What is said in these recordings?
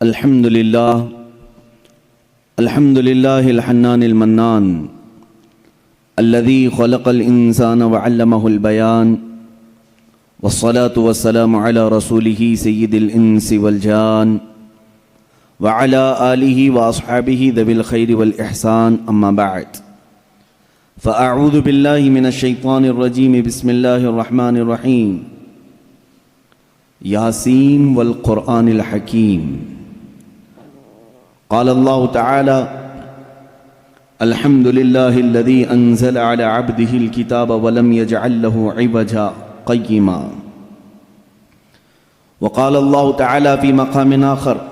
الحمد لله الحنان المنان الذي خلق الإنسان وعلمه البيان والصلاة والسلام على رسوله سيد الإنس والجان وعلى آله وأصحابه ذوي الخير والإحسان أما بعد فأعوذ بالله من الشيطان الرجيم بسم الله الرحمن الرحيم ياسين والقرآن الحكيم قال الله تعالى الحمد لله الذي أنزل على عبده الكتاب ولم يجعل له عوجا قيما وقال الله تعالى في مقام آخر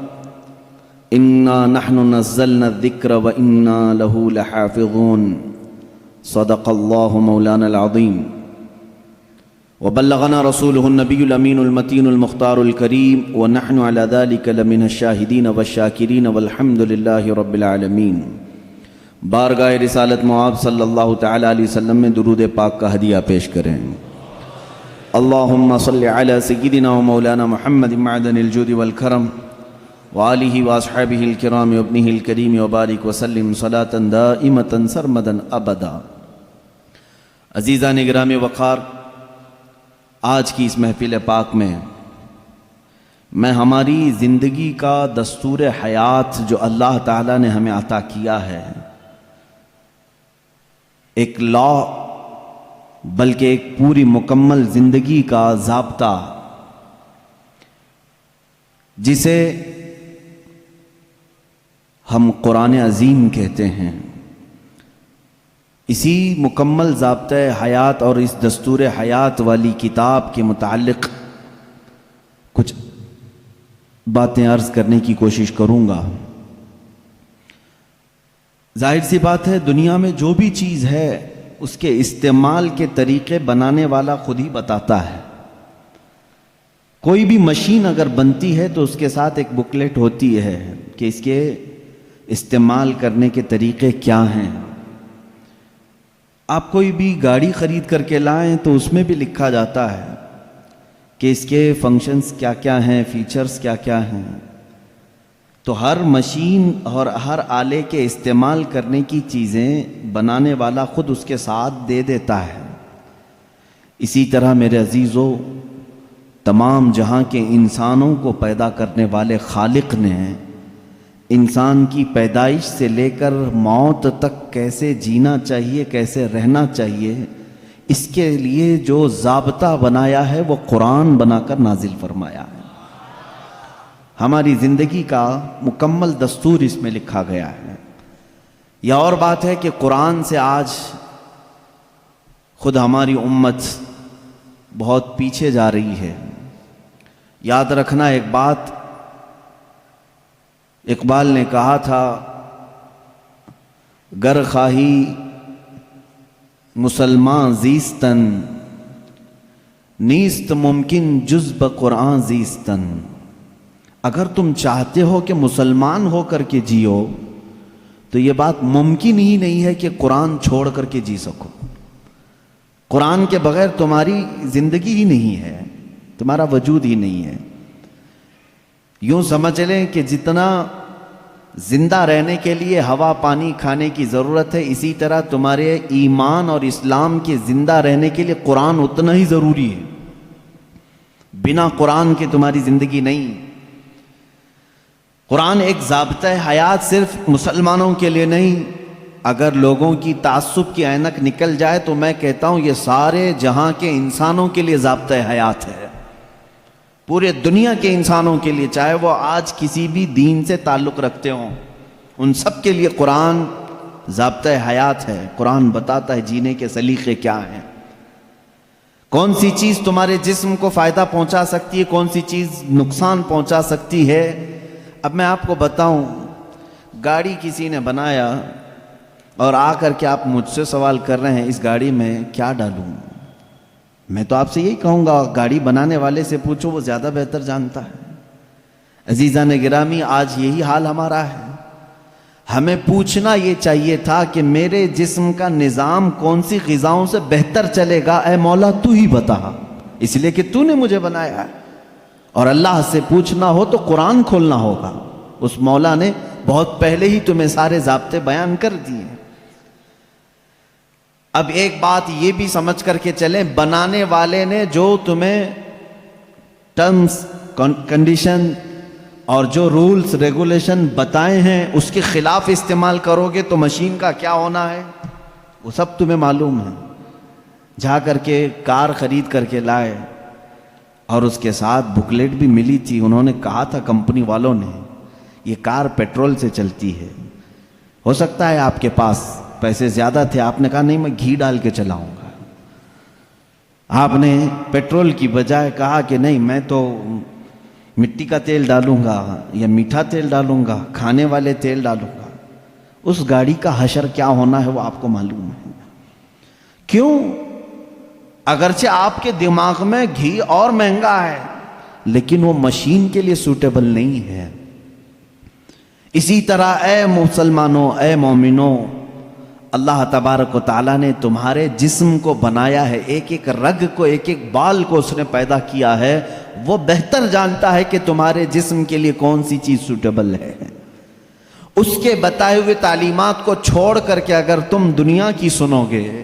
إنا نحن نزلنا الذكر وإنا له لحافظون صدق الله مولانا العظيم وبلغنا رسوله النبي الأمين المتين المختار الكريم ونحن على ذلك لمن الشاهدين والشاكرين والحمد لله رب العالمين بارگاہ رسالت معاب صلی اللہ تعالیٰ علیہ وسلم میں درود پاک کا ہدیہ پیش کریں۔ اللہم صلی علی سیدنا و مولانا محمد معدن الجود والکرم وآلہ واصحابہ الکرام وابنہ الکریم وبارک وسلم صلاة دائمة سرمدا ابدا۔ عزیزان گرامی وقار، آج کی اس محفل پاک میں ہماری زندگی کا دستور حیات جو اللہ تعالیٰ نے ہمیں عطا کیا ہے، ایک لا بلکہ ایک پوری مکمل زندگی کا ضابطہ، جسے ہم قرآن عظیم کہتے ہیں، اسی مکمل ضابطۂ حیات اور اس دستور حیات والی کتاب کے متعلق کچھ باتیں عرض کرنے کی کوشش کروں گا۔ ظاہر سی بات ہے، دنیا میں جو بھی چیز ہے اس کے استعمال کے طریقے بنانے والا خود ہی بتاتا ہے۔ کوئی بھی مشین اگر بنتی ہے تو اس کے ساتھ ایک بکلیٹ ہوتی ہے کہ اس کے استعمال کرنے کے طریقے کیا ہیں۔ آپ کوئی بھی گاڑی خرید کر کے لائیں تو اس میں بھی لکھا جاتا ہے کہ اس کے فنکشنز کیا کیا ہیں، فیچرز کیا کیا ہیں۔ تو ہر مشین اور ہر آلے کے استعمال کرنے کی چیزیں بنانے والا خود اس کے ساتھ دے دیتا ہے۔ اسی طرح میرے عزیزو، تمام جہاں کے انسانوں کو پیدا کرنے والے خالق نے انسان کی پیدائش سے لے کر موت تک کیسے جینا چاہیے، کیسے رہنا چاہیے، اس کے لیے جو ضابطہ بنایا ہے وہ قرآن بنا کر نازل فرمایا ہے۔ ہماری زندگی کا مکمل دستور اس میں لکھا گیا ہے۔ یہ اور بات ہے کہ قرآن سے آج خود ہماری امت بہت پیچھے جا رہی ہے۔ یاد رکھنا ایک بات، اقبال نے کہا تھا، گر خواہی مسلمان زیستن نیست ممکن جز بقرآن زیستن۔ اگر تم چاہتے ہو کہ مسلمان ہو کر کے جیو تو یہ بات ممکن ہی نہیں ہے کہ قرآن چھوڑ کر کے جی سکو۔ قرآن کے بغیر تمہاری زندگی ہی نہیں ہے، تمہارا وجود ہی نہیں ہے۔ یوں سمجھ لیں کہ جتنا زندہ رہنے کے لیے ہوا پانی کھانے کی ضرورت ہے، اسی طرح تمہارے ایمان اور اسلام کے زندہ رہنے کے لیے قرآن اتنا ہی ضروری ہے۔ بنا قرآن کے تمہاری زندگی نہیں۔ قرآن ایک ضابطۂ حیات صرف مسلمانوں کے لیے نہیں، اگر لوگوں کی تعصب کی اینک نکل جائے تو میں کہتا ہوں یہ سارے جہاں کے انسانوں کے لیے ضابطۂ حیات ہے، پورے دنیا کے انسانوں کے لیے، چاہے وہ آج کسی بھی دین سے تعلق رکھتے ہوں، ان سب کے لیے قرآن ضابطۂ حیات ہے۔ قرآن بتاتا ہے جینے کے سلیقے کیا ہیں، کون سی چیز تمہارے جسم کو فائدہ پہنچا سکتی ہے، کون سی چیز نقصان پہنچا سکتی ہے۔ اب میں آپ کو بتاؤں، گاڑی کسی نے بنایا اور آ کر کے آپ مجھ سے سوال کر رہے ہیں اس گاڑی میں کیا ڈالوں، میں تو آپ سے یہی کہوں گا گاڑی بنانے والے سے پوچھو، وہ زیادہ بہتر جانتا ہے۔ عزیزان گرامی، آج یہی حال ہمارا ہے۔ ہمیں پوچھنا یہ چاہیے تھا کہ میرے جسم کا نظام کون سی غذاؤں سے بہتر چلے گا، اے مولا تو ہی بتا، اس لیے کہ تو نے مجھے بنایا ہے۔ اور اللہ سے پوچھنا ہو تو قرآن کھولنا ہوگا، اس مولا نے بہت پہلے ہی تمہیں سارے ضابطے بیان کر دیے. اب ایک بات یہ بھی سمجھ کر کے چلیں، بنانے والے نے جو تمہیں ٹرمز کنڈیشن اور جو رولز ریگولیشن بتائے ہیں اس کے خلاف استعمال کرو گے تو مشین کا کیا ہونا ہے وہ سب تمہیں معلوم ہے. جا کر کے کار خرید کر کے لائے اور اس کے ساتھ بکلیٹ بھی ملی تھی. انہوں نے کہا تھا کمپنی والوں نے یہ کار پیٹرول سے چلتی ہے. ہو سکتا ہے آپ کے پاس پیسے زیادہ تھے، آپ نے کہا نہیں میں گھی ڈال کے چلاؤں گا. آپ نے پیٹرول کی بجائے کہا کہ نہیں میں تو مٹی کا تیل ڈالوں گا یا میٹھا تیل ڈالوں گا، کھانے والے تیل ڈالوں گا. اس گاڑی کا حشر کیا ہونا ہے وہ آپ کو معلوم ہے. کیوں؟ اگرچہ آپ کے دماغ میں گھی اور مہنگا ہے لیکن وہ مشین کے لیے سوٹیبل نہیں ہے. اسی طرح اے مسلمانوں، اے مومنوں، اللہ تبارک و تعالیٰ نے تمہارے جسم کو بنایا ہے، ایک ایک رگ کو، ایک ایک بال کو اس نے پیدا کیا ہے. وہ بہتر جانتا ہے کہ تمہارے جسم کے لیے کون سی چیز سوٹیبل ہے. اس کے بتائے ہوئے تعلیمات کو چھوڑ کر کے اگر تم دنیا کی سنو گے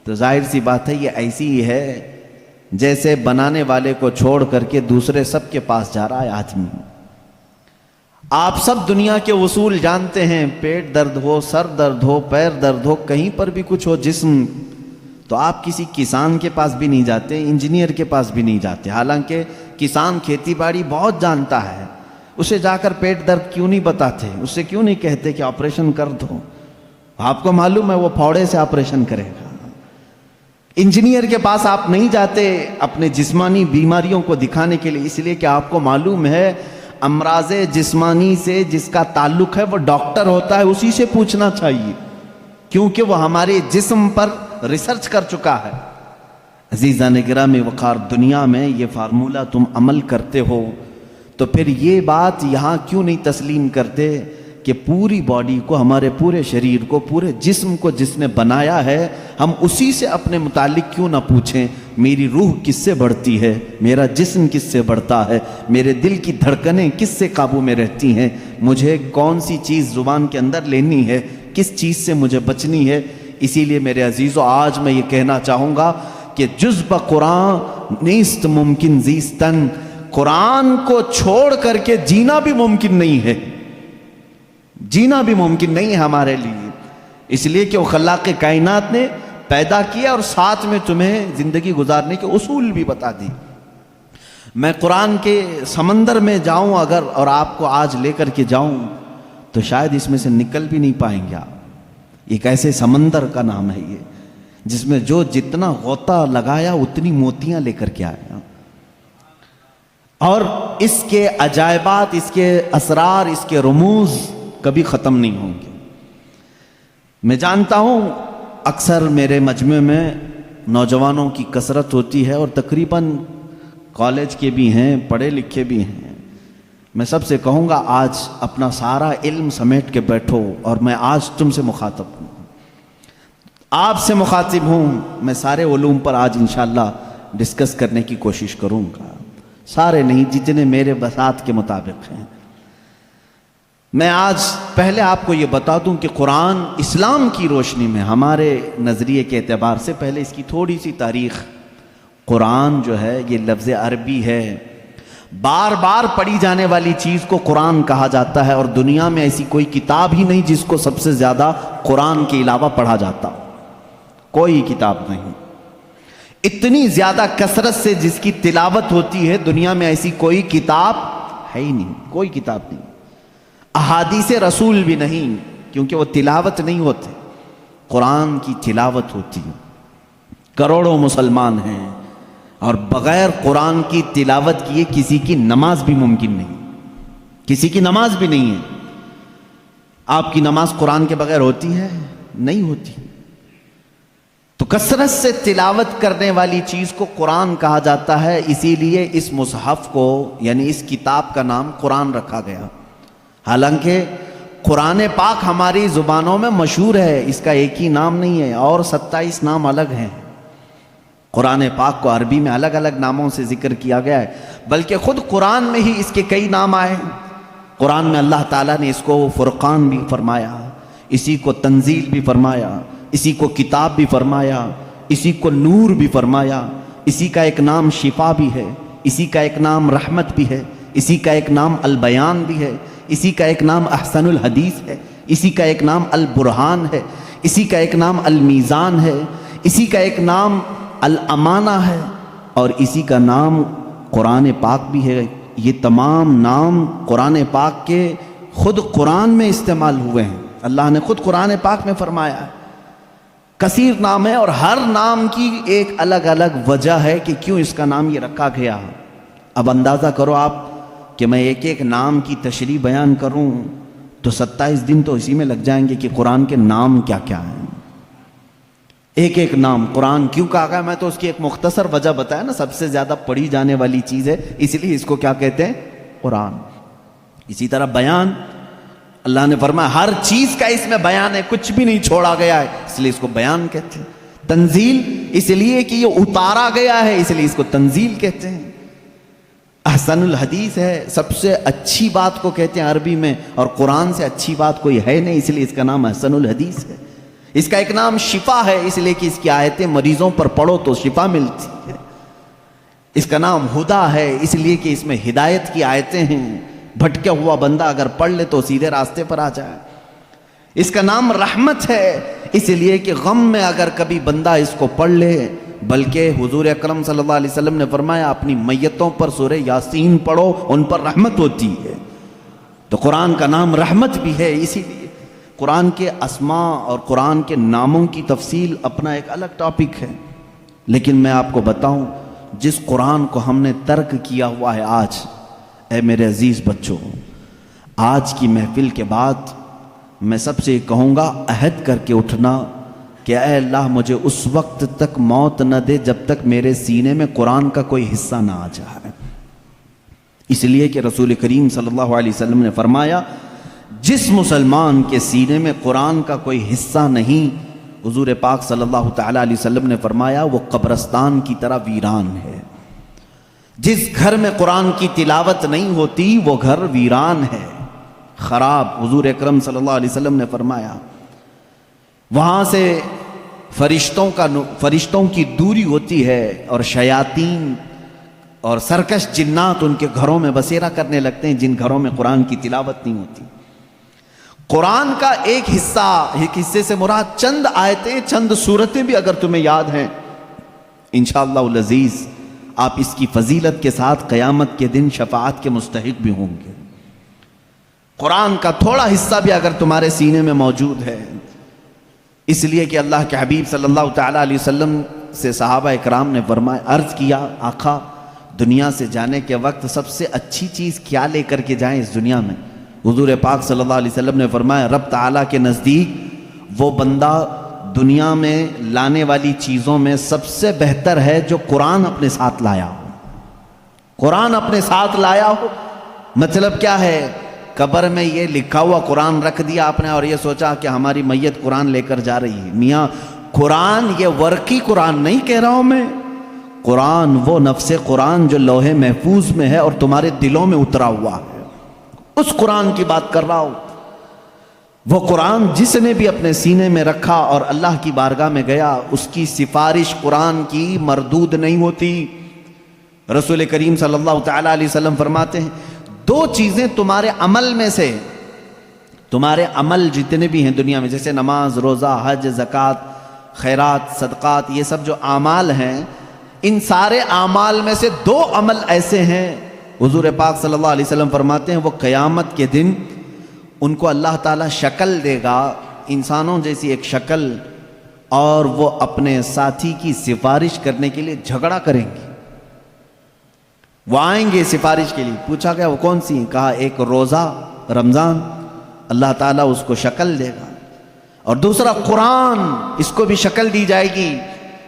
تو ظاہر سی بات ہے یہ ایسی ہی ہے جیسے بنانے والے کو چھوڑ کر کے دوسرے سب کے پاس جا رہا ہے آدمی. آپ سب دنیا کے اصول جانتے ہیں، پیٹ درد ہو، سر درد ہو، پیر درد ہو، کہیں پر بھی کچھ ہو جسم، تو آپ کسی کسان کے پاس بھی نہیں جاتے، انجینئر کے پاس بھی نہیں جاتے. حالانکہ کسان کھیتی باڑی بہت جانتا ہے، اسے جا کر پیٹ درد کیوں نہیں بتاتے، اس سے کیوں نہیں کہتے کہ آپریشن کر دو؟ آپ کو معلوم ہے وہ پھوڑے سے آپریشن کرے گا. انجینئر کے پاس آپ نہیں جاتے اپنے جسمانی بیماریوں کو دکھانے کے لیے، اس لیے کہ آپ کو معلوم ہے امراض جسمانی سے جس کا تعلق ہے وہ ڈاکٹر ہوتا ہے، اسی سے پوچھنا چاہیے کیونکہ وہ ہمارے جسم پر ریسرچ کر چکا ہے. عزیزان گرامی وقار، دنیا میں یہ فارمولہ تم عمل کرتے ہو تو پھر یہ بات یہاں کیوں نہیں تسلیم کرتے کہ پوری باڈی کو، ہمارے پورے شریر کو، پورے جسم کو جس نے بنایا ہے ہم اسی سے اپنے متعلق کیوں نہ پوچھیں میری روح کس سے بڑھتی ہے، میرا جسم کس سے بڑھتا ہے، میرے دل کی دھڑکنیں کس سے قابو میں رہتی ہیں، مجھے کون سی چیز زبان کے اندر لینی ہے، کس چیز سے مجھے بچنی ہے. اسی لیے میرے عزیزو آج میں یہ کہنا چاہوں گا کہ جز بقرآن نیست ممکن زیستن، قرآن کو چھوڑ کر کے جینا بھی ممکن نہیں ہے، جینا بھی ممکن نہیں ہے ہمارے لیے. اس لیے کہ وہ خلاق کائنات نے پیدا کیا اور ساتھ میں تمہیں زندگی گزارنے کے اصول بھی بتا دی. میں قرآن کے سمندر میں جاؤں اگر اور آپ کو آج لے کر کے جاؤں تو شاید اس میں سے نکل بھی نہیں پائیں گے آپ. ایک ایسے سمندر کا نام ہے یہ جس میں جو جتنا غوطہ لگایا اتنی موتیاں لے کر کے آیا، اور اس کے عجائبات، اس کے اسرار، اس کے رموز کبھی ختم نہیں ہوں گے. میں جانتا ہوں اکثر میرے مجمع میں نوجوانوں کی کثرت ہوتی ہے اور تقریباً کالج کے بھی ہیں، پڑھے لکھے بھی ہیں. میں سب سے کہوں گا آج اپنا سارا علم سمیٹ کے بیٹھو، اور میں آج تم سے مخاطب ہوں، آپ سے مخاطب ہوں. میں سارے علوم پر آج انشاءاللہ ڈسکس کرنے کی کوشش کروں گا، سارے نہیں جتنے میرے بساط کے مطابق ہیں. میں آج پہلے آپ کو یہ بتا دوں کہ قرآن اسلام کی روشنی میں ہمارے نظریے کے اعتبار سے پہلے اس کی تھوڑی سی تاریخ. قرآن جو ہے یہ لفظ عربی ہے، بار بار پڑھی جانے والی چیز کو قرآن کہا جاتا ہے، اور دنیا میں ایسی کوئی کتاب ہی نہیں جس کو سب سے زیادہ قرآن کے علاوہ پڑھا جاتا، کوئی کتاب نہیں. اتنی زیادہ کثرت سے جس کی تلاوت ہوتی ہے دنیا میں ایسی کوئی کتاب ہے ہی نہیں، کوئی کتاب نہیں. احادیث رسول بھی نہیں، کیونکہ وہ تلاوت نہیں ہوتے، قرآن کی تلاوت ہوتی ہے. کروڑوں مسلمان ہیں اور بغیر قرآن کی تلاوت کیے کسی کی نماز بھی ممکن نہیں، کسی کی نماز بھی نہیں ہے. آپ کی نماز قرآن کے بغیر ہوتی ہے؟ نہیں ہوتی. تو کثرت سے تلاوت کرنے والی چیز کو قرآن کہا جاتا ہے، اسی لیے اس مصحف کو یعنی اس کتاب کا نام قرآن رکھا گیا. حالانکہ قرآن پاک ہماری زبانوں میں مشہور ہے، اس کا ایک ہی نام نہیں ہے، اور 27 نام الگ ہیں. قرآن پاک کو عربی میں الگ الگ ناموں سے ذکر کیا گیا ہے، بلکہ خود قرآن میں ہی اس کے کئی نام آئے. قرآن میں اللہ تعالیٰ نے اس کو فرقان بھی فرمایا، اسی کو تنزیل بھی فرمایا، اسی کو کتاب بھی فرمایا، اسی کو نور بھی فرمایا، اسی کا ایک نام شفا بھی ہے، اسی کا ایک نام رحمت بھی ہے، اسی کا ایک نام البیان بھی ہے، اسی کا ایک نام احسن الحدیث ہے، اسی کا ایک نام البرہان ہے، اسی کا ایک نام المیزان ہے، اسی کا ایک نام الامانہ ہے، اور اسی کا نام قرآن پاک بھی ہے۔ یہ تمام نام قرآن پاک کے خود قرآن میں استعمال ہوئے ہیں، اللہ نے خود قرآن پاک میں فرمایا ہے۔ کثیر نام ہے اور ہر نام کی ایک الگ الگ وجہ ہے کہ کیوں اس کا نام یہ رکھا گیا۔ اب اندازہ کرو آپ کہ میں ایک ایک نام کی تشریح بیان کروں تو 27 دن تو اسی میں لگ جائیں گے کہ قرآن کے نام کیا کیا ہیں۔ ایک ایک نام قرآن کیوں کہا گیا، میں تو اس کی ایک مختصر وجہ بتایا نا، سب سے زیادہ پڑھی جانے والی چیز ہے، اس لیے اس کو کیا کہتے ہیں، قرآن۔ اسی طرح بیان، اللہ نے فرمایا ہر چیز کا اس میں بیان ہے، کچھ بھی نہیں چھوڑا گیا ہے، اس لیے اس کو بیان کہتے ہیں۔ تنزیل، اس لیے کہ یہ اتارا گیا ہے، اس لیے اس کو تنزیل کہتے ہیں۔ احسن الحدیث ہے، سب سے اچھی بات کو کہتے ہیں عربی میں، اور قرآن سے اچھی بات کوئی ہے نہیں، اس لیے اس کا نام احسن الحدیث ہے۔ اس کا ایک نام شفا ہے، اس لیے کہ اس کی آیتیں مریضوں پر پڑھو تو شفا ملتی ہے۔ اس کا نام ہدا ہے، اس لیے کہ اس میں ہدایت کی آیتیں ہیں، بھٹکا ہوا بندہ اگر پڑھ لے تو سیدھے راستے پر آ جائے۔ اس کا نام رحمت ہے، اس لیے کہ غم میں اگر کبھی بندہ اس کو پڑھ لے، بلکہ حضور اکرم صلی اللہ علیہ وسلم نے فرمایا اپنی میتوں پر سورہ یاسین پڑھو، ان پر رحمت ہوتی ہے۔ تو قرآن کا نام رحمت بھی ہے۔ اسی لیے قرآن کے اسماء اور قرآن کے ناموں کی تفصیل اپنا ایک الگ ٹاپک ہے، لیکن میں آپ کو بتاؤں جس قرآن کو ہم نے ترک کیا ہوا ہے آج، اے میرے عزیز بچوں، آج کی محفل کے بعد میں سب سے کہوں گا عہد کر کے اٹھنا کہ اے اللہ مجھے اس وقت تک موت نہ دے جب تک میرے سینے میں قرآن کا کوئی حصہ نہ آ جائے۔ اس لیے کہ رسول کریم صلی اللہ علیہ وسلم نے فرمایا جس مسلمان کے سینے میں قرآن کا کوئی حصہ نہیں، حضور پاک صلی اللہ تعالیٰ علیہ وسلم نے فرمایا وہ قبرستان کی طرح ویران ہے۔ جس گھر میں قرآن کی تلاوت نہیں ہوتی وہ گھر ویران ہے، خراب۔ حضور اکرم صلی اللہ علیہ وسلم نے فرمایا وہاں سے فرشتوں کی دوری ہوتی ہے، اور شیاطین اور سرکش جنات ان کے گھروں میں بسیرا کرنے لگتے ہیں جن گھروں میں قرآن کی تلاوت نہیں ہوتی۔ قرآن کا ایک حصے سے مراد چند آیتیں، چند سورتیں بھی اگر تمہیں یاد ہیں، انشاءاللہ العزیز آپ اس کی فضیلت کے ساتھ قیامت کے دن شفاعت کے مستحق بھی ہوں گے۔ قرآن کا تھوڑا حصہ بھی اگر تمہارے سینے میں موجود ہے، اس لیے کہ اللہ کے حبیب صلی اللہ تعالیٰ علیہ وسلم سے صحابہ اکرام نے فرمایا، عرض کیا آقا دنیا سے جانے کے وقت سب سے اچھی چیز کیا لے کر کے جائیں اس دنیا میں؟ حضور پاک صلی اللہ علیہ وسلم نے فرمایا رب تعالیٰ کے نزدیک وہ بندہ دنیا میں لانے والی چیزوں میں سب سے بہتر ہے جو قرآن اپنے ساتھ لایا ہو۔ قرآن اپنے ساتھ لایا ہو مطلب کیا ہے؟ قبر میں یہ لکھا ہوا قرآن رکھ دیا آپ نے اور یہ سوچا کہ ہماری میت قرآن لے کر جا رہی ہے۔ میاں قرآن یہ ورقی قرآن نہیں کہہ رہا ہوں میں، قرآن وہ نفس قرآن جو لوح محفوظ میں ہے اور تمہارے دلوں میں اترا ہوا ہے، اس قرآن کی بات کر رہا ہوں۔ وہ قرآن جس نے بھی اپنے سینے میں رکھا اور اللہ کی بارگاہ میں گیا، اس کی سفارش قرآن کی مردود نہیں ہوتی۔ رسول کریم صلی اللہ تعالیٰ علیہ وسلم فرماتے ہیں دو چیزیں تمہارے عمل میں سے، تمہارے عمل جتنے بھی ہیں دنیا میں، جیسے نماز، روزہ، حج، زکوٰۃ، خیرات، صدقات، یہ سب جو اعمال ہیں، ان سارے اعمال میں سے دو عمل ایسے ہیں حضور پاک صلی اللہ علیہ وسلم فرماتے ہیں وہ قیامت کے دن ان کو اللہ تعالیٰ شکل دے گا، انسانوں جیسی ایک شکل، اور وہ اپنے ساتھی کی سفارش کرنے کے لیے جھگڑا کریں گے۔ وہ آئیں گے سفارش کے لیے، پوچھا گیا وہ کون سی؟ کہا ایک روزہ رمضان، اللہ تعالیٰ اس کو شکل دے گا، اور دوسرا قرآن، اس کو بھی شکل دی جائے گی۔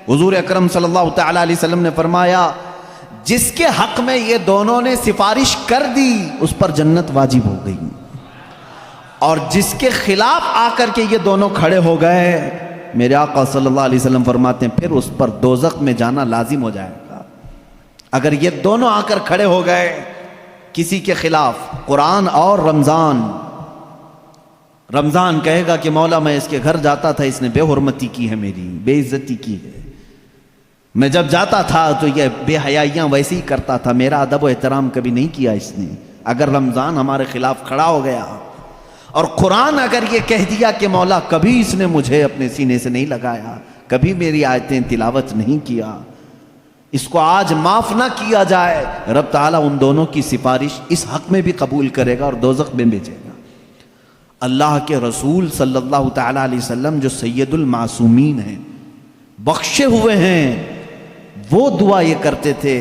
حضور اکرم صلی اللہ تعالیٰ علیہ وسلم نے فرمایا جس کے حق میں یہ دونوں نے سفارش کر دی اس پر جنت واجب ہو گئی، اور جس کے خلاف آ کر کے یہ دونوں کھڑے ہو گئے، میرے آقا صلی اللہ علیہ وسلم فرماتے ہیں پھر اس پر دوزخ میں جانا لازم ہو جائے گا۔ اگر یہ دونوں آ کر کھڑے ہو گئے کسی کے خلاف، قرآن اور رمضان۔ رمضان کہے گا کہ مولا میں اس کے گھر جاتا تھا، اس نے بے حرمتی کی ہے، میری بے عزتی کی ہے، میں جب جاتا تھا تو یہ بے حیائیاں ویسے ہی کرتا تھا، میرا ادب و احترام کبھی نہیں کیا اس نے۔ اگر رمضان ہمارے خلاف کھڑا ہو گیا اور قرآن اگر یہ کہہ دیا کہ مولا کبھی اس نے مجھے اپنے سینے سے نہیں لگایا، کبھی میری آیتیں تلاوت نہیں کیا، اس کو آج معاف نہ کیا جائے، رب تعالیٰ ان دونوں کی سفارش اس حق میں بھی قبول کرے گا اور دوزخ میں بھیجے گا۔ اللہ کے رسول صلی اللہ تعالیٰ علیہ وسلم جو سید المعصومین ہیں، بخشے ہوئے ہیں، وہ دعا یہ کرتے تھے،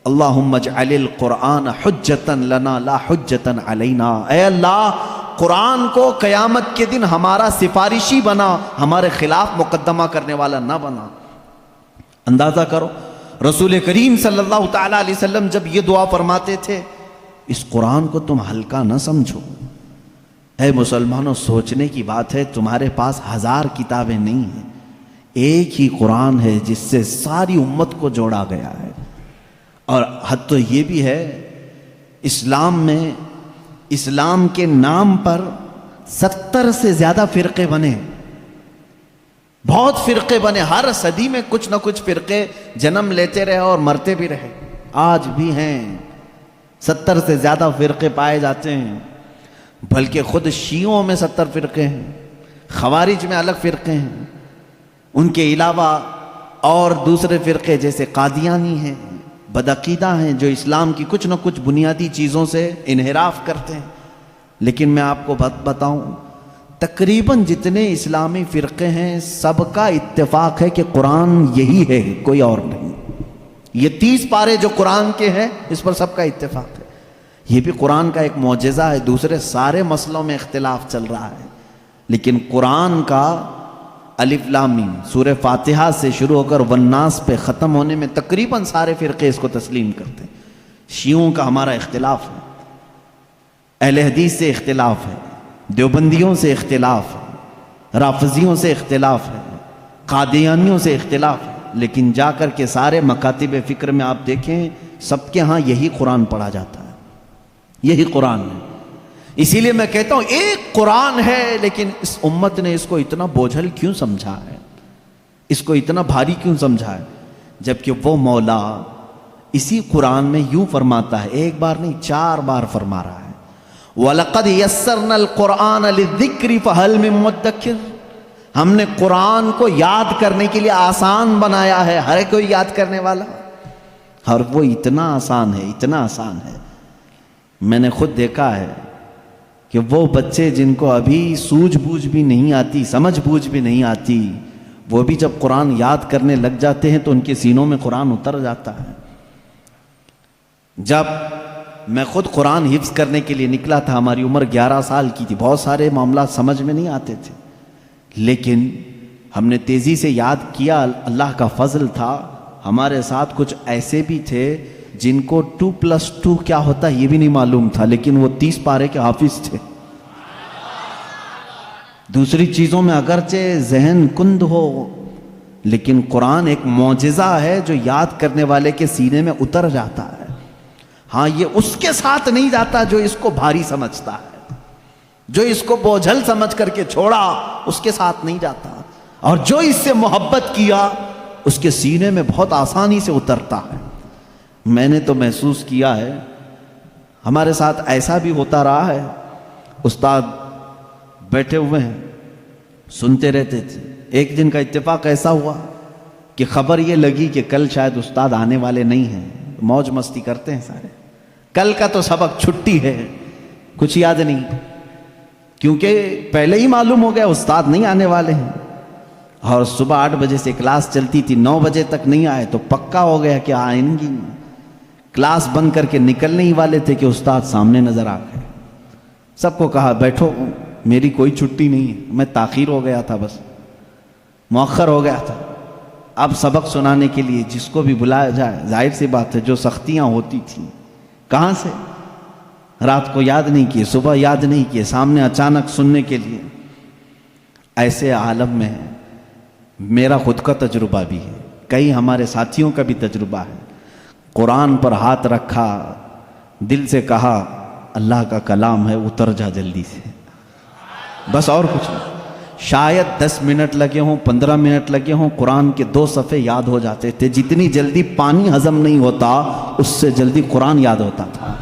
اللہم اجعل القرآن حجتا لنا لا حجتا علینا، اے اللہ قرآن کو قیامت کے دن ہمارا سفارشی بنا، ہمارے خلاف مقدمہ کرنے والا نہ بنا۔ اندازہ کرو رسول کریم صلی اللہ تعالیٰ علیہ وسلم جب یہ دعا فرماتے تھے، اس قرآن کو تم ہلکا نہ سمجھو۔ اے مسلمانوں، سوچنے کی بات ہے، تمہارے پاس 1000 کتابیں نہیں ہیں، ایک ہی قرآن ہے جس سے ساری امت کو جوڑا گیا ہے۔ اور حد تو یہ بھی ہے، اسلام میں اسلام کے نام پر 70 سے زیادہ فرقے بنے، بہت فرقے بنے، ہر صدی میں کچھ نہ کچھ فرقے جنم لیتے رہے اور مرتے بھی رہے، آج بھی ہیں 70 سے زیادہ فرقے پائے جاتے ہیں، بلکہ خود شیعوں میں 70 فرقے ہیں، خوارج میں الگ فرقے ہیں، ان کے علاوہ اور دوسرے فرقے جیسے قادیانی ہیں، بدعقیدہ ہیں، جو اسلام کی کچھ نہ کچھ بنیادی چیزوں سے انحراف کرتے ہیں۔ لیکن میں آپ کو بتاؤں، تقریباً جتنے اسلامی فرقے ہیں سب کا اتفاق ہے کہ قرآن یہی ہے، کوئی اور نہیں۔ یہ 30 پارے جو قرآن کے ہیں اس پر سب کا اتفاق ہے۔ یہ بھی قرآن کا ایک معجزہ ہے، دوسرے سارے مسئلوں میں اختلاف چل رہا ہے، لیکن قرآن کا الف لام میم سورہ فاتحہ سے شروع ہو کر والناس پہ ختم ہونے میں تقریباً سارے فرقے اس کو تسلیم کرتے ہیں۔ شیعوں کا ہمارا اختلاف ہے، اہل حدیث سے اختلاف ہے، دیوبندیوں سے اختلاف ہے، رافضیوں سے اختلاف ہے، قادیانیوں سے اختلاف ہے، لیکن جا کر کے سارے مکاتب فکر میں آپ دیکھیں سب کے ہاں یہی قرآن پڑھا جاتا ہے، یہی قرآن ہے۔ اسی لیے میں کہتا ہوں ایک قرآن ہے، لیکن اس امت نے اس کو اتنا بوجھل کیوں سمجھا ہے، اس کو اتنا بھاری کیوں سمجھا ہے، جبکہ وہ مولا اسی قرآن میں یوں فرماتا ہے، ایک بار نہیں 4 بار فرما رہا ہے، وَلَقَدْ يَسَّرْنَا الْقُرْآنَ لِلذِّكْرِ فَهَلْ مِن مُدَّكِرٍ، ہم نے قرآن کو یاد کرنے کے لیے آسان بنایا ہے، ہر کوئی یاد کرنے والا، اور وہ اتنا آسان ہے، اتنا آسان ہے۔ میں نے خود دیکھا ہے کہ وہ بچے جن کو ابھی سوجھ بوجھ بھی نہیں آتی، سمجھ بوجھ بھی نہیں آتی، وہ بھی جب قرآن یاد کرنے لگ جاتے ہیں تو ان کے سینوں میں قرآن اتر جاتا ہے۔ جب میں خود قرآن حفظ کرنے کے لیے نکلا تھا، ہماری عمر 11 سال کی تھی، بہت سارے معاملات سمجھ میں نہیں آتے تھے، لیکن ہم نے تیزی سے یاد کیا، اللہ کا فضل تھا، ہمارے ساتھ کچھ ایسے بھی تھے جن کو 2+2 کیا ہوتا ہے یہ بھی نہیں معلوم تھا، لیکن وہ 30 پارے کے حافظ تھے۔ دوسری چیزوں میں اگرچہ ذہن کند ہو، لیکن قرآن ایک معجزہ ہے جو یاد کرنے والے کے سینے میں اتر جاتا ہے۔ ہاں، یہ اس کے ساتھ نہیں جاتا جو اس کو بھاری سمجھتا ہے، جو اس کو بوجھل سمجھ کر کے چھوڑا اس کے ساتھ نہیں جاتا، اور جو اس سے محبت کیا اس کے سینے میں بہت آسانی سے اترتا ہے۔ میں نے تو محسوس کیا ہے، ہمارے ساتھ ایسا بھی ہوتا رہا ہے، استاد بیٹھے ہوئے ہیں سنتے رہتے تھے، ایک دن کا اتفاق ایسا ہوا کہ خبر یہ لگی کہ کل شاید استاد آنے والے نہیں ہیں، موج مستی کرتے ہیں سارے، کل کا تو سبق چھٹی ہے، کچھ یاد نہیں، کیونکہ پہلے ہی معلوم ہو گیا استاد نہیں آنے والے ہیں، اور صبح 8 بجے سے کلاس چلتی تھی، 9 بجے تک نہیں آئے تو پکا ہو گیا کہ آئیں گی، کلاس بند کر کے نکلنے ہی والے تھے کہ استاد سامنے نظر آ گئے۔ سب کو کہا بیٹھو، میری کوئی چھٹی نہیں ہے، میں تاخیر ہو گیا تھا، بس مؤخر ہو گیا تھا۔ اب سبق سنانے کے لیے جس کو بھی بلایا جائے، ظاہر سی بات ہے جو سختیاں ہوتی تھیں کہاں سے، رات کو یاد نہیں کیے، صبح یاد نہیں کیے، سامنے اچانک سننے کے لیے۔ ایسے عالم میں میرا خود کا تجربہ بھی ہے، کئی ہمارے ساتھیوں کا بھی تجربہ ہے، قرآن پر ہاتھ رکھا، دل سے کہا اللہ کا کلام ہے، اتر جا جلدی سے، بس اور کچھ نہیں۔ شاید 10 منٹ لگے ہوں، 15 منٹ لگے ہوں، قرآن کے 2 صفحے یاد ہو جاتے تھے۔ جتنی جلدی پانی ہضم نہیں ہوتا اس سے جلدی قرآن یاد ہوتا تھا۔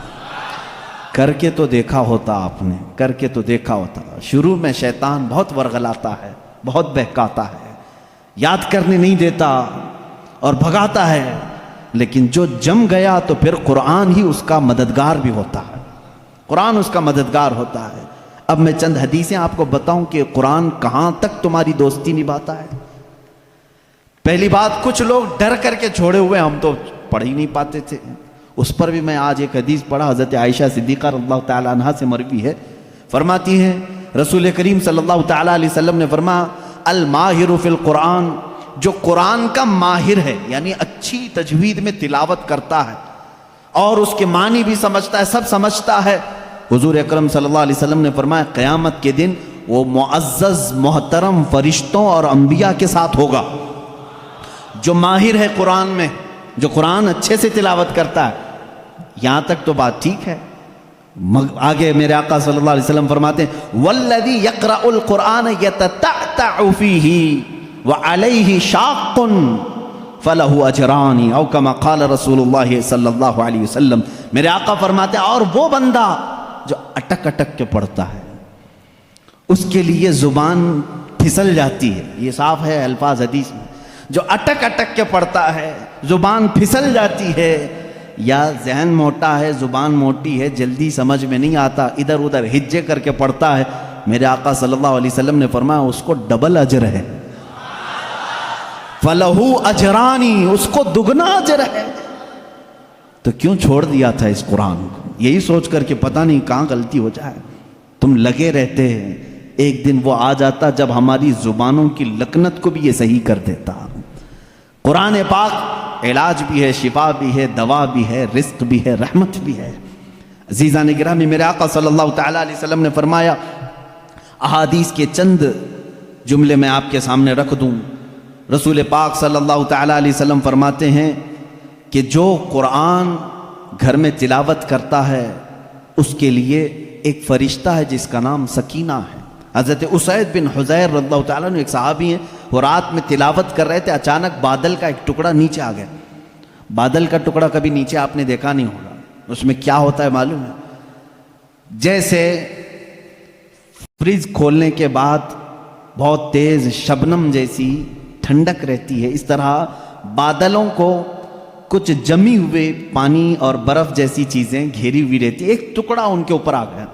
کر کے تو دیکھا ہوتا آپ نے، کر کے تو دیکھا ہوتا۔ شروع میں شیطان بہت ورغلاتا ہے، بہت بہکاتا ہے، یاد کرنے نہیں دیتا اور بھگاتا ہے، لیکن جو جم گیا تو پھر قرآن ہی اس کا مددگار بھی ہوتا ہے، قرآن اس کا مددگار ہوتا ہے۔ اب میں چند حدیثیں آپ کو بتاؤں کہ قرآن کہاں تک تمہاری دوستی نبھاتا ہے۔ پہلی بات، کچھ لوگ ڈر کر کے چھوڑے ہوئے، ہم تو پڑھ ہی نہیں پاتے تھے، اس پر بھی میں آج ایک حدیث پڑھا، حضرت عائشہ صدیقہ رضی اللہ تعالیٰ عنہا سے مروی ہے، فرماتی ہیں رسول کریم صلی اللہ تعالیٰ علیہ وسلم نے فرمایا الماہر فی القرآن، جو قرآن کا ماہر ہے، یعنی اچھی تجوید میں تلاوت کرتا ہے اور اس کے معنی بھی سمجھتا ہے، سب سمجھتا ہے، حضور اکرم صلی اللہ علیہ وسلم نے فرمایا قیامت کے دن وہ معزز محترم فرشتوں اور انبیاء کے ساتھ ہوگا۔ جو ماہر ہے قرآن میں، جو قرآن اچھے سے تلاوت کرتا ہے، یہاں تک تو بات ٹھیک ہے۔ آگے میرے آقا صلی اللہ علیہ وسلم فرماتے ہیں والذی یقرأ القرآن یتتعتع فیہ وعلیہ شاق فلہ اجران او کما قال رسول اللہ صلی اللہ علیہ وسلم۔ میرے آقا فرماتے ہیں اور وہ بندہ جو اٹک اٹک کے پڑھتا ہے، اس کے لیے زبان پھسل جاتی ہے، یہ صاف ہے الفاظ حدیث میں، جو اٹک اٹک کے پڑھتا ہے زبان پھسل جاتی ہے، یا ذہن موٹا ہے، زبان موٹی ہے، جلدی سمجھ میں نہیں آتا، ادھر ادھر ہجے کر کے پڑھتا ہے، میرے آقا صلی اللہ علیہ وسلم نے فرمایا اس کو ڈبل اجر ہے، فَلَهُ أَجْرَانِ، اس کو دگنا اجر ہے۔ تو کیوں چھوڑ دیا تھا اس قرآن کو؟ یہی سوچ کر کہ پتہ نہیں کہاں غلطی ہو جائے۔ تم لگے رہتے ہیں، ایک دن وہ آ جاتا جب ہماری زبانوں کی لکنت کو بھی یہ صحیح کر دیتا۔ قرآن پاک علاج بھی ہے، شفا بھی ہے، دوا بھی ہے، رزق بھی ہے، رحمت بھی ہے۔ عزیزان گرامی، میرے آقا صلی اللہ تعالیٰ علیہ وسلم نے فرمایا، احادیث کے چند جملے میں آپ کے سامنے رکھ دوں۔ رسول پاک صلی اللہ تعالیٰ علیہ وسلم فرماتے ہیں کہ جو قرآن گھر میں تلاوت کرتا ہے اس کے لیے ایک فرشتہ ہے جس کا نام سکینہ ہے۔ حضرت اسید بن حضیر رضی اللہ تعالیٰ عنہ ایک صحابی ہیں، وہ رات میں تلاوت کر رہے تھے، اچانک بادل کا ایک ٹکڑا نیچے آ گیا۔ بادل کا ٹکڑا کبھی نیچے آپ نے دیکھا نہیں ہوگا، اس میں کیا ہوتا ہے معلوم ہے؟ جیسے فریج کھولنے کے بعد بہت تیز شبنم جیسی ٹھنڈک رہتی ہے، اس طرح بادلوں کو کچھ جمی ہوئے پانی اور برف جیسی چیزیں گھیری ہوئی رہتی، ایک ٹکڑا ان کے اوپر آ گیا۔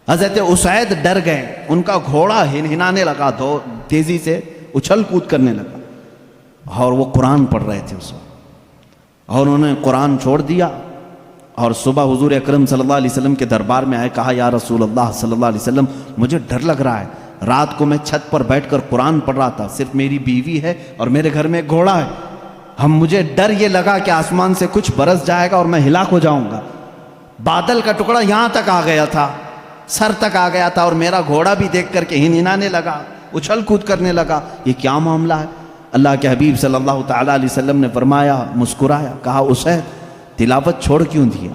حضرت اسید ڈر گئے، ان کا گھوڑا ہنہنانے لگا، تیزی سے اچھل کود کرنے لگا، اور وہ قرآن پڑھ رہے تھے اس وقت، اور انہوں نے قرآن چھوڑ دیا، اور صبح حضور اکرم صلی اللہ علیہ وسلم کے دربار میں آئے، کہا یا رسول اللہ صلی اللہ علیہ وسلم مجھے ڈر لگ رہا ہے، رات کو میں چھت پر بیٹھ کر قرآن پڑھ رہا تھا، صرف میری بیوی ہے اور میرے گھر میں ایک گھوڑا ہے، مجھے ڈر یہ لگا کہ آسمان سے کچھ برس جائے گا اور میں ہلاک ہو جاؤں گا۔ بادل کا ٹکڑا یہاں تک آ گیا تھا، سر تک آ گیا تھا، اور میرا گھوڑا بھی دیکھ کر کے ہنہنانے لگا، اچھل کود کرنے لگا، یہ کیا معاملہ ہے؟ اللہ کے حبیب صلی اللہ تعالیٰ علیہ وسلم نے فرمایا، مسکرایا، کہا اسید تلاوت چھوڑ کیوں دیا؟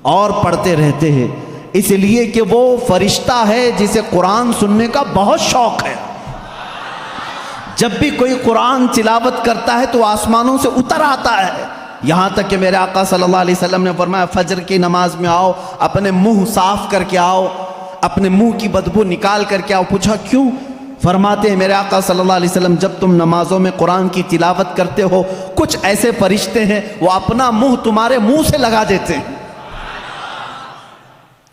اور پڑھتے رہتے ہیں، اس لیے کہ وہ فرشتہ ہے جسے قرآن سننے کا بہت شوق ہے۔ جب بھی کوئی قرآن تلاوت کرتا ہے تو آسمانوں سے اتر آتا ہے، یہاں تک کہ میرے آقا صلی اللہ علیہ وسلم نے فرمایا فجر کی نماز میں آؤ، اپنے منہ صاف کر کے آؤ، اپنے منہ کی بدبو نکال کر کے آؤ۔ پوچھا کیوں؟ فرماتے ہیں میرے آقا صلی اللہ علیہ وسلم جب تم نمازوں میں قرآن کی تلاوت کرتے ہو کچھ ایسے فرشتے ہیں وہ اپنا منہ تمہارے منہ سے لگا دیتے ہیں،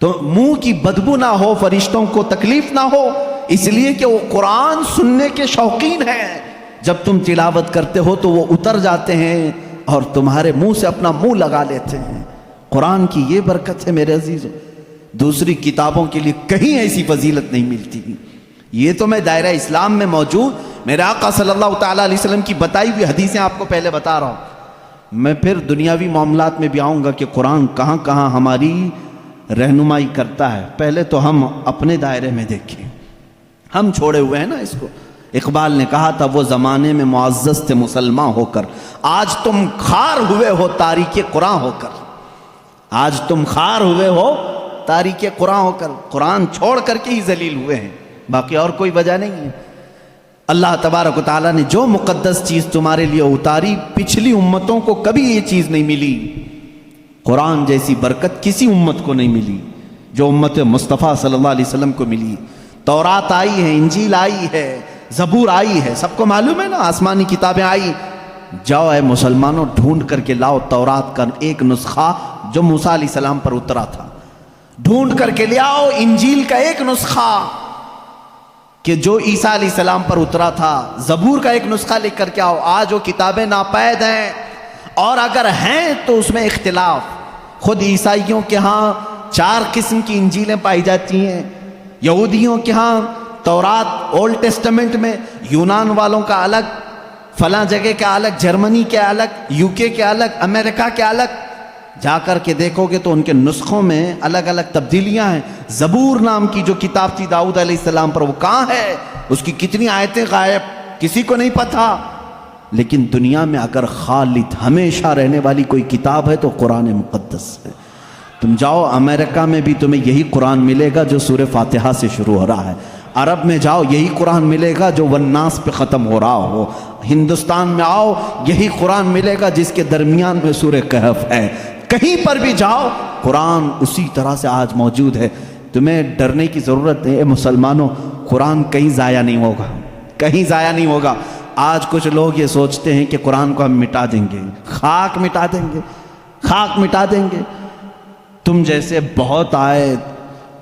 تو منہ کی بدبو نہ ہو، فرشتوں کو تکلیف نہ ہو، اس لیے کہ وہ قرآن سننے کے شوقین ہیں۔ جب تم تلاوت کرتے ہو تو وہ اتر جاتے ہیں اور تمہارے منہ سے اپنا منہ لگا لیتے ہیں۔ قرآن کی یہ برکت ہے میرے عزیزوں، دوسری کتابوں کے لیے کہیں ایسی فضیلت نہیں ملتی۔ یہ تو میں دائرہ اسلام میں موجود میرے آقا صلی اللہ تعالیٰ علیہ وسلم کی بتائی ہوئی حدیثیں آپ کو پہلے بتا رہا ہوں، میں پھر دنیاوی معاملات میں بھی آؤں گا کہ قرآن کہاں کہاں ہماری رہنمائی کرتا ہے۔ پہلے تو ہم اپنے دائرے میں دیکھیں، ہم چھوڑے ہوئے ہیں نا اس کو۔ اقبال نے کہا تھا وہ زمانے میں معزز تھے مسلمان ہو کر، آج تم خار ہوئے ہو تاریک قرآن ہو کر۔ آج تم خار ہوئے ہو تاریک قرآن ہو کر، قرآن چھوڑ کر کے ہی ذلیل ہوئے ہیں، باقی اور کوئی وجہ نہیں ہے۔ اللہ تبارک و تعالیٰ نے جو مقدس چیز تمہارے لیے اتاری، پچھلی امتوں کو کبھی یہ چیز نہیں ملی، قرآن جیسی برکت کسی امت کو نہیں ملی جو امت مصطفیٰ صلی اللہ علیہ وسلم کو ملی۔ تورات آئی ہے، انجیل آئی ہے، زبور آئی ہے، سب کو معلوم ہے نا، آسمانی کتابیں آئی۔ جاؤ اے مسلمانوں، ڈھونڈ کر کے لاؤ تورات کا ایک نسخہ جو موسیٰ علیہ السلام پر اترا تھا، ڈھونڈ کر کے لے آؤ انجیل کا ایک نسخہ کہ جو عیسیٰ علیہ السلام پر اترا تھا، زبور کا ایک نسخہ لکھ کر کے آؤ۔ آج وہ کتابیں ناپید ہیں، اور اگر ہیں تو اس میں اختلاف۔ خود عیسائیوں کے ہاں 4 قسم کی انجیلیں پائی جاتی ہیں، یہودیوں کے ہاں تورات اولڈ ٹیسٹمنٹ میں، یونان والوں کا الگ، فلاں جگہ کا الگ، جرمنی کے الگ، UK کے الگ، امریکہ کے الگ۔ جا کر کے دیکھو گے تو ان کے نسخوں میں الگ الگ تبدیلیاں ہیں۔ زبور نام کی جو کتاب تھی داؤد علیہ السلام پر، وہ کہاں ہے؟ اس کی کتنی آیتیں غائب، کسی کو نہیں پتا۔ لیکن دنیا میں اگر خالد ہمیشہ رہنے والی کوئی کتاب ہے تو قرآن مقدس ہے۔ تم جاؤ امریکہ میں بھی تمہیں یہی قرآن ملے گا جو سورہ فاتحہ سے شروع ہو رہا ہے، عرب میں جاؤ یہی قرآن ملے گا جو والناس پہ ختم ہو رہا ہو، ہندوستان میں آؤ یہی قرآن ملے گا جس کے درمیان میں سورہ کہف ہے۔ کہیں پر بھی جاؤ قرآن اسی طرح سے آج موجود ہے۔ تمہیں ڈرنے کی ضرورت ہے اے مسلمانوں، قرآن کہیں ضائع نہیں ہوگا، کہیں ضائع نہیں ہوگا۔ آج کچھ لوگ یہ سوچتے ہیں کہ قرآن کو ہم مٹا دیں گے، خاک مٹا دیں گے، خاک مٹا دیں گے۔ تم جیسے بہت آئے،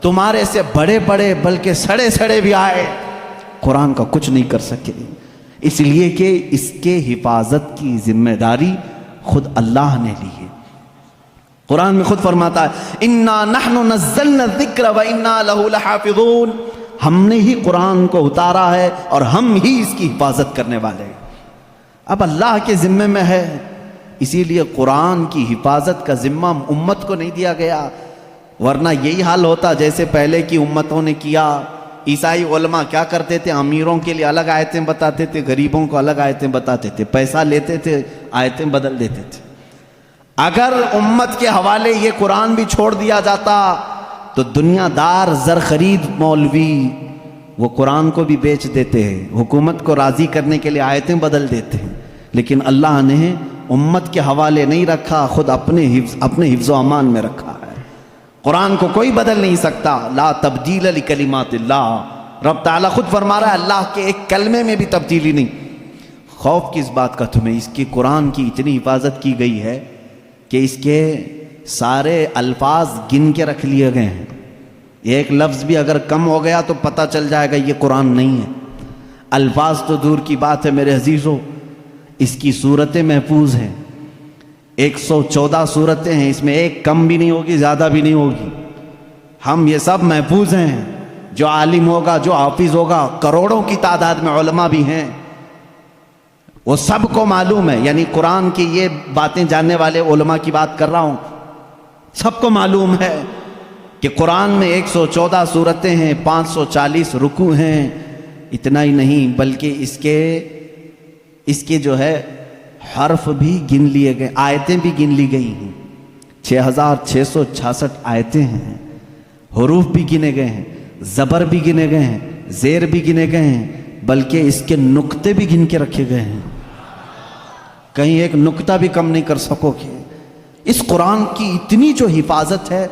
تمہارے سے بڑے بڑے بلکہ سڑے سڑے بھی آئے، قرآن کا کچھ نہیں کر سکے، اس لیے کہ اس کے حفاظت کی ذمہ داری خود اللہ نے لی ہے۔ قرآن میں خود فرماتا ہے اِنَّا نَحْنُ نَزَّلْنَا الذِّكْرَ وَإِنَّا لَهُ لَحَافِظُونَ، ہم نے ہی قرآن کو اتارا ہے اور ہم ہی اس کی حفاظت کرنے والے ہیں۔ اب اللہ کے ذمے میں ہے، اسی لیے قرآن کی حفاظت کا ذمہ امت کو نہیں دیا گیا، ورنہ یہی حال ہوتا جیسے پہلے کی امتوں نے کیا۔ عیسائی علماء کیا کرتے تھے؟ امیروں کے لیے الگ آیتیں بتاتے تھے، غریبوں کو الگ آیتیں بتاتے تھے، پیسہ لیتے تھے، آیتیں بدل دیتے تھے۔ اگر امت کے حوالے یہ قرآن بھی چھوڑ دیا جاتا تو دنیا دار زر خرید مولوی وہ قرآن کو بھی بیچ دیتے ہیں، حکومت کو راضی کرنے کے لیے آیتیں بدل دیتے ہیں، لیکن اللہ نے امت کے حوالے نہیں رکھا، خود اپنے حفظ و امان میں رکھا ہے۔ قرآن کو کوئی بدل نہیں سکتا، لا تبدیل لکلمات اللہ، رب تعالیٰ خود فرما رہا ہے اللہ کے ایک کلمے میں بھی تبدیلی نہیں۔ خوف کس بات کا تمہیں؟ اس کی قرآن کی اتنی حفاظت کی گئی ہے کہ اس کے سارے الفاظ گن کے رکھ لیے گئے ہیں، ایک لفظ بھی اگر کم ہو گیا تو پتہ چل جائے گا یہ قرآن نہیں ہے۔ الفاظ تو دور کی بات ہے میرے عزیزو، اس کی صورتیں محفوظ ہیں، 114 صورتیں ہیں، اس میں ایک کم بھی نہیں ہوگی، زیادہ بھی نہیں ہوگی۔ ہم یہ سب محفوظ ہیں، جو عالم ہوگا، جو حافظ ہوگا، کروڑوں کی تعداد میں علماء بھی ہیں، وہ سب کو معلوم ہے، یعنی قرآن کی یہ باتیں جاننے والے علماء کی بات کر رہا ہوں، سب کو معلوم ہے کہ قرآن میں 114 صورتیں ہیں، 540 رکوع ہیں۔ اتنا ہی نہیں بلکہ اس کے جو ہے حرف بھی گن لیے گئے، آیتیں بھی گن لی گئی ہیں، 6666 آیتیں ہیں، حروف بھی گنے گئے ہیں، زبر بھی گنے گئے ہیں، زیر بھی گنے گئے ہیں، بلکہ اس کے نقطے بھی گن کے رکھے گئے ہیں، کہیں ایک نقطہ بھی کم نہیں کر سکو گے۔ اس قرآن کی اتنی جو حفاظت ہے،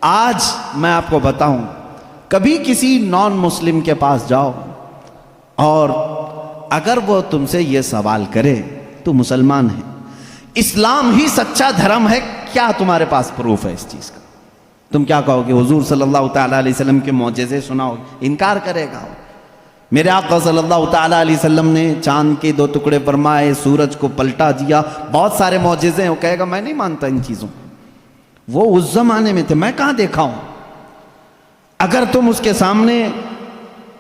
آج میں آپ کو بتاؤں، کبھی کسی نان مسلم کے پاس جاؤ اور اگر وہ تم سے یہ سوال کرے تو مسلمان ہے، اسلام ہی سچا دھرم ہے، کیا تمہارے پاس پروف ہے اس چیز کا؟ تم کیا کہو گے؟ حضور صلی اللہ تعالیٰ علیہ وسلم کے معجزے سناؤ؟ انکار کرے گا۔ میرے آقا صلی اللہ تعالیٰ علیہ وسلم نے چاند کے 2 ٹکڑے فرمائے، سورج کو پلٹا دیا، بہت سارے معجزے ہیں، وہ کہے گا میں نہیں مانتا ان چیزوں، وہ اس زمانے میں تھے، میں کہاں دیکھا ہوں۔ اگر تم اس کے سامنے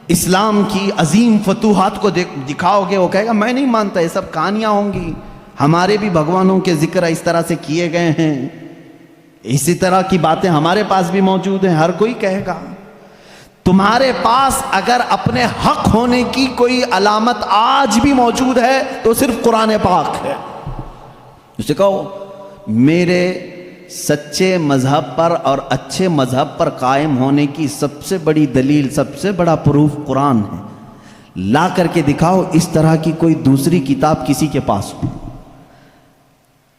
اسلام کی عظیم فتوحات کو دکھاؤ گے، وہ کہے گا میں نہیں مانتا، یہ سب کہانیاں ہوں گی، ہمارے بھی بھگوانوں کے ذکر اس طرح سے کیے گئے ہیں، اسی طرح کی باتیں ہمارے پاس بھی موجود ہیں، ہر کوئی کہے گا۔ تمہارے پاس اگر اپنے حق ہونے کی کوئی علامت آج بھی موجود ہے تو صرف قرآن پاک ہے۔ اسے کہو میرے سچے مذہب پر اور اچھے مذہب پر قائم ہونے کی سب سے بڑی دلیل، سب سے بڑا پروف قرآن ہے۔ لا کر کے دکھاؤ اس طرح کی کوئی دوسری کتاب کسی کے پاس ہو۔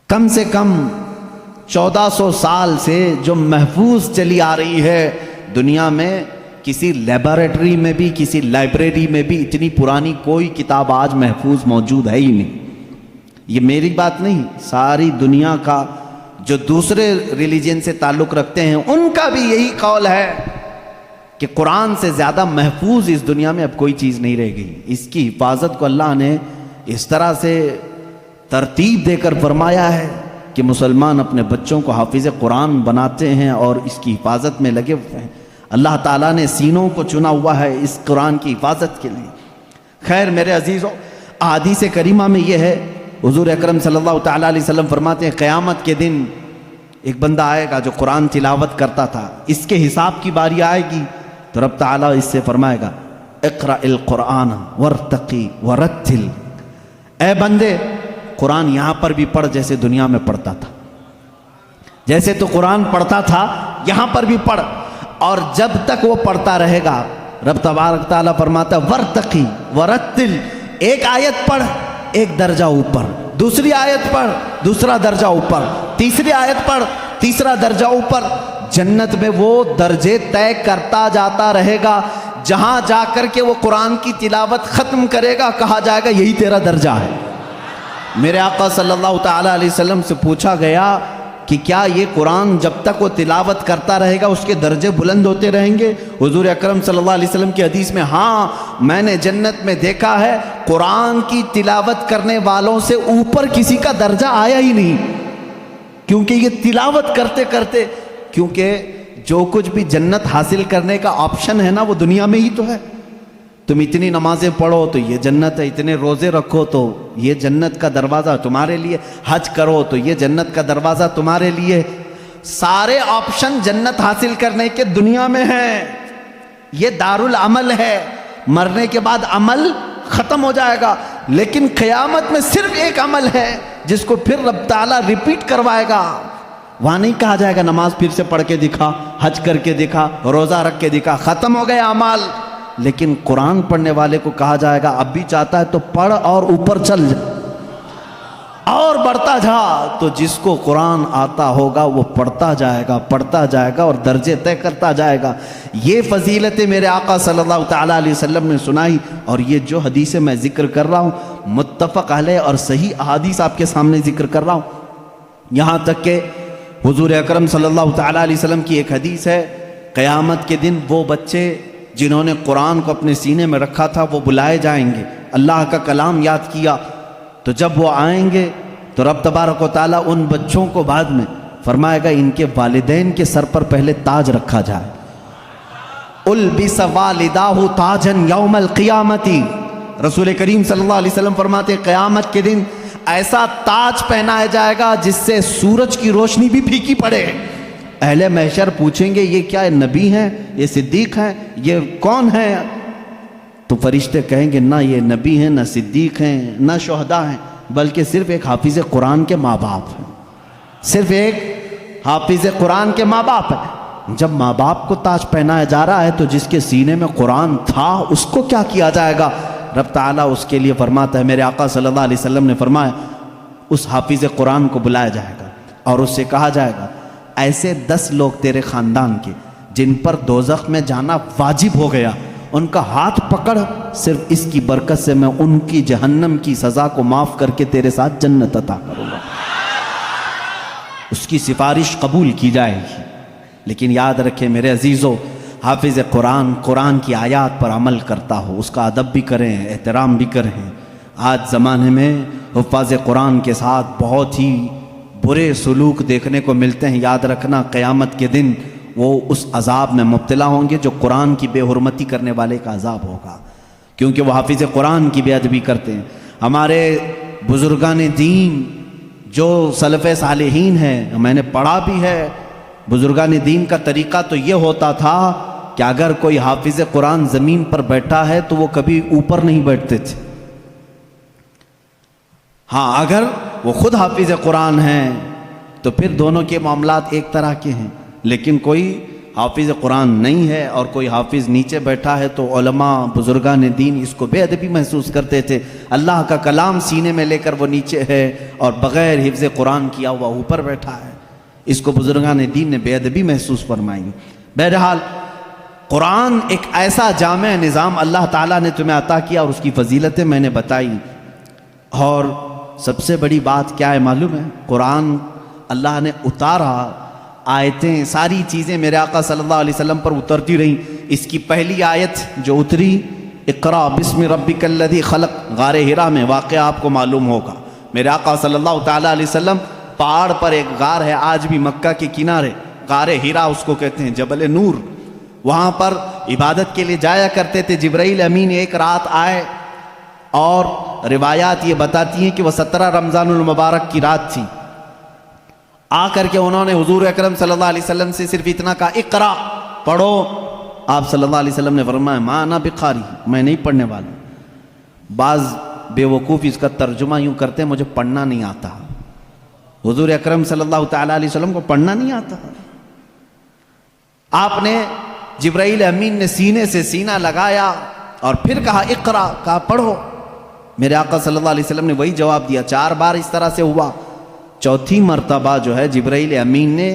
کم سے کم 1400 سال سے جو محفوظ چلی آ رہی ہے دنیا میں، کسی لیبارٹری میں بھی، کسی لائبریری میں بھی اتنی پرانی کوئی کتاب آج محفوظ موجود ہے ہی نہیں۔ یہ میری بات نہیں، ساری دنیا کا جو دوسرے ریلیجن سے تعلق رکھتے ہیں ان کا بھی یہی قول ہے کہ قرآن سے زیادہ محفوظ اس دنیا میں اب کوئی چیز نہیں رہ گئی۔ اس کی حفاظت کو اللہ نے اس طرح سے ترتیب دے کر فرمایا ہے کہ مسلمان اپنے بچوں کو حافظ قرآن بناتے ہیں اور اس کی حفاظت میں لگے ہوئے ہیں۔ اللہ تعالیٰ نے سینوں کو چنا ہوا ہے اس قرآن کی حفاظت کے لیے۔ خیر میرے عزیزوں، احادیث کریمہ میں یہ ہے، حضور اکرم صلی اللہ تعالیٰ علیہ وسلم فرماتے ہیں قیامت کے دن ایک بندہ آئے گا جو قرآن تلاوت کرتا تھا، اس کے حساب کی باری آئے گی تو رب تعالیٰ اس سے فرمائے گا اقرأ القرآن وارتقی ورتل، اے بندے قرآن یہاں پر بھی پڑھ جیسے دنیا میں پڑھتا تھا، جیسے تو قرآن پڑھتا تھا یہاں پر بھی پڑھ، اور جب تک وہ پڑھتا رہے گا رب تبارک تعالیٰ فرماتا ہے ورتقی ورتل، ایک آیت پڑھ ایک درجہ اوپر، دوسری آیت پڑھ دوسرا درجہ اوپر، تیسری آیت پڑھ تیسرا درجہ اوپر، جنت میں وہ درجے طے کرتا جاتا رہے گا، جہاں جا کر کے وہ قرآن کی تلاوت ختم کرے گا کہا جائے گا یہی تیرا درجہ ہے۔ میرے آقا صلی اللہ تعالیٰ علیہ وسلم سے پوچھا گیا کہ کیا یہ قرآن جب تک وہ تلاوت کرتا رہے گا اس کے درجے بلند ہوتے رہیں گے؟ حضور اکرم صلی اللہ علیہ وسلم کی حدیث میں ہاں، میں نے جنت میں دیکھا ہے قرآن کی تلاوت کرنے والوں سے اوپر کسی کا درجہ آیا ہی نہیں، کیونکہ یہ تلاوت کرتے کرتے، کیونکہ جو کچھ بھی جنت حاصل کرنے کا آپشن ہے نا وہ دنیا میں ہی تو ہے۔ تم اتنی نمازیں پڑھو تو یہ جنت ہے، اتنے روزے رکھو تو یہ جنت کا دروازہ تمہارے لیے، حج کرو تو یہ جنت کا دروازہ تمہارے لیے، سارے آپشن جنت حاصل کرنے کے دنیا میں ہیں۔ یہ دارالعمل ہے، مرنے کے بعد عمل ختم ہو جائے گا، لیکن قیامت میں صرف ایک عمل ہے جس کو پھر رب تعالیٰ ریپیٹ کروائے گا۔ وہاں نہیں کہا جائے گا نماز پھر سے پڑھ کے دکھا، حج کر کے دکھا، روزہ رکھ کے دکھا، ختم ہو گئے اعمال، لیکن قرآن پڑھنے والے کو کہا جائے گا اب بھی چاہتا ہے تو پڑھ اور اوپر چل جا اور بڑھتا جا۔ تو جس کو قرآن آتا ہوگا وہ پڑھتا جائے گا اور درجے طے کرتا جائے گا۔ یہ فضیلتیں میرے آقا صلی اللہ تعالیٰ علیہ وسلم نے سنائی، اور یہ جو حدیثیں میں ذکر کر رہا ہوں متفق علیہ اور صحیح احادیث آپ کے سامنے ذکر کر رہا ہوں۔ یہاں تک کہ حضور اکرم صلی اللہ تعالیٰ علیہ وسلم کی ایک حدیث ہے، قیامت کے دن وہ بچے جنہوں نے قرآن کو اپنے سینے میں رکھا تھا وہ بلائے جائیں گے، اللہ کا کلام یاد کیا، تو جب وہ آئیں گے تو رب تبارک و تعالیٰ ان بچوں کو بعد میں فرمائے گا ان کے والدین کے سر پر پہلے تاج رکھا جائے۔ البس والداہ تاجن یوم القیامتی، رسول کریم صلی اللہ علیہ وسلم فرماتے ہیں قیامت کے دن ایسا تاج پہنایا جائے گا جس سے سورج کی روشنی بھی پھیکی پڑے۔ اہل محشر پوچھیں گے یہ کیا نبی ہیں، یہ صدیق ہیں، یہ کون ہیں؟ تو فرشتے کہیں گے نہ یہ نبی ہیں، نہ صدیق ہیں، نہ شہداء ہیں، بلکہ صرف ایک حافظ قرآن کے ماں باپ ہیں، صرف ایک حافظ قرآن کے ماں باپ ہیں۔ جب ماں باپ کو تاج پہنایا جا رہا ہے تو جس کے سینے میں قرآن تھا اس کو کیا کیا جائے گا؟ رب تعالیٰ اس کے لیے فرماتا ہے، میرے آقا صلی اللہ علیہ وسلم نے فرمایا اس حافظ قرآن کو بلایا جائے گا اور اس سے کہا جائے گا ایسے 10 لوگ تیرے خاندان کے جن پر دوزخ میں جانا واجب ہو گیا، ان کا ہاتھ پکڑ، صرف اس کی برکت سے میں ان کی جہنم کی سزا کو معاف کر کے تیرے ساتھ جنت عطا کروں گا۔ اس کی سفارش قبول کی جائے گی۔ لیکن یاد رکھیں میرے عزیزو، حافظ قرآن قرآن کی آیات پر عمل کرتا ہو، اس کا ادب بھی کریں، احترام بھی کریں۔ آج زمانے میں حفاظ قرآن کے ساتھ بہت ہی برے سلوک دیکھنے کو ملتے ہیں۔ یاد رکھنا قیامت کے دن وہ اس عذاب میں مبتلا ہوں گے جو قرآن کی بے حرمتی کرنے والے کا عذاب ہوگا، کیونکہ وہ حافظ قرآن کی بے ادبی کرتے ہیں۔ ہمارے بزرگان دین جو سلف صالحین ہیں، میں نے پڑھا بھی ہے، بزرگان دین کا طریقہ تو یہ ہوتا تھا کہ اگر کوئی حافظ قرآن زمین پر بیٹھا ہے تو وہ کبھی اوپر نہیں بیٹھتے تھے۔ ہاں اگر وہ خود حافظ قرآن ہیں تو پھر دونوں کے معاملات ایک طرح کے ہیں. لیکن کوئی حافظ قرآن نہیں ہے اور کوئی حافظ نیچے بیٹھا ہے تو علماء بزرگان دین اس کو بے ادبی محسوس کرتے تھے. اللہ کا کلام سینے میں لے کر وہ نیچے ہے اور بغیر حفظ قرآن کیا ہوا اوپر بیٹھا ہے. اس کو بزرگان دین نے بے ادبی محسوس فرمائی. بہرحال قرآن ایک ایسا جامع نظام اللہ تعالیٰ نے تمہیں عطا کیا اور اس کی فضیلتیں میں نے بتائی. اور سب سے بڑی بات کیا ہے معلوم ہے؟ قرآن اللہ نے اتارا، آیتیں ساری چیزیں میرے آقا صلی اللہ علیہ وسلم پر اترتی رہیں. اس کی پہلی آیت جو اتری اقرا بسم ربک الذی خلق، غار حرا میں واقعہ آپ کو معلوم ہوگا. میرے آقا صلی اللہ تعالیٰ علیہ وسلم پہاڑ پر ایک غار ہے آج بھی مکہ کے کنارے، غار حرا اس کو کہتے ہیں، جبل نور. وہاں پر عبادت کے لیے جایا کرتے تھے. جبرائیل امین ایک رات آئے اور روایات یہ بتاتی ہیں کہ وہ 17 رمضان المبارک کی رات تھی. آ کر کے انہوں نے حضور اکرم صلی اللہ علیہ وسلم سے صرف اتنا کہا اقرا، پڑھو. آپ صلی اللہ علیہ وسلم نے فرمایا ما انا بقاری، میں نہیں پڑھنے والا. بعض بے وقوف اس کا ترجمہ یوں کرتے ہیں مجھے پڑھنا نہیں آتا. حضور اکرم صلی اللہ تعالیٰ علیہ وسلم کو پڑھنا نہیں آتا. آپ نے جبرائیل امین نے سینے سے سینہ لگایا اور پھر کہا اقرا، کہا پڑھو. میرے آقا صلی اللہ علیہ وسلم نے وہی جواب دیا. 4 بار اس طرح سے ہوا. چوتھی مرتبہ جو ہے جبرائیل امین نے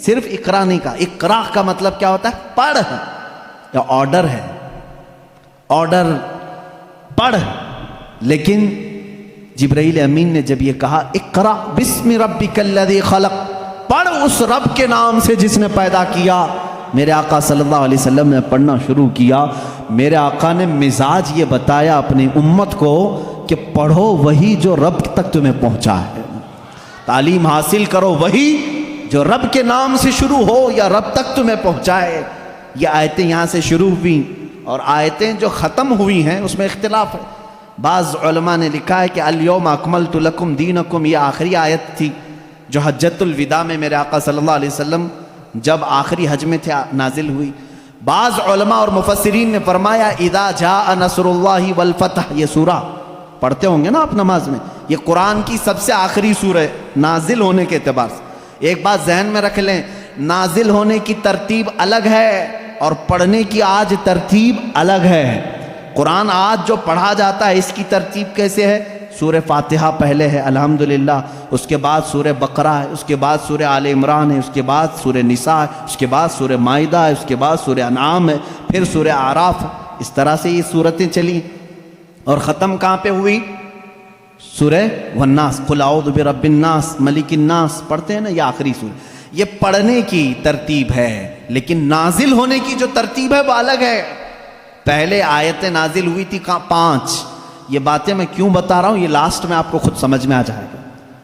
صرف اقرا نہیں کہا. اقرا کا مطلب کیا ہوتا ہے؟ پڑھ، یا آرڈر ہے، آرڈر پڑھ. لیکن جبرائیل امین نے جب یہ کہا اقرا بسم ربک الذی خلق، پڑھ اس رب کے نام سے جس نے پیدا کیا، میرے آقا صلی اللہ علیہ وسلم نے پڑھنا شروع کیا. میرے آقا نے مزاج یہ بتایا اپنی امت کو کہ پڑھو وہی جو رب تک تمہیں پہنچا ہے، تعلیم حاصل کرو وہی جو رب کے نام سے شروع ہو یا رب تک تمہیں پہنچائے. یہ آیتیں یہاں سے شروع ہوئیں اور آیتیں جو ختم ہوئی ہیں اس میں اختلاف ہے. بعض علماء نے لکھا ہے کہ الیوم اکملت لکم دینکم، یہ آخری آیت تھی جو حجۃ الوداع میں میرے آقا صلی اللہ علیہ وسلم جب آخری حج میں تھے نازل ہوئی. بعض علماء اور مفسرین نے فرمایا اذا جاء نصر اللہ والفتح، یہ سورہ پڑھتے ہوں گے نا آپ نماز میں، یہ قرآن کی سب سے آخری سورہ ہے نازل ہونے کے اعتبار سے. ایک بات ذہن میں رکھ لیں، نازل ہونے کی ترتیب الگ ہے اور پڑھنے کی آج ترتیب الگ ہے. قرآن آج جو پڑھا جاتا ہے اس کی ترتیب کیسے ہے؟ سورہ فاتحہ پہلے ہے الحمدللہ، اس کے بعد سورہ بقرہ ہے، اس کے بعد سورہ آل عمران ہے، اس کے بعد سورہ نساء ہے، اس کے بعد سورہ مائدہ ہے، اس کے بعد سورہ انعام ہے، پھر سورہ اعراف ہے. اس طرح سے یہ صورتیں چلی اور ختم کہاں پہ ہوئی؟ سورہ والناس، قل اعوذ برب الناس ملک الناس پڑھتے ہیں نا، یہ آخری سورہ. یہ پڑھنے کی ترتیب ہے لیکن نازل ہونے کی جو ترتیب ہے وہ الگ ہے. پہلے آیتیں نازل ہوئی تھی 5. یہ باتیں میں کیوں بتا رہا ہوں یہ لاسٹ میں آپ کو خود سمجھ میں آ جائے گا.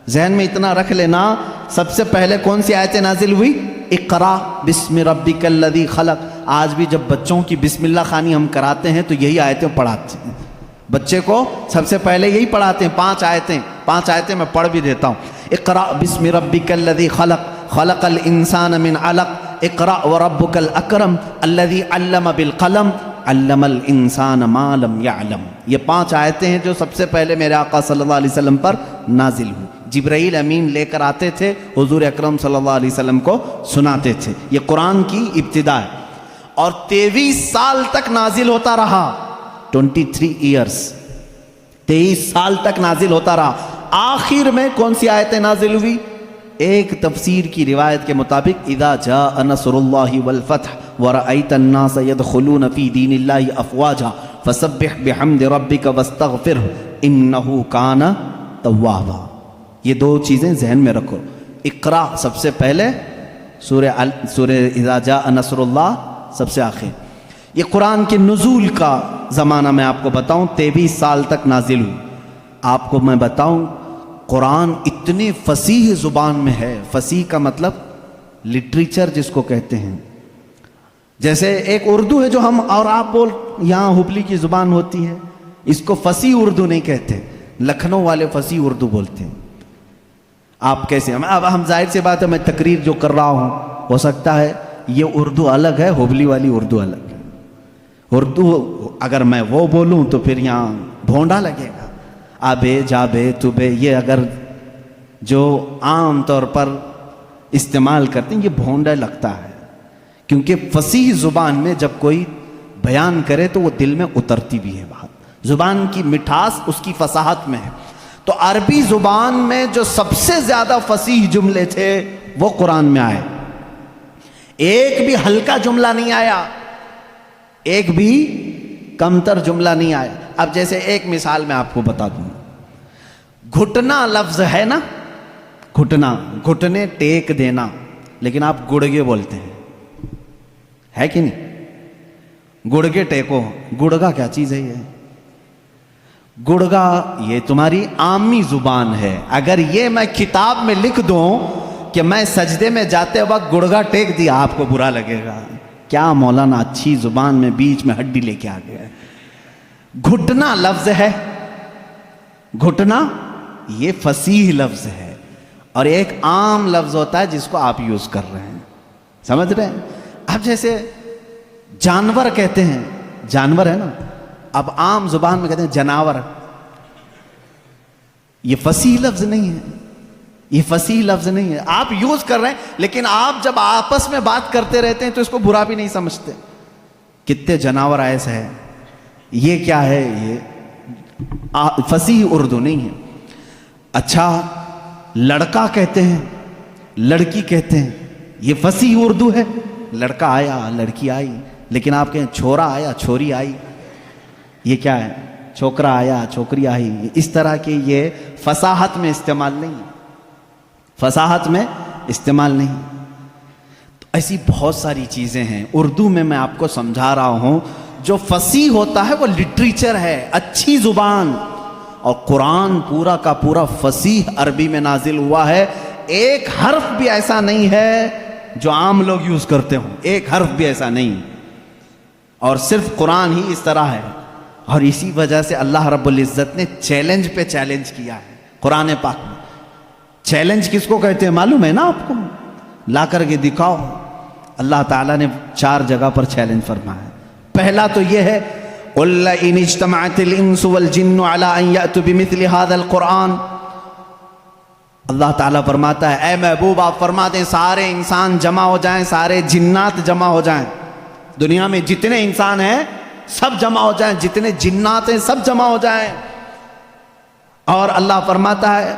ذہن میں اتنا رکھ لینا، سب سے پہلے کون سی آیتیں نازل ہوئی؟ اقرا بسم ربک الذی خلق. آج بھی جب بچوں کی بسم اللہ خوانی ہم کراتے ہیں تو یہی آیتیں پڑھاتے ہیں. بچے کو سب سے پہلے یہی پڑھاتے ہیں. 5 آیتیں میں پڑھ بھی دیتا ہوں. اقرا بسم ربک الذی خلق، خلق الانسان من علق، اقرا وربک الاکرم الذی علم بالقلم، علم الانسان ما لم يعلم. یہ 5 آیتیں ہیں جو سب سے پہلے میرے آقا صلی اللہ علیہ وسلم پر نازل ہوئی. جبرائیل امین لے کر آتے تھے، حضور اکرم صلی اللہ علیہ وسلم کو سناتے تھے. یہ قرآن کی ابتدا ہے اور 23 سال تک نازل ہوتا رہا. 23 ایئرس، 23 سال تک نازل ہوتا رہا. آخر میں کون سی آیتیں نازل ہوئی؟ ایک تفسیر کی روایت کے مطابق اذا جاء نصر اللہ والفتح ورأیت الناس يدخلون فی دین اللہ افواجا فسبح بحمد ربک واستغفرہ انہ کان توابا. یہ 2 چیزیں ذہن میں رکھو. اقرا سب سے پہلے، سورہ اذا جاء نصر اللہ سب سے آخر. یہ قرآن کے نزول کا زمانہ میں آپ کو بتاؤں 23 سال تک نازل ہوئی. آپ کو میں بتاؤں قرآن اتنی فصیح زبان میں ہے. فصیح کا مطلب لٹریچر جس کو کہتے ہیں. جیسے ایک اردو ہے جو ہم اور آپ بول، یہاں ہبلی کی زبان ہوتی ہے، اس کو فصیح اردو نہیں کہتے، لکھنؤ والے فصیح اردو بولتے ہیں. آپ کیسے؟ اب ہم ظاہر سی بات ہے میں تقریر جو کر رہا ہوں ہو سکتا ہے یہ اردو الگ ہے، ہبلی والی اردو الگ ہے. اردو اگر میں وہ بولوں تو پھر یہاں بھونڈا لگے گا. آبے جابے توبے، یہ اگر جو عام طور پر استعمال کرتے ہیں، یہ بھونڈا لگتا ہے، کیونکہ فصیح زبان میں جب کوئی بیان کرے تو وہ دل میں اترتی بھی ہے بات، زبان کی مٹھاس اس کی فصاحت میں ہے۔ تو عربی زبان میں جو سب سے زیادہ فصیح جملے تھے وہ قرآن میں آئے، ایک بھی ہلکا جملہ نہیں آیا، ایک بھی کمتر جملہ نہیں آیا۔ اب جیسے ایک مثال میں آپ کو بتا دوں، گھٹنا لفظ ہے نا، گھٹنا، گھٹنے ٹیک دینا، لیکن آپ گڑگے بولتے ہیں، ہے کہ نہیں؟ گڑگے ٹیکو، گڑگا کیا چیز ہے؟ یہ گڑگا یہ تمہاری عامی زبان ہے، اگر یہ میں کتاب میں لکھ دوں کہ میں سجدے میں جاتے وقت گڑگا ٹیک دیا، آپ کو برا لگے گا، کیا مولانا اچھی زبان میں بیچ میں ہڈی لے کے آ گیا ہے۔ گھٹنا لفظ ہے، گھٹنا یہ فصیح لفظ ہے، اور ایک عام لفظ ہوتا ہے جس کو آپ یوز کر رہے ہیں، سمجھ رہے ہیں؟ اب جیسے جانور کہتے ہیں، جانور ہے نا، اب عام زبان میں کہتے ہیں جناور، یہ فصیح لفظ نہیں ہے، یہ فصیح لفظ نہیں ہے، آپ یوز کر رہے ہیں، لیکن آپ جب آپس میں بات کرتے رہتے ہیں تو اس کو برا بھی نہیں سمجھتے، کتنے جناور ایسے ہیں، یہ کیا ہے، یہ فصیح اردو نہیں ہے۔ اچھا لڑکا کہتے ہیں، لڑکی کہتے ہیں، یہ فصیح اردو ہے، لڑکا آیا لڑکی آئی، لیکن آپ کہیں چھورا آیا چھوری آئی، یہ کیا ہے، چھوکرا آیا چھوکری آئی، اس طرح کے یہ فصاحت میں استعمال نہیں، فصاحت میں استعمال نہیں۔ تو ایسی بہت ساری چیزیں ہیں اردو میں آپ کو سمجھا رہا ہوں، جو فصیح ہوتا ہے وہ لٹریچر ہے، اچھی زبان، اور قرآن پورا کا پورا فصیح عربی میں نازل ہوا ہے، ایک حرف بھی ایسا نہیں ہے جو عام لوگ یوز کرتے ہوں، ایک حرف بھی ایسا نہیں، اور صرف قرآن ہی اس طرح ہے، اور اسی وجہ سے اللہ رب العزت نے چیلنج پہ چیلنج کیا ہے قرآن پاک میں۔ چیلنج کس کو کہتے ہیں معلوم ہے نا آپ کو؟ لا کر کے دکھاؤ، اللہ تعالیٰ نے 4 جگہ پر چیلنج فرمایا ہے۔ پہلا تو یہ ہے قُلْ لَئِنِ اجْتَمَعَتِ الْإِنسُ وَالْجِنُّ عَلَىٰ أَن يَأْتُوا بِمِثْلِ هَذَا الْقُرْآنِ، اللہ تعالیٰ فرماتا ہے اے محبوب آپ فرما دیں سارے انسان جمع ہو جائیں، سارے جنات جمع ہو جائیں، دنیا میں جتنے انسان ہیں سب جمع ہو جائیں، جتنے جنات ہیں سب جمع ہو جائیں، اور اللہ فرماتا ہے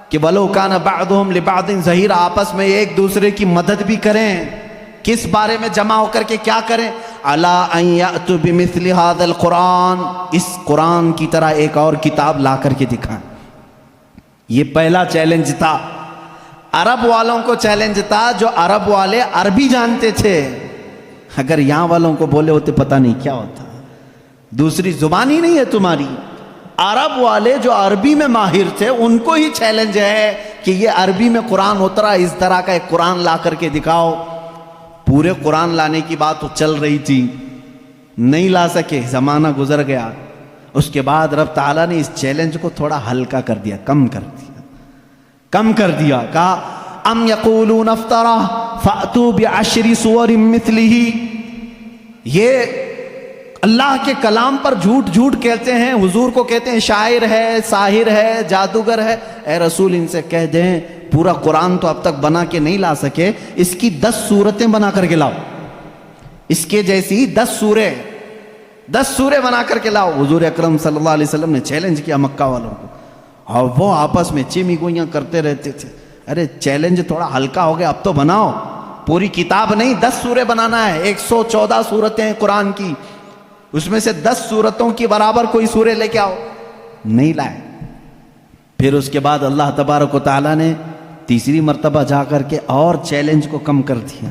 کہ وَلَوْ كَانَ بَعْضُهُمْ لِبَعْضٍ ظَهِيرًا، آپس میں ایک دوسرے کی مدد بھی کریں، کس بارے میں جمع ہو کر کے کیا کریں؟ عَلَىٰ أَن يَأْتُوا بِمِثْلِ هَذَا الْقُرْآنِ، اس قرآن کی طرح ایک اور کتاب لا کر کے دکھائیں۔ یہ پہلا چیلنج تھا، عرب والوں کو چیلنج تھا، جو عرب والے عربی جانتے تھے، اگر یہاں والوں کو بولے ہوتے پتہ نہیں کیا ہوتا، دوسری زبان ہی نہیں ہے تمہاری۔ عرب والے جو عربی میں ماہر تھے ان کو ہی چیلنج ہے کہ یہ عربی میں قرآن اترا، اس طرح کا ایک قرآن لا کر کے دکھاؤ۔ پورے قرآن لانے کی بات چل رہی تھی، نہیں لا سکے، زمانہ گزر گیا، اس کے بعد رب تعالیٰ نے اس چیلنج کو تھوڑا ہلکا کر دیا، کم کر دیا، کہا ام یقولون افترا فأتوا بعشر سور مثلہ، یہ اللہ کے کلام پر جھوٹ کہتے ہیں، حضور کو کہتے ہیں شاعر ہے، ساحر ہے، جادوگر ہے۔ اے رسول ان سے کہہ دیں پورا قرآن تو اب تک بنا کے نہیں لا سکے، اس کی 10 صورتیں بنا کر کے لاؤ، اس کے جیسی 10 سورے بنا کر کے لاؤ۔ حضور اکرم صلی اللہ علیہ وسلم نے چیلنج کیا مکہ والوں کو، اور وہ آپس میں چیمی گوئیاں کرتے رہتے تھے، ارے چیلنج تھوڑا ہلکا ہو گیا، اب تو بناؤ، پوری کتاب نہیں 10 سورے بنانا ہے، 114 صورتیں ہیں قرآن کی، اس میں سے 10 صورتوں کی برابر کوئی سورے لے کے آؤ، نہیں لائے۔ پھر اس کے بعد اللہ تبارک و تعالیٰ نے تیسری مرتبہ جا کر کے اور چیلنج کو کم کر دیا،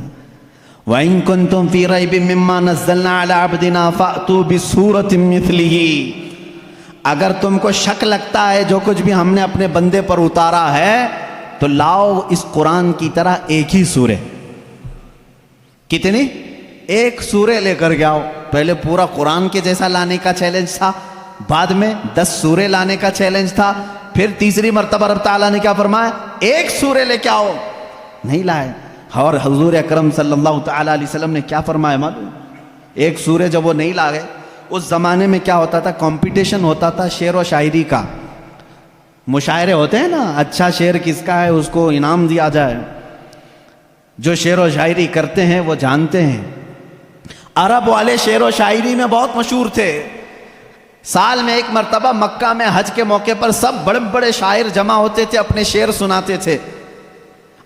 وَإِن كُنتُمْ فِي رَيْبٍ مِّمَّا نَزَّلْنَا عَلَىٰ عَبْدِنَا فَأْتُوا بِسُورَةٍ مِّثْلِهِ، اگر تم کو شک لگتا ہے جو کچھ بھی ہم نے اپنے بندے پر اتارا ہے تو لاؤ اس قرآن کی طرح ایک ہی سورے، کتنی؟ ایک سورے لے کر کے آؤ۔ پہلے پورا قرآن کے جیسا لانے کا چیلنج تھا، بعد میں 10 سورے لانے کا چیلنج تھا، پھر تیسری مرتبہ رب تعالیٰ نے کیا فرمایا؟ ایک سورے لے کے آؤ، نہیں لائے۔ اور حضور اکرم صلی اللہ تعالیٰ علیہ وسلم نے کیا فرمایا معلوم؟ ایک سورے جب وہ نہیں لائے، اس زمانے میں کیا ہوتا تھا؟ کمپٹیشن ہوتا تھا شعر و شاعری کا، مشاعرے ہوتے ہیں نا، اچھا شعر کس کا ہے اس کو انعام دیا جائے۔ جو شعر و شاعری کرتے ہیں وہ جانتے ہیں، عرب والے شعر و شاعری میں بہت مشہور تھے۔ سال میں ایک مرتبہ مکہ میں حج کے موقع پر سب بڑے بڑے شاعر جمع ہوتے تھے، اپنے شعر سناتے تھے،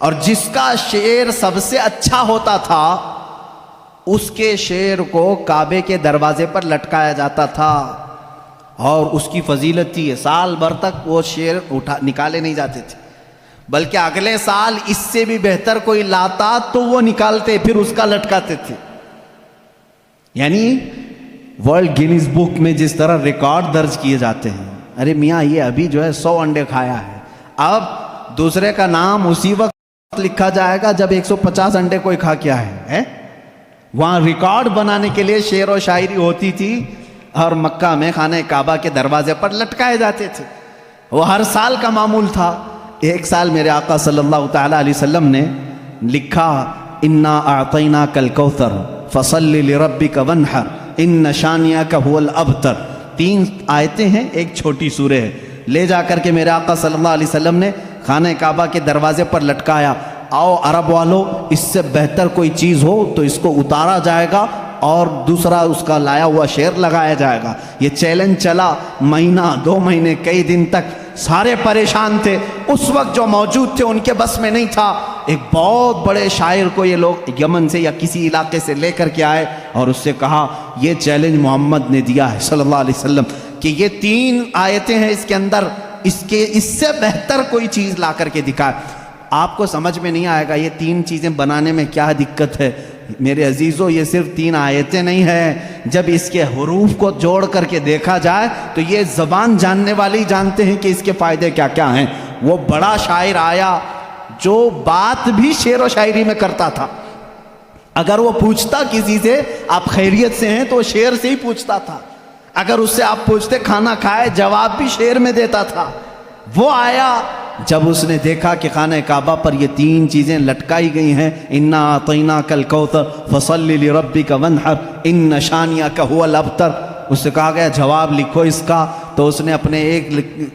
اور جس کا شعر سب سے اچھا ہوتا تھا اس کے شعر کو کعبے کے دروازے پر لٹکایا جاتا تھا، اور اس کی فضیلت تھی سال بھر تک وہ شعر نکالے نہیں جاتے تھے، بلکہ اگلے سال اس سے بھی بہتر کوئی لاتا تو وہ نکالتے پھر اس کا لٹکاتے تھے۔ یعنی ورلڈ گینیز بک میں جس طرح ریکارڈ درج کیے جاتے ہیں، ارے میاں یہ ابھی جو ہے 100 انڈے کھایا ہے، اب دوسرے کا نام اسی وقت لکھا جائے گا جب 150 انڈے کوئی کھا کیا ہے۔ وہاں ریکارڈ بنانے کے لیے شعر و شاعری ہوتی تھی، اور مکہ میں خانہ کعبہ کے دروازے پر لٹکائے جاتے تھے، وہ ہر سال کا معمول تھا۔ ایک سال میرے آقا صلی اللہ تعالیٰ علیہ وسلم نے لکھا، انا اعطیناک الکوثر فصل لربک وانحر ان شانیک هو الابتر۔ 3 آیتیں ہیں، ایک چھوٹی سورہ ہے، لے جا کر کے میرے آقا صلی اللہ علیہ وسلم نے خانہ کعبہ کے دروازے پر لٹکایا۔ آؤ عرب والو، اس سے بہتر کوئی چیز ہو تو اس کو اتارا جائے گا اور دوسرا اس کا لایا ہوا شعر لگایا جائے گا۔ یہ چیلنج چلا مہینہ 2 مہینے کئی دن تک، سارے پریشان تھے۔ اس وقت جو موجود تھے ان کے بس میں نہیں تھا، ایک بہت بڑے شاعر کو یہ لوگ یمن سے یا کسی علاقے سے لے کر کے آئے اور اس سے کہا یہ چیلنج محمد نے دیا ہے صلی اللہ علیہ وسلم کہ یہ 3 آیتیں ہیں اس کے اندر، اس سے بہتر کوئی چیز لا کر کے دکھائے۔ آپ کو سمجھ میں نہیں آئے گا یہ 3 چیزیں بنانے میں کیا دقت ہے۔ میرے عزیزو، یہ صرف 3 آیتیں نہیں ہیں، جب اس کے حروف کو جوڑ کر کے دیکھا جائے تو یہ زبان جاننے والے ہی جانتے ہیں کہ اس کے فائدے کیا کیا ہیں۔ وہ بڑا شاعر آیا جو بات بھی شعر و شاعری میں کرتا تھا، اگر وہ پوچھتا کسی سے آپ خیریت سے ہیں تو وہ شعر سے ہی پوچھتا تھا، اگر اس سے آپ پوچھتے کھانا کھائے جواب بھی شعر میں دیتا تھا۔ وہ آیا جب اس نے دیکھا کہ خانہ کعبہ پر یہ 3 چیزیں لٹکائی گئی ہیں، انا اعطیناک الکوثر فصل لربک وانحر ان شانیک هو الابتر، اس سے کہا گیا جواب لکھو اس کا، تو اس نے اپنے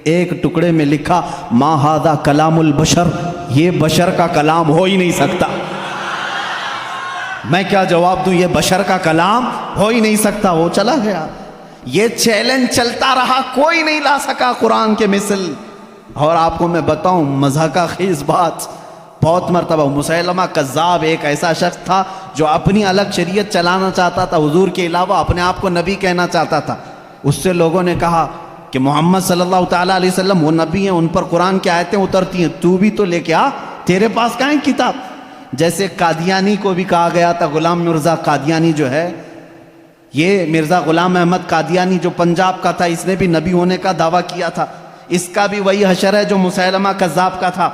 ایک ٹکڑے میں لکھا ما ھذا کلام البشر، یہ بشر کا کلام ہو ہی نہیں سکتا۔ میں کیا جواب دوں، یہ بشر کا کلام ہو ہی نہیں سکتا۔ وہ چلا گیا، یہ چیلنج چلتا رہا، کوئی نہیں لا سکا قرآن کے مثل۔ اور آپ کو میں بتاؤں مضحکہ خیز بات، بہت مرتبہ مسیلمہ کذاب ایک ایسا شخص تھا جو اپنی الگ شریعت چلانا چاہتا تھا، حضور کے علاوہ اپنے آپ کو نبی کہنا چاہتا تھا۔ اس سے لوگوں نے کہا کہ محمد صلی اللہ تعالیٰ علیہ وسلم وہ نبی ہیں، ان پر قرآن کی آیتیں اترتی ہیں، تو بھی تو لے کے آ، تیرے پاس کہاں ہے کتاب؟ جیسے قادیانی کو بھی کہا گیا تھا، غلام مرزا قادیانی جو ہے، یہ مرزا غلام احمد قادیانی جو پنجاب کا تھا، اس نے بھی نبی ہونے کا دعویٰ کیا تھا۔ اس کا بھی وہی حشر ہے جو مسیلمہ کذاب کا تھا۔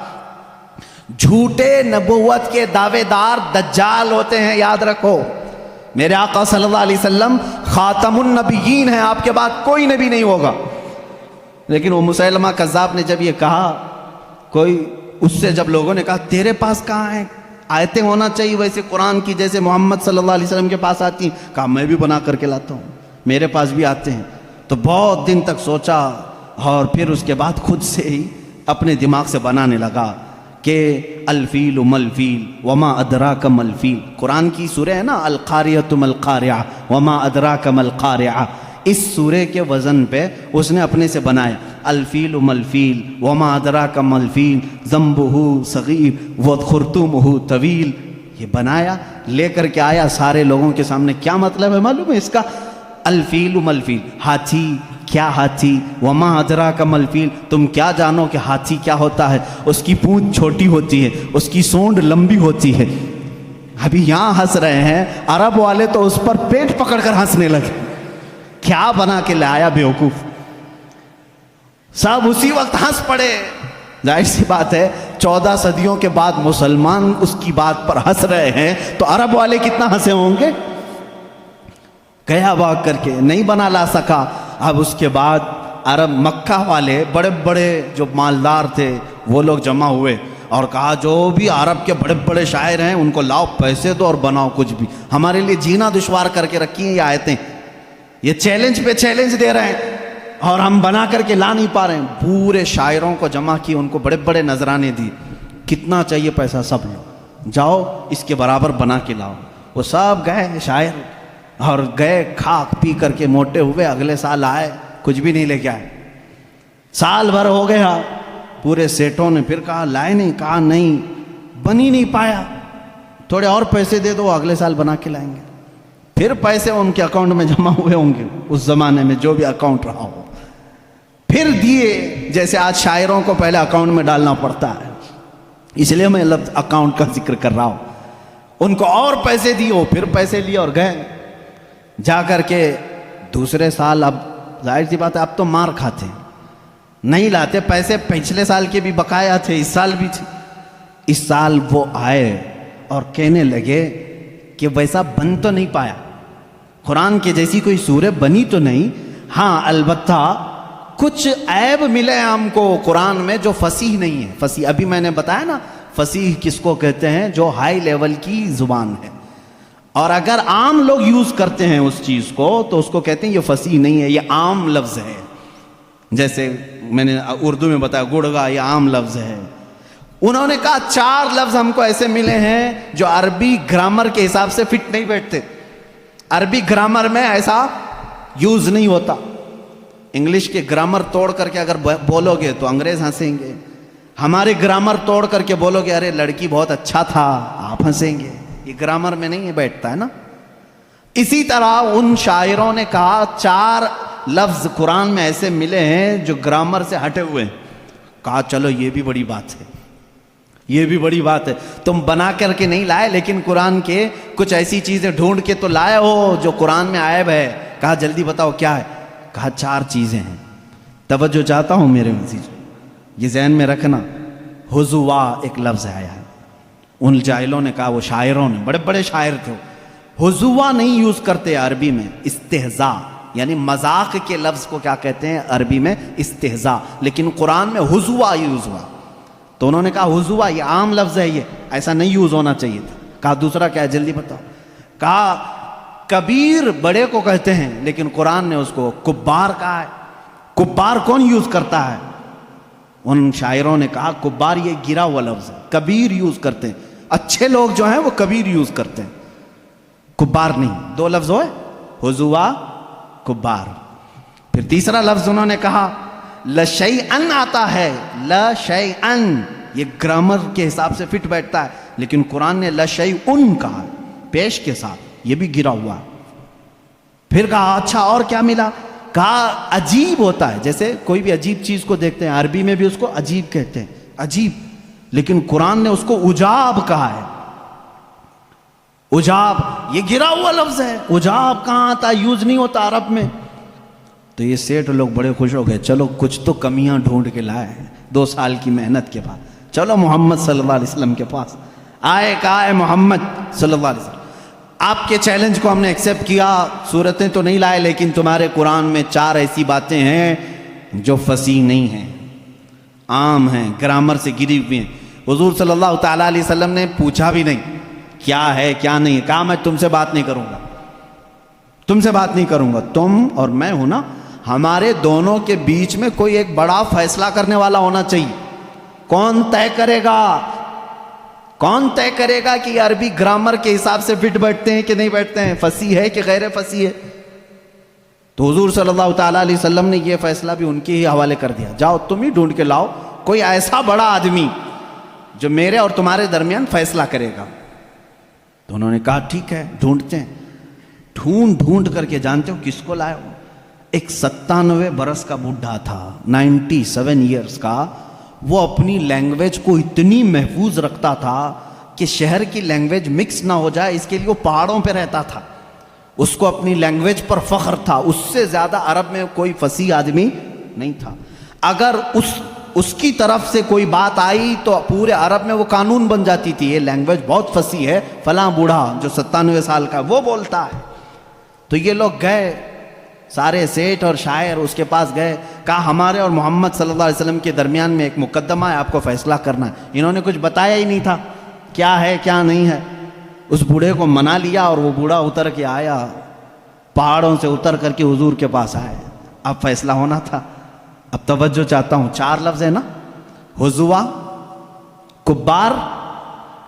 جھوٹے نبوت کے دعوے دار دجال ہوتے ہیں، یاد رکھو۔ میرے آقا صلی اللہ علیہ وسلم خاتم النبیین ہیں، آپ کے بعد کوئی نبی نہیں ہوگا۔ لیکن وہ مسیلمہ کذاب نے جب یہ کہا، اس سے جب لوگوں نے کہا تیرے پاس کہاں ہے آیتیں ہونا چاہیے ویسے قرآن کی جیسے محمد صلی اللہ علیہ وسلم کے پاس آتی ہیں، کہا میں بھی بنا کر کے لاتا ہوں، میرے پاس بھی آتے ہیں۔ تو بہت دن تک سوچا اور پھر اس کے بعد خود سے ہی اپنے دماغ سے بنانے لگا کہ الفیل ملفیل وما ادراک ملفیل، قرآن کی سورہ ہے نا القاریۃ ملقاریہ وما ادراک ملقاریہ، اس سورہ کے وزن پہ اس نے اپنے سے بنایا الفیل ملفیل وما ادراک ملفیل ذنبہ صغیر وخرطومہ طویل، یہ بنایا لے کر کے آیا سارے لوگوں کے سامنے۔ کیا مطلب ہے معلوم ہے اس کا؟ الفیل ملفیل، ہاتھی، کیا ہاتھی، وما ادراک ملفیل، تم کیا جانو کہ ہاتھی کیا ہوتا ہے؟ اس کی پونچھ چھوٹی ہوتی ہے، اس کی سونڈ لمبی ہوتی ہے۔ ابھی یہاں ہنس رہے ہیں، عرب والے تو اس پر پیٹ پکڑ کر ہنسنے لگے، کیا بنا کے لایا بیوقوف۔ سب اسی وقت ہنس پڑے۔ ظاہر سی بات ہے 14 صدیوں کے بعد مسلمان اس کی بات پر ہنس رہے ہیں تو عرب والے کتنا ہنسے ہوں گے۔ گیا بھاگ کر کے نہیں بنا لا سکا۔ اب اس کے بعد عرب مکہ والے بڑے بڑے جو مالدار تھے وہ لوگ جمع ہوئے اور کہا جو بھی عرب کے بڑے بڑے شاعر ہیں ان کو لاؤ، پیسے دو اور بناؤ کچھ بھی، ہمارے لیے جینا دشوار کر کے رکھی ہیں یہ آیتیں، یہ چیلنج پہ چیلنج دے رہے ہیں اور ہم بنا کر کے لا نہیں پا رہے ہیں۔ پورے شاعروں کو جمع کی، ان کو بڑے بڑے نذرانے دی، کتنا چاہیے پیسہ سب لو، جاؤ اس کے برابر بنا کے لاؤ۔ وہ سب گئے شاعر، اور گئے کھا پی کر کے موٹے ہوئے، اگلے سال آئے کچھ بھی نہیں لے کے آئے۔ سال بھر ہو گیا، پورے سیٹوں نے پھر کہا لائے نہیں، کہا نہیں بن ہی نہیں پایا، تھوڑے اور پیسے دے دو اگلے سال بنا کے لائیں گے۔ پھر پیسے ان کے اکاؤنٹ میں جمع ہوئے ہوں گے اس زمانے میں، جو بھی اکاؤنٹ رہا ہو، پھر دیے، جیسے آج شاعروں کو پہلے اکاؤنٹ میں ڈالنا پڑتا ہے، اس لیے میں لفظ اکاؤنٹ کا ذکر کر رہا ہوں۔ ان کو اور پیسے دیے، پھر پیسے لیے اور گئے، جا کر کے دوسرے سال، اب ظاہر سی بات ہے اب تو مار کھاتے ہیں، نہیں لاتے پیسے، پچھلے سال کے بھی بقایا تھے، اس سال بھی تھے۔ اس سال وہ آئے اور کہنے لگے کہ ویسا بن تو نہیں پایا، قرآن کے جیسی کوئی سورہ بنی تو نہیں، ہاں البتہ کچھ عیب ملے ہم کو قرآن میں جو فصیح نہیں ہے۔ فصیح ابھی میں نے بتایا نا، فصیح کس کو کہتے ہیں؟ جو ہائی لیول کی زبان ہے، اور اگر عام لوگ یوز کرتے ہیں اس چیز کو تو اس کو کہتے ہیں یہ فصیح نہیں ہے، یہ عام لفظ ہے۔ جیسے میں نے اردو میں بتایا گڑگا، یہ عام لفظ ہے۔ انہوں نے کہا 4 لفظ ہم کو ایسے ملے ہیں جو عربی گرامر کے حساب سے فٹ نہیں بیٹھتے، عربی گرامر میں ایسا یوز نہیں ہوتا۔ انگلش کے گرامر توڑ کر کے اگر بولو گے تو انگریز ہنسیں گے، ہمارے گرامر توڑ کر کے بولو گے ارے لڑکی بہت اچھا تھا، آپ ہنسیں گے، یہ گرامر میں نہیں بیٹھتا ہے نا۔ اسی طرح ان شاعروں نے کہا 4 لفظ قرآن میں ایسے ملے ہیں جو گرامر سے ہٹے ہوئے ہیں۔ کہا چلو یہ بھی بڑی بات ہے، یہ بھی بڑی بات ہے، تم بنا کر کے نہیں لائے لیکن قرآن کے کچھ ایسی چیزیں ڈھونڈ کے تو لائے ہو جو قرآن میں عیب ہے۔ کہا جلدی بتاؤ کیا ہے؟ کہا 4 چیزیں ہیں۔ توجہ چاہتا ہوں میرے عزیز، یہ ذہن میں رکھنا، حضوا ایک لفظ آیا ہے، ان جاہلوں نے کہا، وہ شاعروں نے، بڑے بڑے شاعر تھے، حضوا نہیں یوز کرتے عربی میں، استہزاء، یعنی مذاق کے لفظ کو کیا کہتے ہیں عربی میں؟ استہزاء، لیکن قرآن میں حضوا یوز ہوا، تو انہوں نے کہا حضوا یہ عام لفظ ہے، یہ ایسا نہیں یوز ہونا چاہیے تھا۔ کہا دوسرا کیا ہے جلدی بتاؤ؟ کہا کبیر بڑے کو کہتے ہیں لیکن قرآن نے اس کو کبار کہا ہے۔ کبار کون یوز کرتا ہے؟ ان شاعروں نے کہا کبار یہ گرا ہوا لفظ ہے، کبیر یوز کرتے ہیں، اچھے لوگ جو ہیں وہ کبیر یوز کرتے ہیں، کبار نہیں۔ 2 لفظ ہوئے، حضوا، کبار۔ پھر تیسرا لفظ انہوں نے کہا لشیئن آتا ہے، لشیئن یہ گرامر کے حساب سے فٹ بیٹھتا ہے، لیکن قرآن نے لشیئن کہا پیش کے ساتھ، یہ بھی گرا ہوا۔ پھر کہا اچھا اور کیا ملا؟ کہا عجیب ہوتا ہے، جیسے کوئی بھی عجیب چیز کو دیکھتے ہیں عربی میں بھی اس کو عجیب کہتے ہیں، عجیب، لیکن قرآن نے اس کو عجاب کہا ہے۔ عجاب یہ گرا ہوا لفظ ہے، عجاب کہاں آتا؟ یوز نہیں ہوتا عرب میں۔ تو یہ سیٹ لوگ بڑے خوش ہو گئے، چلو کچھ تو کمیاں ڈھونڈ کے لائے ہیں 2 سال کی محنت کے بعد، چلو محمد صلی اللہ علیہ وسلم کے پاس آئے، کہا ہے محمد صلی اللہ علیہ وسلم آپ کے چیلنج کو ہم نے ایکسیپٹ کیا، صورتیں تو نہیں لائے لیکن تمہارے قرآن میں 4 ایسی باتیں ہیں جو فصیح نہیں ہیں، عام ہیں، گرامر سے گری ہوئی ہیں۔ حضور صلی اللہ تعالیٰ علیہ وسلم نے پوچھا بھی نہیں کیا ہے کیا نہیں، کہا میں تم سے بات نہیں کروں گا، تم سے بات نہیں کروں گا، تم اور میں ہوں نا، ہمارے دونوں کے بیچ میں کوئی ایک بڑا فیصلہ کرنے والا ہونا چاہیے۔ کون طے کرے گا؟ کون طے کرے گا کہ یہ عربی گرامر کے حساب سے فٹ بیٹھتے ہیں کہ نہیں بیٹھتے ہیں، فصیح ہے کہ غیر فصیح ہے؟ تو حضور صلی اللہ تعالیٰ علیہ وسلم نے یہ فیصلہ بھی ان کے ہی حوالے کر دیا، جاؤ تم ہی ڈھونڈ کے لاؤ کوئی ایسا بڑا آدمی جو میرے اور تمہارے درمیان فیصلہ کرے گا۔ تو انہوں نے کہا ٹھیک ہے ڈھونڈتے ہیں۔ ڈھونڈ کر کے جانتے ہو کس کو لائے ہو؟ ایک 97 برس کا بڈھا تھا، 97 ایئرز کا، وہ اپنی لینگویج کو اتنی محفوظ رکھتا تھا کہ شہر کی لینگویج مکس نہ ہو جائے، اس کے لیے وہ پہاڑوں پہ رہتا تھا، اس کو اپنی لینگویج پر فخر تھا، اس سے زیادہ عرب میں کوئی فصیح آدمی نہیں تھا۔ اگر اس کی طرف سے کوئی بات آئی تو پورے عرب میں وہ قانون بن جاتی تھی، یہ لینگویج بہت فصیح ہے، فلاں بوڑھا جو 97 سال کا وہ بولتا ہے۔ تو یہ لوگ گئے، سارے سیٹ اور شاعر اس کے پاس گئے، کہا ہمارے اور محمد صلی اللہ علیہ وسلم کے درمیان میں ایک مقدمہ ہے، آپ کو فیصلہ کرنا ہے۔ انہوں نے کچھ بتایا ہی نہیں تھا کیا ہے کیا نہیں ہے۔ اس بوڑھے کو منا لیا اور وہ بوڑھا اتر کے آیا، پہاڑوں سے اتر کر کے حضور کے پاس آئے، اب فیصلہ ہونا تھا۔ اب توجہ چاہتا ہوں، 4 لفظ ہے نا، حضوا، کبار،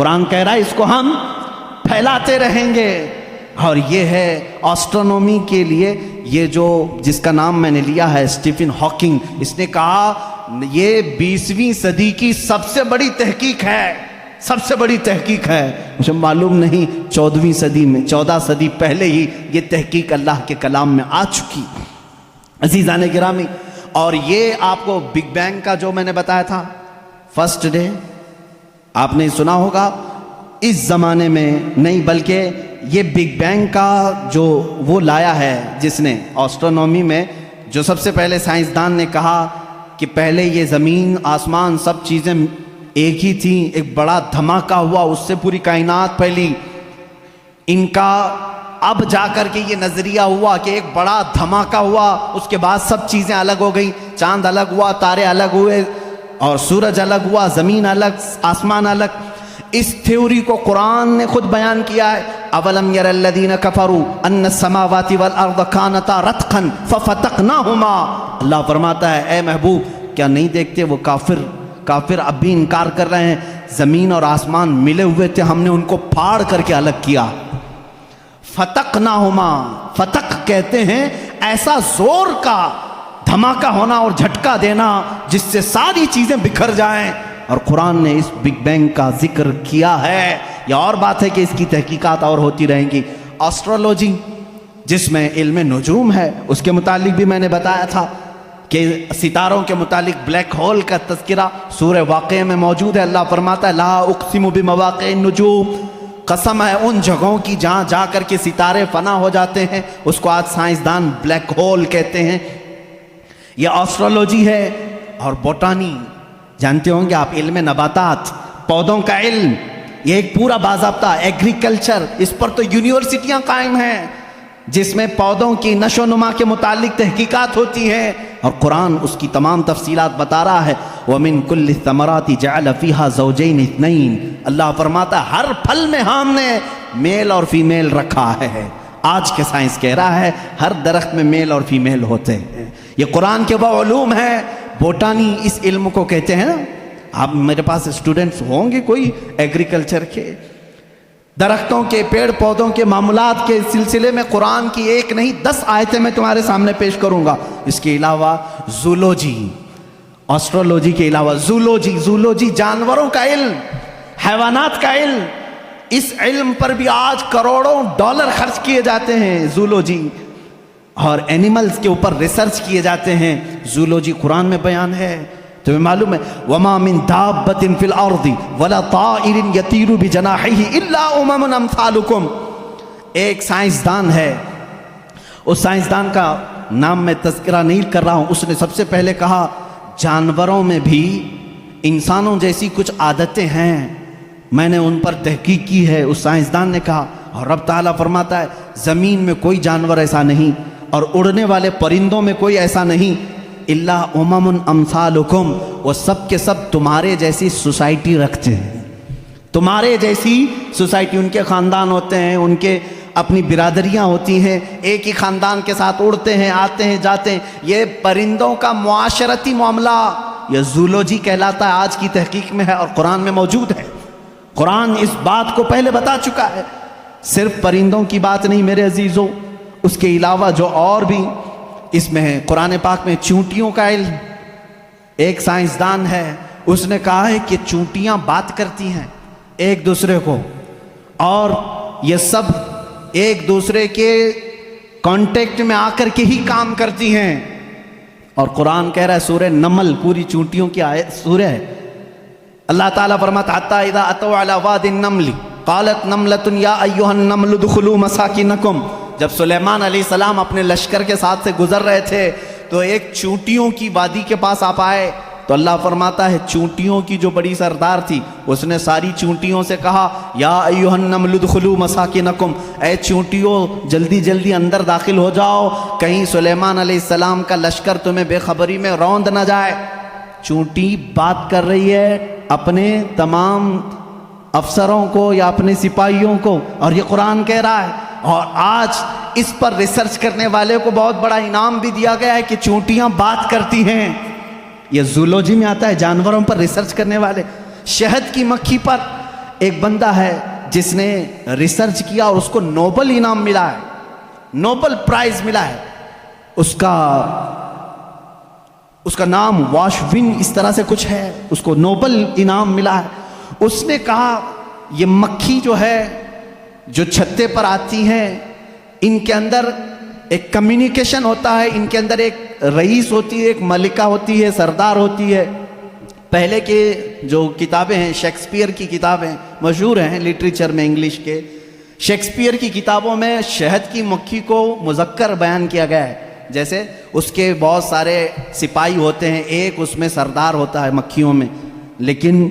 قرآن کہہ رہا ہے اس کو ہم پھیلاتے رہیں گے. اور یہ ہے ایسٹرونومی کے لیے یہ جو جس کا نام میں نے لیا ہے اسٹیفن ہاکنگ, اس نے کہا یہ 20ویں صدی کی سب سے بڑی تحقیق ہے, سب سے بڑی تحقیق ہے. مجھے معلوم نہیں 14ویں صدی میں 14 صدی پہلے ہی یہ تحقیق اللہ کے کلام میں آ چکی. عزیزان گرامی, اور یہ آپ کو بگ بینگ کا جو میں نے بتایا تھا فرسٹ ڈے, آپ نے سنا ہوگا. اس زمانے میں نہیں بلکہ یہ بگ بینگ کا جو وہ لایا ہے جس نے ایسٹرونومی میں, جو سب سے پہلے سائنسدان نے کہا کہ پہلے یہ زمین آسمان سب چیزیں ایک ہی تھیں, ایک بڑا دھماکہ ہوا, اس سے پوری کائنات پھیلی. ان کا اب جا کر کے یہ نظریہ ہوا کہ ایک بڑا دھماکہ ہوا, اس کے بعد سب چیزیں الگ ہو گئیں, چاند الگ ہوا, تارے الگ ہوئے, اور سورج الگ ہوا, زمین الگ, آسمان الگ. اس تھیوری کو قرآن نے خود بیان کیا ہے. اولم یر الذین کفروا ان السماوات والارض کانتا رتقا ففتقناہما. اللہ فرماتا ہے اے محبوب کیا نہیں دیکھتے وہ کافر اب بھی انکار کر رہے ہیں, زمین اور آسمان ملے ہوئے تھے, ہم نے ان کو پھاڑ کر کے الگ کیا. فتقناہما, فتق کہتے ہیں ایسا زور کا دھماکہ ہونا اور جھٹکا دینا جس سے ساری چیزیں بکھر جائیں. اور قرآن نے اس بگ بینگ کا ذکر کیا ہے. یہ اور بات ہے کہ اس کی تحقیقات اور ہوتی رہیں گی. ایسٹرولوجی جس میں علم نجوم ہے, اس کے متعلق بھی میں نے بتایا تھا کہ ستاروں کے متعلق بلیک ہول کا تذکرہ سورہ واقعہ میں موجود ہے. اللہ فرماتا ہے لا اقسم بمواقع النجوم, قسم ہے ان جگہوں کی جہاں جا کر کے ستارے فنا ہو جاتے ہیں, اس کو آج سائنسدان بلیک ہول کہتے ہیں. یہ ایسٹرولوجی ہے. اور بوٹانی جانتے ہوں گے آپ, علم نباتات, پودوں کا علم, یہ ایک پورا باضابطہ ایگریکلچر, اس پر تو یونیورسٹیاں قائم ہیں جس میں پودوں کی نشو و نما کے متعلق تحقیقات ہوتی ہیں. اور قرآن اس کی تمام تفصیلات بتا رہا ہے. وَمِن كُلِّ الثَّمَرَاتِ جَعَلَ فِيهَا زَوْجَيْنِ اثْنَيْنِ. اللہ فرماتا ہے ہر پھل میں ہم نے میل اور فیمیل رکھا ہے. آج کے سائنس کہہ رہا ہے ہر درخت میں میل اور فیمیل ہوتے ہیں. یہ قرآن کے وہ علوم ہیں. بوٹانی اس علم کو کہتے ہیں. آپ میرے پاس اسٹوڈنٹس ہوں گے کوئی ایگریکلچر کے, درختوں کے, پیڑ پودوں کے معاملات کے سلسلے میں قرآن کی ایک نہیں 10 آیتیں میں تمہارے سامنے پیش کروں گا. اس کے علاوہ زولوجی, ایسٹرولوجی کے علاوہ زولوجی جانوروں کا علم, حیوانات کا علم, اس علم پر بھی آج کروڑوں ڈالر خرچ کیے جاتے ہیں. زولوجی اور اینیملز کے اوپر ریسرچ کیے جاتے ہیں. زولوجی قرآن میں بیان ہے. تمہیں معلوم ہے وَمَا مِن دَابَّةٍ فِي الْأَرْضِ وَلَا طَائِرٍ يَطِيرُ بِجَنَاحِهِ إِلَّا أُمَمٌ أَمْثَالُكُمْ. ایک سائنسدان ہے, اس سائنسدان کا نام میں تذکرہ نہیں کر رہا ہوں, اس نے سب سے پہلے کہا جانوروں میں بھی انسانوں جیسی کچھ عادتیں ہیں, میں نے ان پر تحقیق کی ہے. اس سائنسدان نے کہا. اور رب تعالیٰ فرماتا ہے زمین میں کوئی جانور ایسا نہیں, اور اڑنے والے پرندوں میں کوئی ایسا نہیں. الا امم امثالکم, وہ سب کے سب تمہارے جیسی سوسائٹی رکھتے ہیں, تمہارے جیسی سوسائٹی. ان کے خاندان ہوتے ہیں, ان کے اپنی برادریاں ہوتی ہیں, ایک ہی خاندان کے ساتھ اڑتے ہیں, آتے ہیں, جاتے ہیں. یہ پرندوں کا معاشرتی معاملہ یہ زولوجی کہلاتا ہے, آج کی تحقیق میں ہے اور قرآن میں موجود ہے. قرآن اس بات کو پہلے بتا چکا ہے. صرف پرندوں کی بات نہیں میرے عزیزوں, اس کے علاوہ جو اور بھی اس میں ہے. قرآن پاک میں چونٹیوں کا علم, ایک سائنسدان ہے, اس نے کہا ہے کہ چونٹیاں بات کرتی ہیں ایک دوسرے کو, اور یہ سب ایک دوسرے کے کانٹیکٹ میں آ کر کے ہی کام کرتی ہیں. اور قرآن کہہ رہا ہے سورہ نمل پوری چونٹیوں کی سورہ ہے. اللہ تعالیٰ فرماتا حتی اذا اتوا علی واد النمل قالت نملۃ یا ایھا النمل ادخلوا مساکنکم. جب سلیمان علیہ السلام اپنے لشکر کے ساتھ سے گزر رہے تھے تو ایک چونٹیوں کی وادی کے پاس آپ آئے, تو اللہ فرماتا ہے چونٹیوں کی جو بڑی سردار تھی اس نے ساری چونٹیوں سے کہا یا ایھا النمل ادخلوا مساکنکم, اے چونٹیوں جلدی جلدی اندر داخل ہو جاؤ, کہیں سلیمان علیہ السلام کا لشکر تمہیں بے خبری میں روند نہ جائے. چونٹی بات کر رہی ہے اپنے تمام افسروں کو یا اپنے سپاہیوں کو, اور یہ قرآن کہہ رہا ہے. اور آج اس پر ریسرچ کرنے والے کو بہت بڑا انعام بھی دیا گیا ہے کہ چونٹیاں بات کرتی ہیں. یہ زولوجی میں آتا ہے, جانوروں پر ریسرچ کرنے والے. شہد کی مکھی پر ایک بندہ ہے جس نے ریسرچ کیا اور اس کو نوبل انعام ملا ہے، نوبل پرائز ملا ہے، اس کا نام واشوین اس طرح سے کچھ ہے، اس کو نوبل انعام ملا ہے۔ اس نے کہا یہ مکھی جو ہے جو چھتے پر آتی ہیں، ان کے اندر ایک کمیونیکیشن ہوتا ہے، ان کے اندر ایک رئیس ہوتی ہے، ایک ملکہ ہوتی ہے، سردار ہوتی ہے۔ پہلے کے جو کتابیں ہیں، شیکسپیئر کی کتابیں مشہور ہیں لٹریچر میں انگلش کے، شیکسپیئر کی کتابوں میں شہد کی مکھی کو مذکر بیان کیا گیا ہے، جیسے اس کے بہت سارے سپاہی ہوتے ہیں، ایک اس میں سردار ہوتا ہے مکھیوں میں۔ لیکن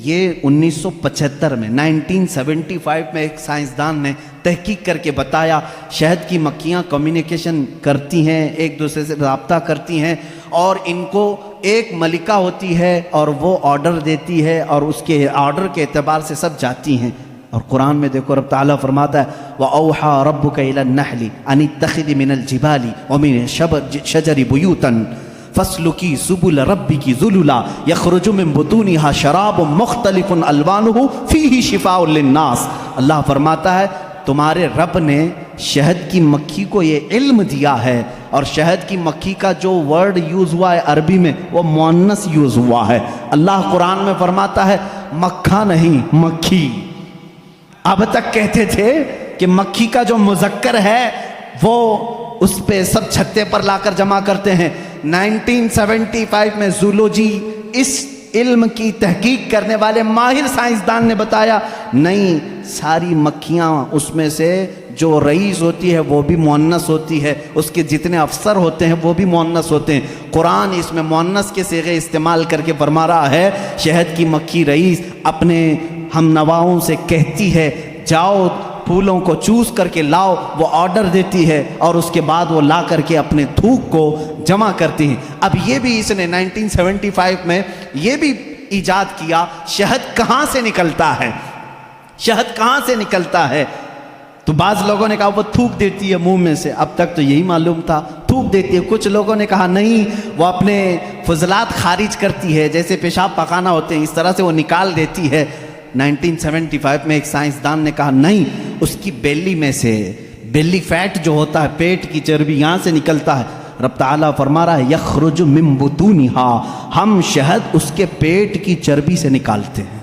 یہ 1975 میں 1975 میں ایک سائنسدان نے تحقیق کر کے بتایا شہد کی مکھیاں کمیونیکیشن کرتی ہیں، ایک دوسرے سے رابطہ کرتی ہیں، اور ان کو ایک ملکہ ہوتی ہے اور وہ آرڈر دیتی ہے اور اس کے آرڈر کے اعتبار سے سب جاتی ہیں۔ اور قرآن میں دیکھو رب تعالیٰ فرماتا ہے وَأَوْحَى رَبُّكَ إِلَى النَّحْلِ أَنِ اتَّخِذِ مِنَ الْجِبَالِ وَمِنَ الشَّجَرِ بُيُوتًا فَاسْلُكِي سُبُلَ رَبِّكِ ذُلُلًا يَخْرُجُ مِن بُطُونِهَا شَرَابٌ مُخْتَلِفٌ أَلْوَانُهُ فِيهِ شِفَاءٌ لِلنَّاسِ۔ اللہ فرماتا ہے تمہارے رب نے شہد کی مکھی کو یہ علم دیا ہے، اور شہد کی مکھی کا جو ورڈ یوز ہوا ہے عربی میں وہ مؤنث یوز ہوا ہے۔ اللہ قرآن میں فرماتا ہے مکھا نہیں مکھی۔ اب تک کہتے تھے کہ مکھی کا جو مذکر ہے وہ اس پہ سب چھتے پر لا کر جمع کرتے ہیں۔ 1975 میں زولوجی اس علم کی تحقیق کرنے والے ماہر سائنسدان نے بتایا نہیں، ساری مکھیاں اس میں سے جو رئیس ہوتی ہے وہ بھی مؤنث ہوتی ہے، اس کے جتنے افسر ہوتے ہیں وہ بھی مؤنث ہوتے ہیں۔ قرآن اس میں مؤنث کے صیغے استعمال کر کے فرما رہا ہے شہد کی مکھی رئیس اپنے ہم نواؤں سے کہتی ہے جاؤ پھولوں کو چوز کر کے لاؤ، وہ آرڈر دیتی ہے اور اس کے بعد وہ لا کر کے اپنے تھوک کو جمع کرتی ہیں۔ اب یہ بھی اس نے 1975 میں یہ بھی ایجاد کیا شہد کہاں سے نکلتا ہے، شہد کہاں سے نکلتا ہے؟ تو بعض لوگوں نے کہا وہ تھوک دیتی ہے منہ میں سے، اب تک تو یہی معلوم تھا تھوک دیتی ہے۔ کچھ لوگوں نے کہا نہیں وہ اپنے فضلات خارج کرتی ہے، جیسے پیشاب پخانہ ہوتے ہیں اس طرح سے وہ نکال دیتی ہے۔ 1975 میں ایک سائنسدان نے کہا نہیں، اس کی بیلی میں سے، بیلی فیٹ جو ہوتا ہے پیٹ کی چربی یہاں سے نکلتا ہے۔ رب تعالیٰ فرما رہا ہے یخرج من بطونها، ہم شہد اس کے پیٹ کی چربی سے نکالتے ہیں۔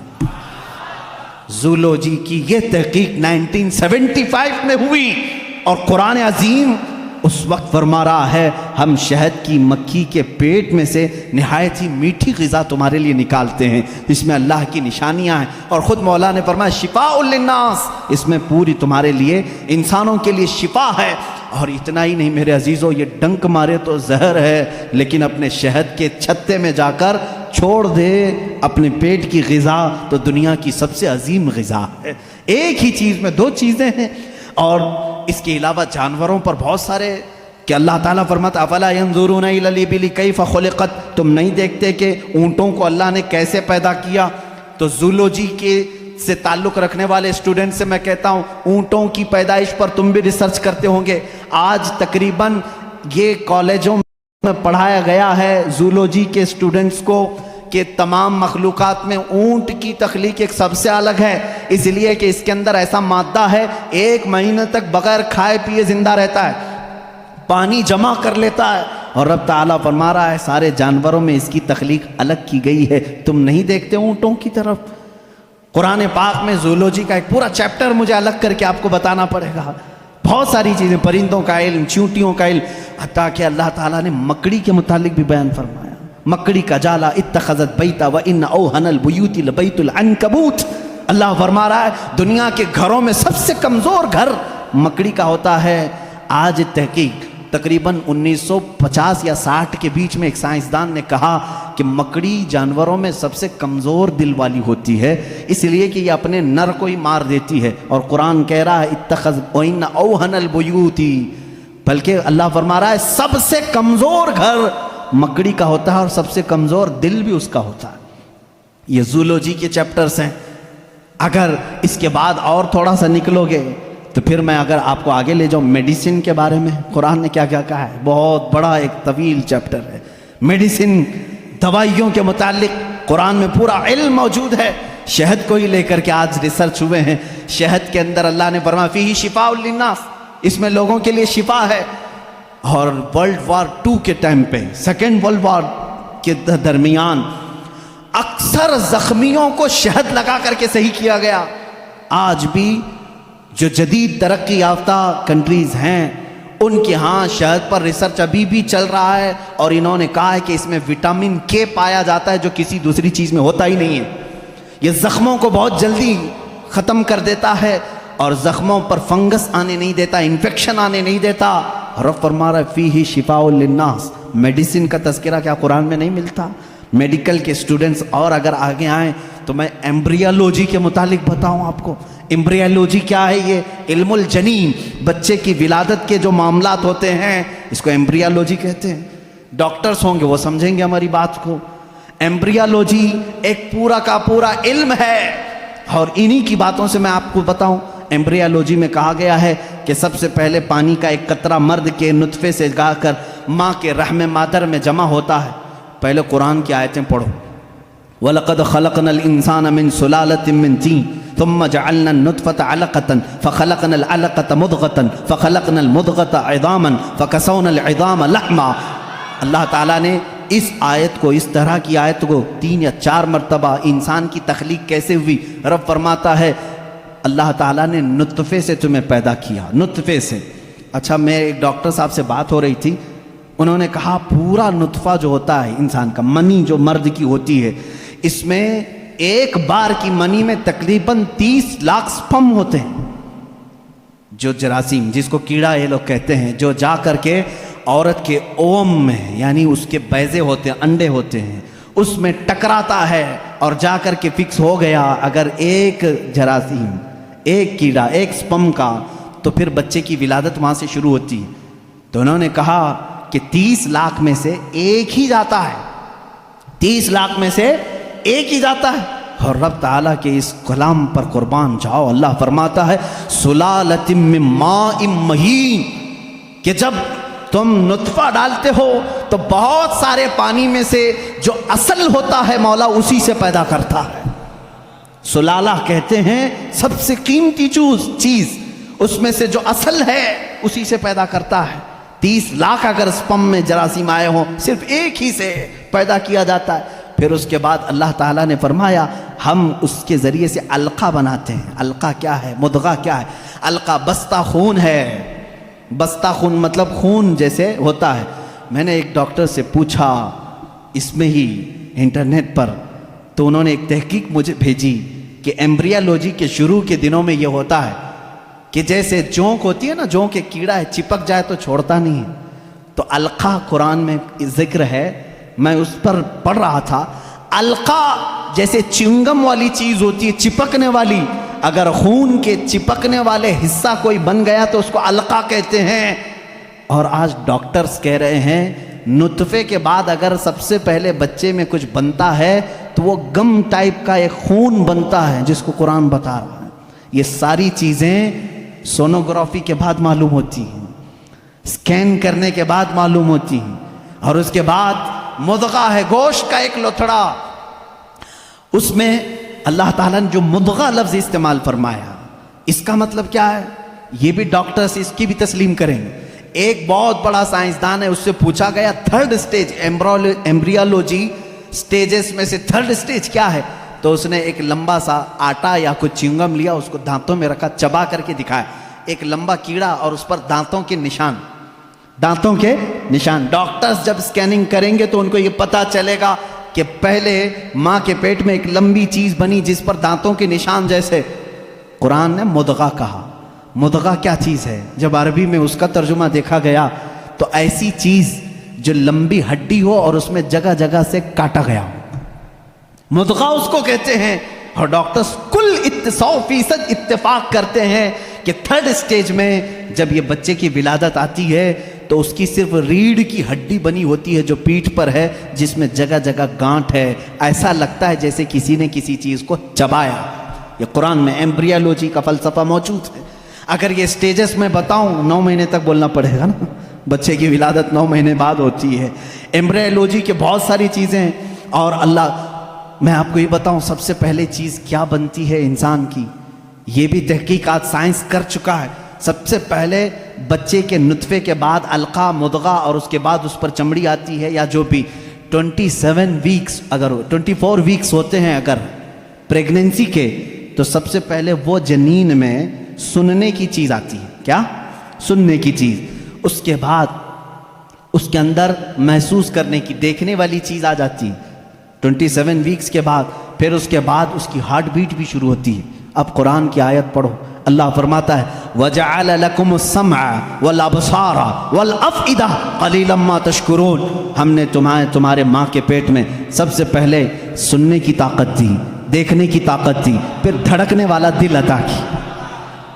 زولوجی کی یہ تحقیق 1975 میں ہوئی، اور قرآن عظیم اس وقت فرما رہا ہے ہم شہد کی مکھی کے پیٹ میں سے نہایت ہی میٹھی غذا تمہارے لیے نکالتے ہیں، اس میں اللہ کی نشانیاں ہیں، اور خود مولا نے فرمایا شفاء للناس، اس میں پوری تمہارے لیے انسانوں کے لیے شفا ہے۔ اور اتنا ہی نہیں میرے عزیزو، یہ ڈنک مارے تو زہر ہے، لیکن اپنے شہد کے چھتے میں جا کر چھوڑ دے اپنے پیٹ کی غذا تو دنیا کی سب سے عظیم غذا ہے۔ ایک ہی چیز میں دو چیزیں ہیں، اور اس کے علاوہ جانوروں پر بہت سارے کہ اللہ تعالیٰ فرماتا افلا ينظرون الى الابل کیف خلقت، تم نہیں دیکھتے کہ اونٹوں کو اللہ نے کیسے پیدا کیا؟ تو زولوجی کے سے تعلق رکھنے والے اسٹوڈنٹ سے میں کہتا ہوں اونٹوں کی پیدائش پر تم بھی ریسرچ کرتے ہوں گے۔ آج تقریباً یہ کالجوں میں پڑھایا گیا ہے زولوجی کے اسٹوڈنٹس کو کہ تمام مخلوقات میں اونٹ کی تخلیق ایک سب سے الگ ہے، اس لیے کہ اس کے اندر ایسا مادہ ہے 1 مہینے تک بغیر کھائے پیے زندہ رہتا ہے، پانی جمع کر لیتا ہے، اور رب تعالیٰ فرما رہا ہے سارے جانوروں میں اس کی تخلیق الگ کی گئی ہے، تم نہیں دیکھتے اونٹوں کی طرف؟ قرآن پاک میں زولوجی کا ایک پورا چیپٹر مجھے الگ کر کے آپ کو بتانا پڑے گا، بہت ساری چیزیں، پرندوں کا علم، چیونٹیوں کا علم، حتیٰ کہ اللہ تعالیٰ نے مکڑی کے متعلق بھی بیان فرمایا، مکڑی کا جالا اتخذت بیتا وان اوہن البیوت لبیت العنکبوت۔ اللہ فرما رہا ہے دنیا کے گھروں میں سب سے کمزور گھر مکڑی کا ہوتا ہے۔ آج تحقیق تقریباً 1950 یا 60 کے بیچ میں ایک سائنسدان نے کہا کہ مکڑی جانوروں میں سب سے کمزور دل والی ہوتی ہے، اس لیے کہ یہ اپنے نر کو ہی مار دیتی ہے، اور قرآن کہہ رہا ہے اتخذ وان اوہن البیوت، بلکہ اللہ فرما رہا ہے سب سے کمزور گھر مکڑی کا ہوتا ہے اور سب سے کمزور دل بھی اس کا ہوتا ہے۔ یہ زولوجی کے چیپٹرز ہیں۔ اگر اس کے بعد اور تھوڑا سا نکلو گے تو پھر میں اگر آپ کو آگے لے جاؤں میڈیسن کے بارے میں، قرآن نے کیا کیا کہا ہے، بہت بڑا ایک طویل چیپٹر ہے۔ میڈیسن، دوائیوں کے متعلق قرآن میں پورا علم موجود ہے۔ شہد کو ہی لے کر کے آج ریسرچ ہوئے ہیں. شہد کے اندر اللہ نے فرمایا فیہ شفاء للناس، اس میں لوگوں کے لیے شفا ہے. اور ورلڈ وار 2 کے ٹائم پہ، سیکنڈ ورلڈ وار کے درمیان اکثر زخمیوں کو شہد لگا کر کے صحیح کیا گیا. آج بھی جو جدید ترقی یافتہ کنٹریز ہیں ان کے ہاں شہد پر ریسرچ ابھی بھی چل رہا ہے، اور انہوں نے کہا ہے کہ اس میں وٹامن کے پایا جاتا ہے جو کسی دوسری چیز میں ہوتا ہی نہیں ہے. یہ زخموں کو بہت جلدی ختم کر دیتا ہے اور زخموں پر فنگس آنے نہیں دیتا، انفیکشن آنے نہیں دیتا. رب فرما رہا ہے فیہ شفاء للناس. میڈیسن کا تذکرہ کیا قرآن میں نہیں ملتا؟ میڈیکل کے اسٹوڈنٹس اور اگر آگے آئیں تو میں ایمبریالوجی کے متعلق بتاؤں آپ کو. ایمبریالوجی کیا ہے؟ یہ علم الجنین، بچے کی ولادت کے جو معاملات ہوتے ہیں اس کو ایمبریالوجی کہتے ہیں. ڈاکٹرز ہوں گے وہ سمجھیں گے ہماری بات کو. ایمبریالوجی ایک پورا کا پورا علم ہے، اور انہی کی باتوں سے میں آپ کو بتاؤں. ایمبریالوجی میں کہا گیا ہے کہ سب سے پہلے پانی کا ایک قطرہ مرد کے نطفے سے گا کر ماں کے رحم مادر میں جمع ہوتا ہے. پہلے قرآن کی آیتیں پڑھو. وَلَقَدْ خَلَقْنَا الْإِنسَانَ مِنْ سُلَالَةٍ مِنْ طِينٍ ثُمَّ جَعَلْنَا النُّطْفَةَ عَلَقَةً فَخَلَقْنَا الْعَلَقَةَ مُضْغَةً فَخَلَقْنَا الْمُضْغَةَ عِظَامًا فَكَسَوْنَا الْعِظَامَ لَحْمًا. اللہ تعالیٰ نے اس آیت کو، اس طرح کی آیت کو 3 یا 4 مرتبہ انسان کی تخلیق کیسے ہوئی. رب فرماتا ہے اللہ تعالیٰ نے نطفے سے تمہیں پیدا کیا، نطفے سے. اچھا، میں ایک ڈاکٹر صاحب سے بات ہو رہی تھی، انہوں نے کہا پورا نطفہ جو ہوتا ہے انسان کا، منی جو مرد کی ہوتی ہے، اس میں ایک بار کی منی میں تقریباً 30 لاکھ سپرم ہوتے ہیں. جو جراثیم، جس کو کیڑا یہ لوگ کہتے ہیں، جو جا کر کے عورت کے اوم میں، یعنی اس کے بیضے ہوتے ہیں، انڈے ہوتے ہیں، اس میں ٹکراتا ہے اور جا کر کے فکس ہو گیا اگر ایک جراثیم، ایک کیڑا، ایک سپرم کا، تو پھر بچے کی ولادت وہاں سے شروع ہوتی ہے. تو انہوں نے کہا کہ 30 لاکھ میں سے ایک ہی جاتا ہے، 30 لاکھ میں سے ایک ہی جاتا ہے. اور رب تعالیٰ کے اس کلام پر قربان جاؤ، اللہ فرماتا ہے سلالۃ من ماء مہین، کہ جب تم نطفہ ڈالتے ہو تو بہت سارے پانی میں سے جو اصل ہوتا ہے مولا اسی سے پیدا کرتا ہے. سلالہ کہتے ہیں سب سے قیمتی چیز، اس میں سے جو اصل ہے اسی سے پیدا کرتا ہے. 30 لاکھ اگر سپرم میں جراثیم آئے ہوں، صرف ایک ہی سے پیدا کیا جاتا ہے. پھر اس کے بعد اللہ تعالیٰ نے فرمایا ہم اس کے ذریعے سے علقہ بناتے ہیں. علقہ کیا ہے؟ مضغہ کیا ہے؟ علقہ بستہ خون ہے. بستہ خون مطلب خون جیسے ہوتا ہے. میں نے ایک ڈاکٹر سے پوچھا اس میں ہی انٹرنیٹ پر، تو انہوں نے ایک تحقیق مجھے بھیجی کہ ایمبریالوجی کے شروع کے دنوں میں یہ ہوتا ہے کہ جیسے جونک ہوتی ہے نا، جونک ایک کیڑا ہے، چپک جائے تو چھوڑتا نہیں ہے. تو علقہ قرآن میں ذکر ہے، میں اس پر پڑھ رہا تھا. علقہ جیسے چنگم والی چیز ہوتی ہے، چپکنے والی، اگر خون کے چپکنے والے حصہ کوئی بن گیا تو اس کو علقہ کہتے ہیں. اور آج ڈاکٹرز کہہ رہے ہیں نطفے کے بعد اگر سب سے پہلے بچے میں کچھ بنتا ہے تو وہ گم ٹائپ کا ایک خون بنتا ہے جس کو قرآن بتا رہا ہے. یہ ساری چیزیں سونوگرافی کے بعد معلوم ہوتی ہیں، اسکین کرنے کے بعد معلوم ہوتی ہیں. اور اس کے بعد مضغہ ہے، گوشت کا ایک لوتھڑا، اس میں اللہ تعالیٰ نے جو مضغہ لفظ استعمال فرمایا، اس کا مطلب کیا ہے یہ بھی ڈاکٹرز اس کی بھی تسلیم کریں گے. ایک بہت بڑا سائنسدان ہے، اس سے پوچھا گیا 3rd سٹیج ایمبریالوجی سٹیجز میں سے 3rd سٹیج کیا ہے؟ تو اس نے ایک لمبا سا آٹا یا کچھ چنگم لیا، اس کو دانتوں میں رکھا، چبا کر کے دکھایا، ایک لمبا کیڑا اور اس پر دانتوں کے نشان، دانتوں کے نشان. ڈاکٹرز جب اسکیننگ کریں گے تو ان کو یہ پتا چلے گا کہ پہلے ماں کے پیٹ میں ایک لمبی چیز بنی جس پر دانتوں کے نشان جیسے. قرآن نے مضغہ کہا. مضغہ کیا چیز ہے؟ جب عربی میں اس کا ترجمہ دیکھا گیا تو ایسی چیز جو لمبی ہڈی ہو اور اس میں جگہ جگہ سے کاٹا گیا ہو، مضغہ اس کو کہتے ہیں. اور ڈاکٹرز کل 100% اتفاق کرتے ہیں کہ 3rd سٹیج میں جب یہ بچے کی ولادت آتی ہے تو اس کی صرف ریڑھ کی ہڈی بنی ہوتی ہے جو پیٹھ پر ہے، جس میں جگہ جگہ گانٹھ ہے، ایسا لگتا ہے جیسے کسی نے کسی چیز کو چبایا. یہ قرآن میں ایمبریالوجی کا فلسفہ موجود ہے. اگر یہ سٹیجز میں بتاؤں 9 مہینے تک بولنا پڑے گا نا، بچے کی ولادت 9 مہینے بعد ہوتی ہے. ایمبریالوجی کے بہت ساری چیزیں ہیں. اور اللہ میں آپ کو یہ بتاؤں سب سے پہلے چیز کیا بنتی ہے انسان کی، یہ بھی تحقیقات سائنس کر چکا ہے. سب سے پہلے بچے کے نطفے کے بعد علقہ، مضغہ، اور اس کے بعد اس پر چمڑی آتی ہے، یا جو بھی 27 ویکس اگر 24 ویکس ہوتے ہیں اگر پریگننسی کے، تو سب سے پہلے وہ جنین میں سننے کی چیز آتی ہے. کیا؟ سننے کی چیز. اس کے بعد اس کے اندر محسوس کرنے کی، دیکھنے والی چیز آ جاتی ہے 27 ویکس کے بعد. پھر اس کے بعد اس کی ہارٹ بیٹ بھی شروع ہوتی ہے. اب قرآن کی آیت پڑھو، اللہ فرماتا ہے وَجَعَلَ لَكُمُ السَّمْعَ وَالْأَبْصَارَ وَالْأَفْئِدَةَ قَلِيلًا مَا تَشْكُرُونَ. ہم نے تمہارے ماں کے پیٹ میں سب سے پہلے سننے کی طاقت دی، دیکھنے کی طاقت دی، پھر دھڑکنے والا دل عطا کی.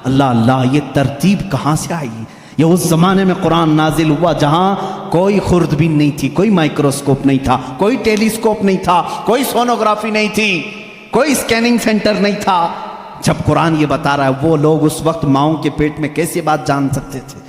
اللہ اللہ، یہ ترتیب کہاں سے آئی؟ یہ اس زمانے میں قرآن نازل ہوا جہاں کوئی خوردبین نہیں تھی، کوئی مائکروسکوپ نہیں تھا، کوئی ٹیلیسکوپ نہیں تھا، کوئی سونوگرافی نہیں تھی، کوئی سکیننگ سینٹر نہیں تھا. جب قرآن یہ بتا رہا ہے وہ لوگ اس وقت ماؤں کے پیٹ میں کیسے بات جان سکتے تھے؟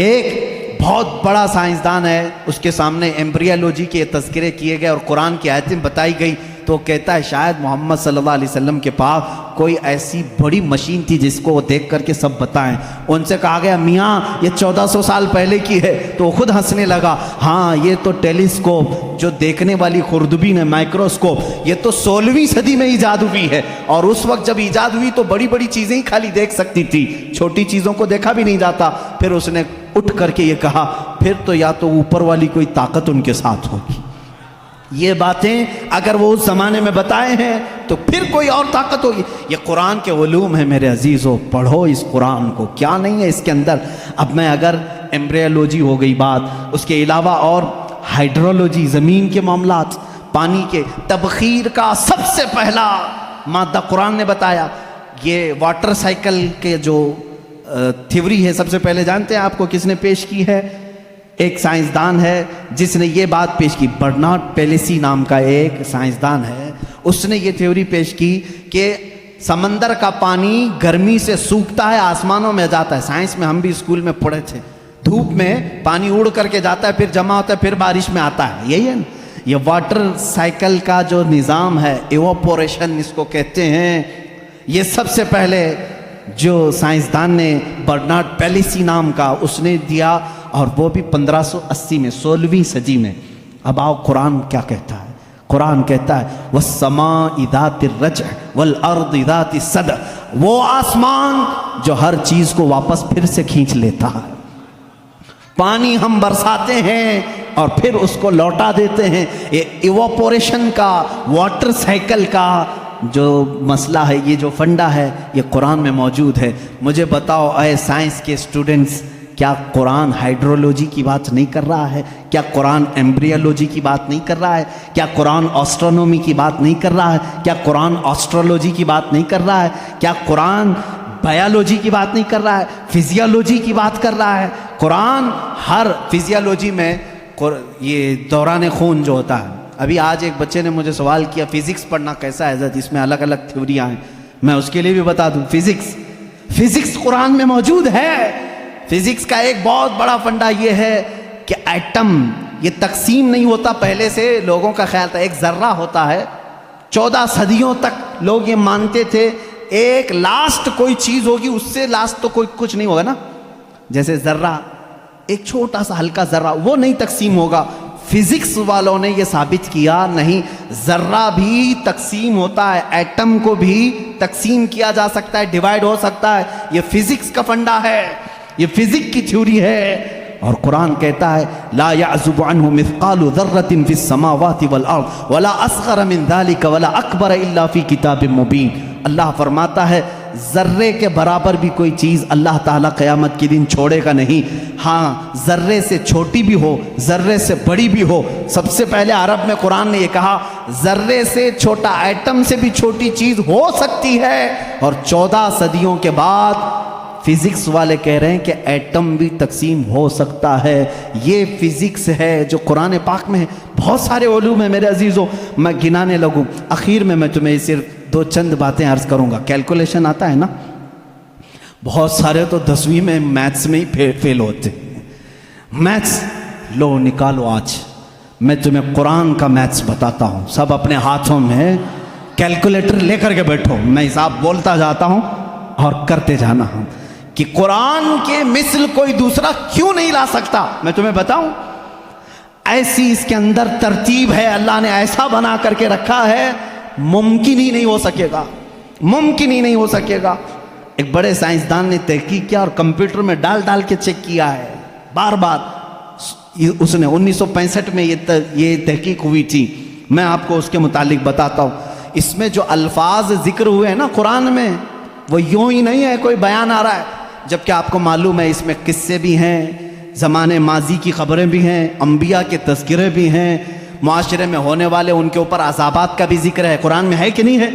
ایک بہت بڑا سائنسدان ہے، اس کے سامنے ایمبریولوجی کے تذکرے کیے گئے اور قرآن کی آیتیں بتائی گئی، تو وہ کہتا ہے شاید محمد صلی اللہ علیہ وسلم کے پاس کوئی ایسی بڑی مشین تھی جس کو وہ دیکھ کر کے سب بتائیں. ان سے کہا گیا میاں یہ 1400 سال پہلے کی ہے، تو وہ خود ہنسنے لگا. ہاں یہ تو ٹیلیسکوپ جو دیکھنے والی خوردبین ہے، مائکروسکوپ، یہ تو 16ویں صدی میں ایجاد ہوئی ہے، اور اس وقت جب ایجاد ہوئی تو بڑی بڑی چیزیں ہی خالی دیکھ سکتی تھی، چھوٹی چیزوں کو دیکھا بھی نہیں جاتا. پھر اس نے اٹھ کر کے یہ کہا پھر تو یا تو اوپر والی کوئی طاقت ان کے ساتھ ہوگی. یہ باتیں اگر وہ اس زمانے میں بتائے ہیں تو پھر کوئی اور طاقت ہوگی. یہ قرآن کے علوم ہیں میرے عزیزو، پڑھو اس قرآن کو، کیا نہیں ہے اس کے اندر. اب میں اگر ایمبریولوجی ہو گئی بات، اس کے علاوہ اور ہائیڈرولوجی، زمین کے معاملات، پانی کے تبخیر کا سب سے پہلا مادہ قرآن نے بتایا. یہ واٹر سائیکل کے جو تھیوری ہے سب سے پہلے جانتے ہیں آپ کو کس نے پیش کی ہے؟ ایک سائنسدان ہے جس نے یہ بات پیش کی، برنارڈ پیلیسی نام کا ایک سائنسدان ہے. اس نے یہ تھیوری پیش کی کہ سمندر کا پانی گرمی سے سوکھتا ہے، آسمانوں میں جاتا ہے. سائنس میں ہم بھی اسکول میں پڑھے تھے، دھوپ میں پانی اڑ کر کے جاتا ہے، پھر جمع ہوتا ہے، پھر بارش میں آتا ہے. یہی ہے نا یہ واٹر سائیکل کا جو نظام ہے، ایواپوریشن اس کو کہتے ہیں. یہ سب سے پہلے جو سائنسدان نے برنارڈ پیلیسی نام کا اس نے دیا، اور وہ بھی 1580 میں، 16ویں صدی میں. اب آؤ قرآن کیا کہتا ہے؟ قرآن کہتا ہے وَالسَّمَاءِ ذَاتِ الرَّجْعِ وَالْأَرْضِ ذَاتِ الصَّدْعِ، وہ آسمان جو ہر چیز کو واپس پھر سے کھینچ لیتا ہے. پانی ہم برساتے ہیں اور پھر اس کو لوٹا دیتے ہیں. یہ ایواپوریشن کا، واٹر سائیکل کا جو مسئلہ ہے، یہ جو فنڈا ہے، یہ قرآن میں موجود ہے. مجھے بتاؤ اے سائنس کے اسٹوڈنٹس، کیا قرآن ہائیڈرولوجی کی بات نہیں کر رہا ہے؟ کیا قرآن ایمبریولوجی کی بات نہیں کر رہا ہے؟ کیا قرآن آسٹرونومی کی بات نہیں کر رہا ہے؟ کیا قرآن آسٹرولوجی کی بات نہیں کر رہا ہے؟ کیا قرآن بایولوجی کی بات نہیں کر رہا ہے؟ فزیولوجی کی بات کر رہا ہے. قرآن ہر فزیولوجی میں یہ دوران خون جو ہوتا ہے، ابھی آج ایک بچے نے مجھے سوال کیا فزکس پڑھنا کیسا ہے، جس میں الگ الگ تھیوریاں ہیں. میں اس کے لیے بھی بتا دوں، فزکس قرآن میں موجود ہے. فزکس کا ایک بہت بڑا فنڈا یہ ہے کہ ایٹم یہ تقسیم نہیں ہوتا. پہلے سے لوگوں کا خیال تھا ایک ذرہ ہوتا ہے. 14 صدیوں تک لوگ یہ مانتے تھے ایک لاسٹ کوئی چیز ہوگی، اس سے لاسٹ تو کوئی کچھ نہیں ہوگا نا. جیسے ذرہ، ایک چھوٹا سا ہلکا ذرہ، وہ نہیں تقسیم ہوگا. فزکس والوں نے یہ ثابت کیا نہیں، ذرہ بھی تقسیم ہوتا ہے، ایٹم کو بھی تقسیم کیا جا سکتا ہے، ڈیوائیڈ ہو سکتا ہے. یہ فزکس کا فنڈا ہے، یہ فزکس کی تھیوری ہے. اور قرآن کہتا ہے لا يعزب عنه مثقال ذرة في السماوات والارض ولا اصغر من ذلك ولا اکبر الا في کتاب مبین. اللہ فرماتا ہے ذرے کے برابر بھی کوئی چیز اللہ تعالیٰ قیامت کے دن چھوڑے گا نہیں. ہاں ذرے سے چھوٹی بھی ہو، ذرے سے بڑی بھی ہو. سب سے پہلے عرب میں قرآن نے یہ کہا ذرے سے چھوٹا، ایٹم سے بھی چھوٹی چیز ہو سکتی ہے. اور 14 صدیوں کے بعد فزکس والے کہہ رہے ہیں کہ ایٹم بھی تقسیم ہو سکتا ہے. یہ فزکس ہے جو قرآن پاک میں ہے. بہت سارے علوم ہیں میرے عزیزوں، میں گنانے لگوں. اخیر میں تمہیں صرف 2 چند باتیں عرض کروں گا. کیلکولیشن آتا ہے نا، بہت سارے تو 10ویں میں میتھس میں ہی فیل ہوتے ہیں. میتھس لو نکالو آج میں تمہیں قرآن کا میتھس بتاتا ہوں، سب اپنے ہاتھوں میں کیلکولیٹر لے کر کے بیٹھو، میں حساب بولتا جاتا ہوں اور کرتے جانا ہوں کہ قرآن کے مثل کوئی دوسرا کیوں نہیں لا سکتا. میں تمہیں بتاؤں، ایسی اس کے اندر ترتیب ہے، اللہ نے ایسا بنا کر کے رکھا ہے، ممکن ہی نہیں ہو سکے گا، ممکن ہی نہیں ہو سکے گا. ایک بڑے سائنسدان نے تحقیق کیا اور کمپیوٹر میں ڈال کے چیک کیا ہے بار بار. اس نے 1965 میں یہ تحقیق ہوئی تھی. میں آپ کو اس کے متعلق بتاتا ہوں. اس میں جو الفاظ ذکر ہوئے ہیں نا قرآن میں، وہ یوں ہی نہیں ہے کوئی بیان آ رہا ہے، جبکہ آپ کو معلوم ہے اس میں قصے بھی ہیں، زمانے ماضی کی خبریں بھی ہیں، انبیاء کے تذکرے بھی ہیں، معاشرے میں ہونے والے ان کے اوپر عذابات کا بھی ذکر ہے. قرآن میں ہے کہ نہیں ہے؟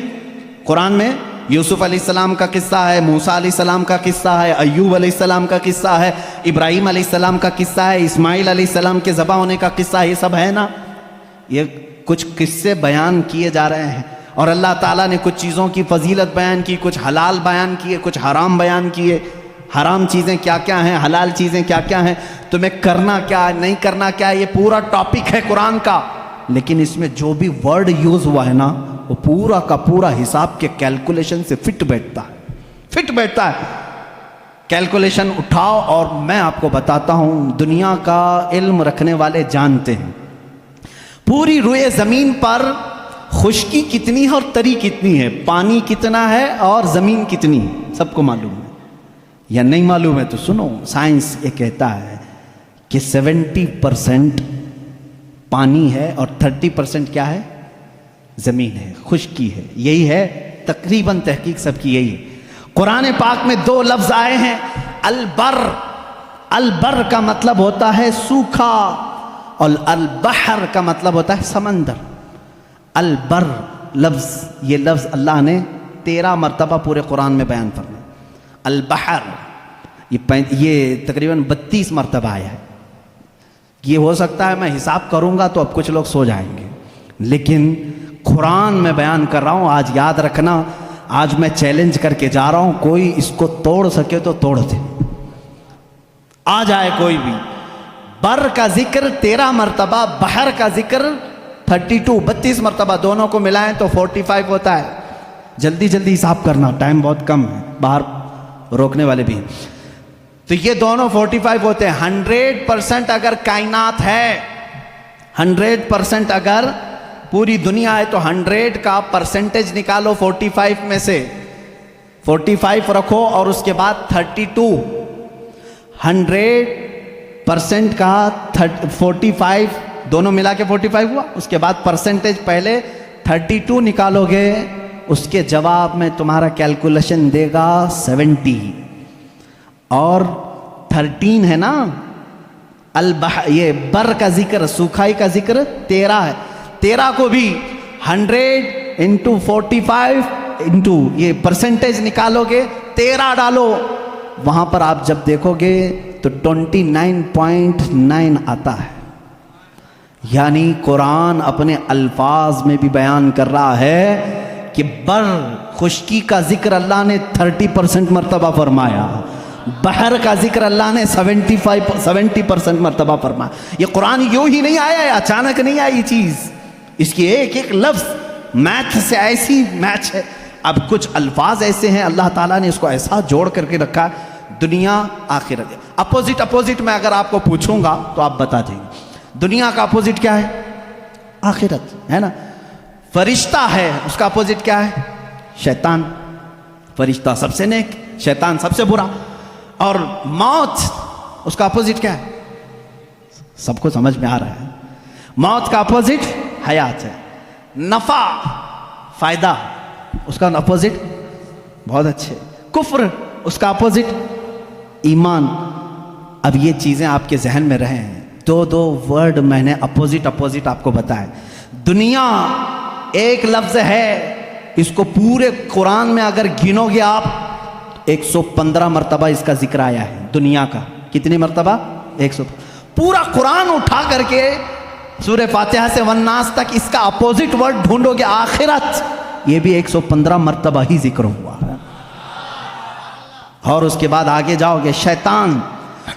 قرآن میں یوسف علیہ السلام کا قصہ ہے، موسیٰ علیہ السلام کا قصہ ہے، ایوب علیہ السلام کا قصہ ہے، ابراہیم علیہ السلام کا قصہ ہے، اسماعیل علیہ السلام کے ذبح ہونے کا قصہ ہے. یہ سب ہے نا. یہ کچھ قصے بیان کیے جا رہے ہیں اور اللہ تعالیٰ نے کچھ چیزوں کی فضیلت بیان کی، کچھ حلال بیان کیے، کچھ حرام بیان کیے. حرام چیزیں کیا کیا ہیں، حلال چیزیں کیا کیا ہیں، تمہیں کرنا کیا ہے، نہیں کرنا کیا ہے، یہ پورا ٹاپک ہے قرآن کا. لیکن اس میں جو بھی ورڈ یوز ہوا ہے نا، وہ پورا کا پورا حساب کے کیلکولیشن سے فٹ بیٹھتا ہے. کیلکولیشن اٹھاؤ اور میں آپ کو بتاتا ہوں، دنیا کا علم رکھنے والے جانتے ہیں پوری روئے زمین پر خشکی کتنی ہے اور تری کتنی ہے، پانی کتنا ہے اور زمین کتنی ہے. سب کو معلوم ہے یا نہیں معلوم ہے تو سنو. سائنس یہ کہتا ہے کہ 70% پانی ہے اور 30% کیا ہے، زمین ہے، خشکی ہے. یہی ہے تقریباً تحقیق سب کی یہی ہے. قرآن پاک میں 2 لفظ آئے ہیں، البر. البر کا مطلب ہوتا ہے سوکھا اور البحر کا مطلب ہوتا ہے سمندر. البر لفظ، یہ لفظ اللہ نے 13 مرتبہ پورے قرآن میں بیان فرمایا. البحر یہ تقریباً 32 مرتبہ آیا ہے. یہ ہو سکتا ہے میں حساب کروں گا تو اب کچھ لوگ سو جائیں گے، لیکن قرآن میں بیان کر رہا ہوں. آج یاد رکھنا، آج میں چیلنج کر کے جا رہا ہوں، کوئی اس کو توڑ سکے تو توڑ دے. آ جائے کوئی بھی. بر کا ذکر 13 مرتبہ، بحر کا ذکر 32 مرتبہ، دونوں کو ملائیں تو 45 ہوتا ہے. جلدی جلدی حساب کرنا، ٹائم بہت کم ہے، باہر روکنے والے بھی ہیں. تو یہ دونوں 45 ہوتے ہیں. 100% اگر کائنات ہے، 100% اگر پوری دنیا ہے تو 100 کا پرسنٹیج نکالو 45 میں سے. 45 رکھو اور اس کے بعد 32. 100% کا 45 دونوں ملا کے 45 ہوا. اس کے بعد پرسنٹیج پہلے 32 نکالو گے، اس کے جواب میں تمہارا کیلکولیشن دے گا 70. اور 13 ہے نا، یہ بر کا ذکر، سوکھائی کا ذکر 13 ہے. 13 کو بھی 100 انٹو 45 انٹو یہ پرسنٹیج نکالو گے، 13 ڈالو، وہاں پر آپ جب دیکھو گے تو 29.9 آتا ہے. یعنی قرآن اپنے الفاظ میں بھی بیان کر رہا ہے کہ بر خشکی کا ذکر اللہ نے 30% مرتبہ فرمایا، بحر کا ذکر اللہ نے 70% مرتبہ فرمایا. یہ قرآن یوں ہی نہیں آیا ہے، اچانک نہیں آئی یہ چیز. اس کی ایک ایک لفظ میتھ سے ایسی میچ ہے. اب کچھ الفاظ ایسے ہیں اللہ تعالیٰ نے اس کو ایسا جوڑ کر کے رکھا، دنیا آخرت. اپوزٹ میں اگر آپ کو پوچھوں گا تو آپ بتا دیں گے. دنیا کا اپوزٹ کیا ہے؟ آخرت ہے نا. فرشتہ ہے، اس کا اپوزٹ کیا ہے؟ شیطان. فرشتہ سب سے نیک، شیطان سب سے برا. اور موت، اس کا اپوزٹ کیا ہے؟ سب کو سمجھ میں آ رہا ہے. موت کا اپوزٹ حیات ہے. نفع، فائدہ، اس کا اپوزٹ بہت اچھے. کفر، اس کا اپوزٹ ایمان. اب یہ چیزیں آپ کے ذہن میں رہے ہیں. 2 ورڈ میں نے اپوزٹ آپ کو بتایا. دنیا ایک لفظ ہے، اس کو پورے قرآن میں اگر گنو گے آپ 115 مرتبہ اس کا ذکر آیا ہے. دنیا کا کتنی مرتبہ؟ 100. پورا قرآن اٹھا کر کے سورہ فاتحہ سے والناس تک اس کا اپوزٹ ورڈ ڈھونڈو گے آخرت، یہ بھی 115 مرتبہ ہی ذکر ہوا ہے. اور اس کے بعد آگے جاؤ گے شیطان.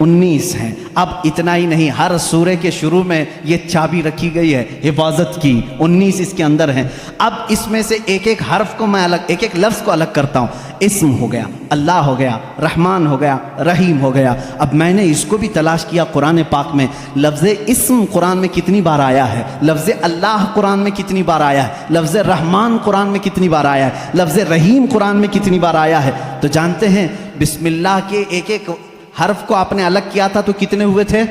19 ہیں۔ اب اتنا ہی نہیں، ہر سورے کے شروع میں یہ چابی رکھی گئی ہے حفاظت کی، 19 اس کے اندر ہیں۔ اب اس میں سے ایک ایک حرف کو میں الگ، ایک ایک لفظ کو الگ کرتا ہوں۔ اسم ہو گیا، اللہ ہو گیا، رحمان ہو گیا، رحیم ہو گیا۔ اب میں نے اس کو بھی تلاش کیا قرآن پاک میں، لفظ اسم قرآن میں کتنی بار آیا ہے، لفظ اللہ قرآن میں کتنی بار آیا ہے، لفظ رحمان قرآن میں کتنی بار آیا ہے، لفظ رحیم قرآن میں کتنی بار آیا ہے۔ تو جانتے ہیں بسم اللہ کے ایک ایک حرف کو آپ نے الگ کیا تھا تو کتنے ہوئے تھے؟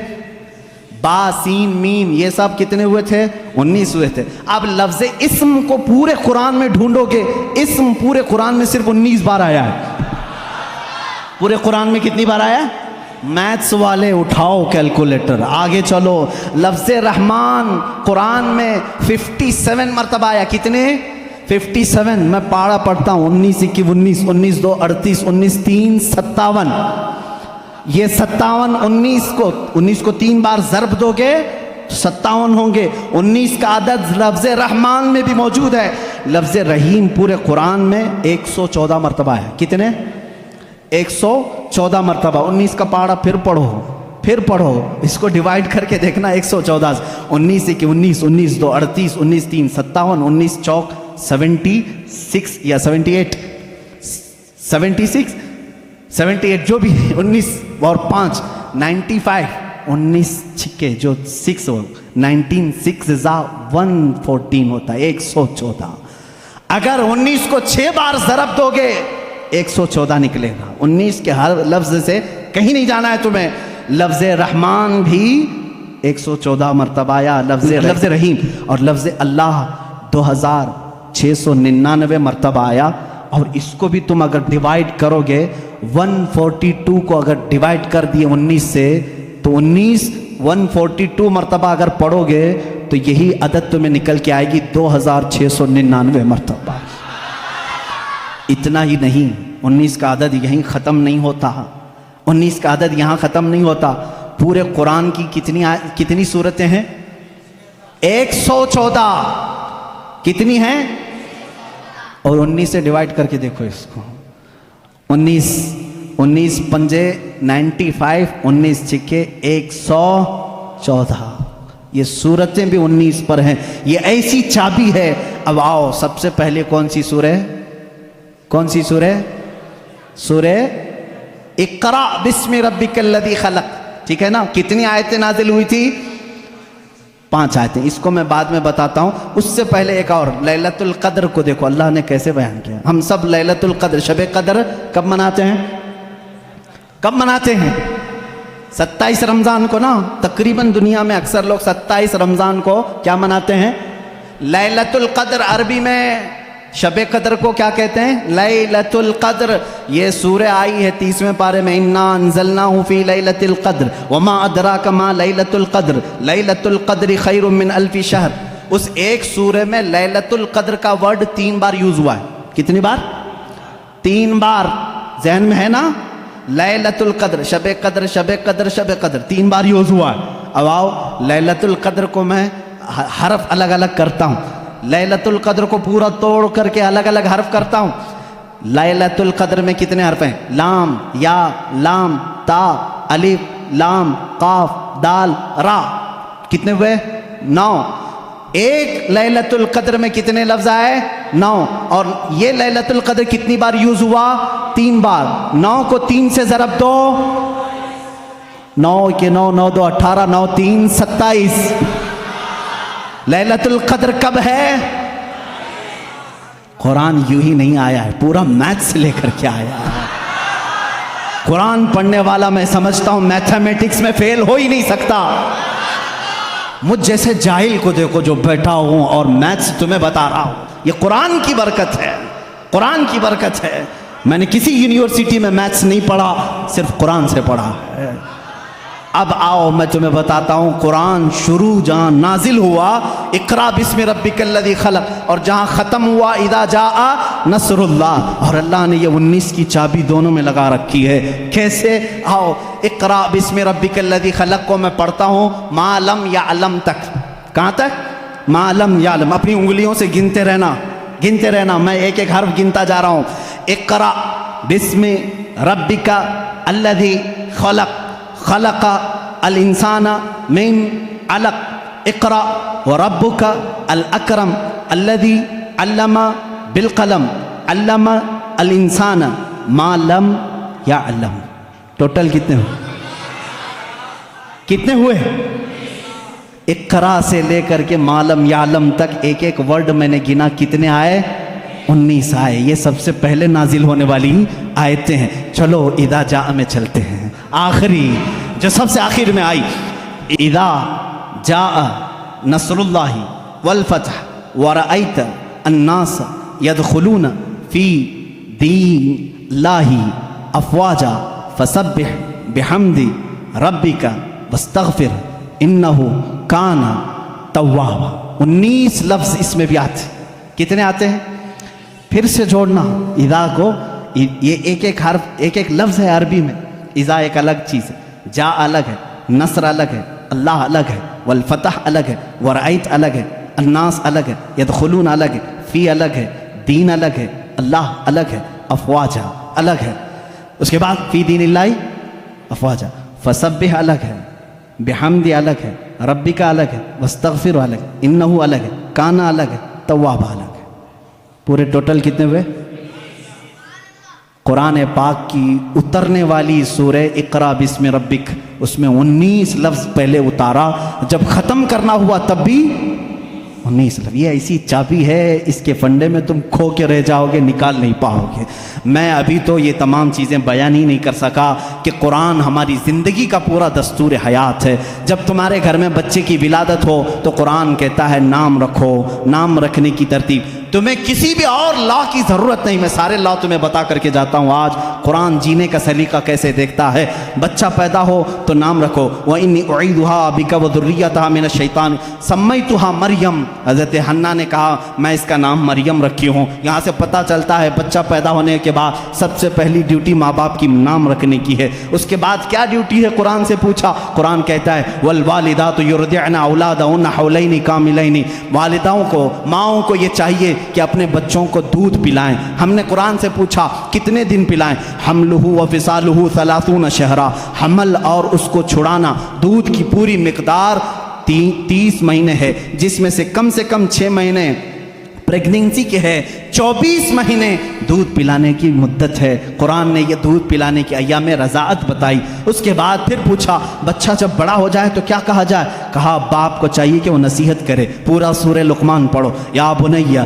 با، سین، میم، یہ سب کتنے ہوئے تھے؟ 19 ہوئے تھے۔ اب لفظ اسم کو پورے قرآن میں ڈھونڈو گے، اسم پورے قرآن میں صرف 19 بار آیا ہے۔ پورے قرآن میں کتنی بار آیا ہے؟ میتھس والے اٹھاؤ کیلکولیٹر، آگے چلو۔ لفظ رحمان قرآن میں 57 مرتبہ آیا، کتنے؟ 57۔ میں پارا پڑھتا ہوں، 19 × 19، 19 × 2 = 38، 19 × 3 = 57۔ یہ 57، 19 کو 3 بار ضرب دو گے 57 ہوں گے۔ 19 کا عدد لفظ رحمان میں بھی موجود ہے۔ لفظ رحیم پورے قرآن میں 114 مرتبہ ہے، کتنے؟ 114 مرتبہ۔ 19 کا پارا پھر پڑھو، اس کو ڈیوائیڈ کر کے دیکھنا 114 سے۔ 19 × 19، 19 × 2 = 38، 19 × 3 = 57، 19 چوک 76 یا 78 جو بھی، 19 اور 5 95، 19 چھکے جو 6 ہو، 19 6 = 114 ہوتا ہے، 114۔ اگر 19 کو 6 بار ضرب دو گے 114 نکلے گا۔ 19 کے ہر لفظ سے کہیں نہیں جانا ہے تمہیں۔ لفظ رحمان بھی 114 مرتبہ آیا، لفظ رحیم اور لفظ اللہ 2699 مرتبہ آیا۔ اور اس کو بھی تم اگر ڈیوائیڈ کرو گے، 142 کو اگر ڈیوائیڈ کر دیے 19 سے تو 142 مرتبہ اگر پڑھو گے تو یہی عدد تمہیں نکل کے آئے گی 2699 مرتبہ۔ اتنا ہی نہیں، 19 کا عدد یہیں ختم نہیں ہوتا، 19 کا عدد یہاں ختم نہیں ہوتا۔ پورے قرآن کی کتنی سورتیں ہیں؟ 114۔ کتنی ہیں؟ اور 19 سے ڈیوائیڈ کر کے دیکھو اس کو، 19 پنجے 95، 19 چھکے 114۔ یہ سورتیں بھی 19 پر ہیں، یہ ایسی چابی ہے۔ اب آؤ، سب سے پہلے کون سی سورہ؟ سورہ اقرا بسم ربک الذی خلق، ٹھیک ہے نا؟ کتنی آیتیں نازل ہوئی تھی؟ 5 آیتیں۔ اس کو میں بعد میں بتاتا ہوں، اس سے پہلے ایک اور، لیلۃ القدر کو دیکھو اللہ نے کیسے بیان کیا۔ ہم سب لیلۃ القدر، شب قدر کب مناتے ہیں؟ 27 رمضان کو نا۔ تقریباً دنیا میں اکثر لوگ 27 رمضان کو کیا مناتے ہیں؟ لیلۃ القدر۔ عربی میں شب قدر کو کیا کہتے ہیں؟ لیلۃ القدر۔ یہ سورہ آئی ہے 30ویں پارے میں، انا انزلناہ فی لیلۃ القدر وما ادراک ما لیلۃ القدر لیلۃ القدر خیر من الف شہر۔ اس ایک سورہ میں لیلۃ القدر کا ورڈ 3 بار یوز ہوا ہے۔ کتنی بار؟ 3 بار۔ ذہن میں ہے نا؟ لیلۃ القدر، شب قدر، شب قدر، شب قدر 3 بار یوز ہوا ہے۔ اب آؤ، لیلۃ القدر کو میں حرف الگ الگ کرتا ہوں، لیلۃ القدر کو پورا توڑ کر کے الگ الگ حرف کرتا ہوں۔ لیلۃ القدر میں کتنے حرف ہیں؟ لام، یا، لام، تا، الف، لام، قاف، دال، را۔ کتنے ہوئے؟ 9۔ ایک لیلۃ القدر میں کتنے لفظ آئے؟ 9۔ اور یہ لیلۃ القدر کتنی بار یوز ہوا؟ 3 بار۔ 9 کو 3 سے ضرب دو، 9 کے 9، 9 2 18، 9 3 27۔ لیلۃ القدر کب ہے؟ قرآن یوں ہی نہیں آیا ہے، پورا میتھس لے کر کے آیا ہے۔ قرآن پڑھنے والا میں سمجھتا ہوں میتھمیٹکس میں فیل ہو ہی نہیں سکتا۔ مجھ جیسے جاہل کو دیکھو جو بیٹھا ہوں اور میتھس تمہیں بتا رہا ہوں، یہ قرآن کی برکت ہے، قرآن کی برکت ہے۔ میں نے کسی یونیورسٹی میں میتھس نہیں پڑھا، صرف قرآن سے پڑھا ہے۔ اب آؤ میں تمہیں بتاتا ہوں، قرآن شروع جہاں نازل ہوا اقرا بسم ربک الذی خلق، اور جہاں ختم ہوا اذا جاء نصر اللہ، اور اللہ نے یہ 19 کی چابی دونوں میں لگا رکھی ہے۔ کیسے؟ آؤ، اقرا بسم ربک الذی خلق کو میں پڑھتا ہوں ما لم یعلم تک۔ کہاں تک؟ ما لم یعلم۔ اپنی انگلیوں سے گنتے رہنا، میں ایک ایک حرف گنتا جا رہا ہوں۔ اقرا بسم ربک الذی خلق، خلق الانسان من علق اقرأ وربك الاکرم الذي علم بالقلم علم الانسان ما لم يعلم. ٹوٹل کتنے ہوئے؟ کتنے ہوئے؟ اقرا سے لے کر کے معلم یعلم تک ایک ایک ورڈ میں نے گنا. کتنے آئے؟ 19 آئے. یہ سب سے پہلے نازل ہونے والی آیتیں ہیں. چلو اذا جاء میں چلتے ہیں. آخری جو سب سے آخر میں آئی، اذا جاء نصر اللہ والفتح ورأیت الناس يدخلون فی دین اللہ افواجا فسبح بحمد ربک واستغفر انہ کان توابا. 19 لفظ اس میں بھی آتے. کتنے آتے ہیں؟ پھر سے جوڑنا اذا کو. یہ ایک ایک حرف ایک ایک لفظ ہے عربی میں. اذا ایک الگ چیز ہے، جا الگ ہے، نصر الگ ہے، اللہ الگ ہے، والفتح الگ ہے، ورأیت الگ ہے، الناس الگ ہے، یدخلون الگ ہے، فی الگ ہے، دین الگ ہے، اللہ الگ ہے، افواجا الگ ہے. اس کے بعد فی دین اللہ افواجا. فسبح الگ ہے، بحمد الگ ہے، ربی کا الگ ہے، واستغفر الگ ہے، انہو الگ ہے، کانا الگ ہے، توابا الگ ہے. پورے ٹوٹل کتنے ہوئے؟ قرآن پاک کی اترنے والی سورہ اقرا بسم ربک، اس میں 19 لفظ پہلے اتارا. جب ختم کرنا ہوا تب بھی 19 لفظ. یہ ایسی چابی ہے، اس کے فنڈے میں تم کھو کے رہ جاؤ گے، نکال نہیں پاؤ گے. میں ابھی تو یہ تمام چیزیں بیان ہی نہیں کر سکا کہ قرآن ہماری زندگی کا پورا دستور حیات ہے. جب تمہارے گھر میں بچے کی ولادت ہو تو قرآن کہتا ہے نام رکھو. نام رکھنے کی ترتیب تمہیں کسی بھی اور لا کی ضرورت نہیں. میں سارے لا تمہیں بتا کر کے جاتا ہوں. آج قرآن جینے کا سلیقہ کیسے دیکھتا ہے. بچہ پیدا ہو تو نام رکھو. وَإِنِّي أُعِيذُهَا بِكَ وَذُرِّيَّتَهَا مِنَ الشَّيْطَانِ سَمَّيْتُهَا مریم. حضرت حنا نے کہا میں اس کا نام مریم رکھی ہوں. یہاں سے پتہ چلتا ہے بچہ پیدا ہونے کے بعد سب سے پہلی ڈیوٹی ماں باپ کی نام رکھنے کی ہے. اس کے بعد کیا ڈیوٹی ہے قرآن سے پوچھا. قرآن کہتا ہے وَالْوَالِدَاتُ يُرْضِعْنَ أَوْلَادَهُنَّ حَوْلَيْنِ كَامِلَيْنِ. والداؤں کو، ماؤں کو یہ چاہیے کہ اپنے بچوں کو دودھ پلائیں. ہم نے قرآن سے پوچھا کتنے دن پلائیں؟ حملہ وفصالہ 30 شہرا. حمل اور اس کو چھڑانا، دودھ کی پوری مقدار 30 مہینے ہے، جس میں سے کم 6 مہینے پریگننسی کے ہے. 24 مہینے دودھ پلانے کی مدت ہے. قرآن نے یہ دودھ پلانے کی ایام رضاعت بتائی. اس کے بعد پھر پوچھا بچہ جب بڑا ہو جائے تو کیا کہا جائے؟ کہا باپ کو چاہیے کہ وہ نصیحت کرے. پورا سورہ لقمان پڑھو. یا بنی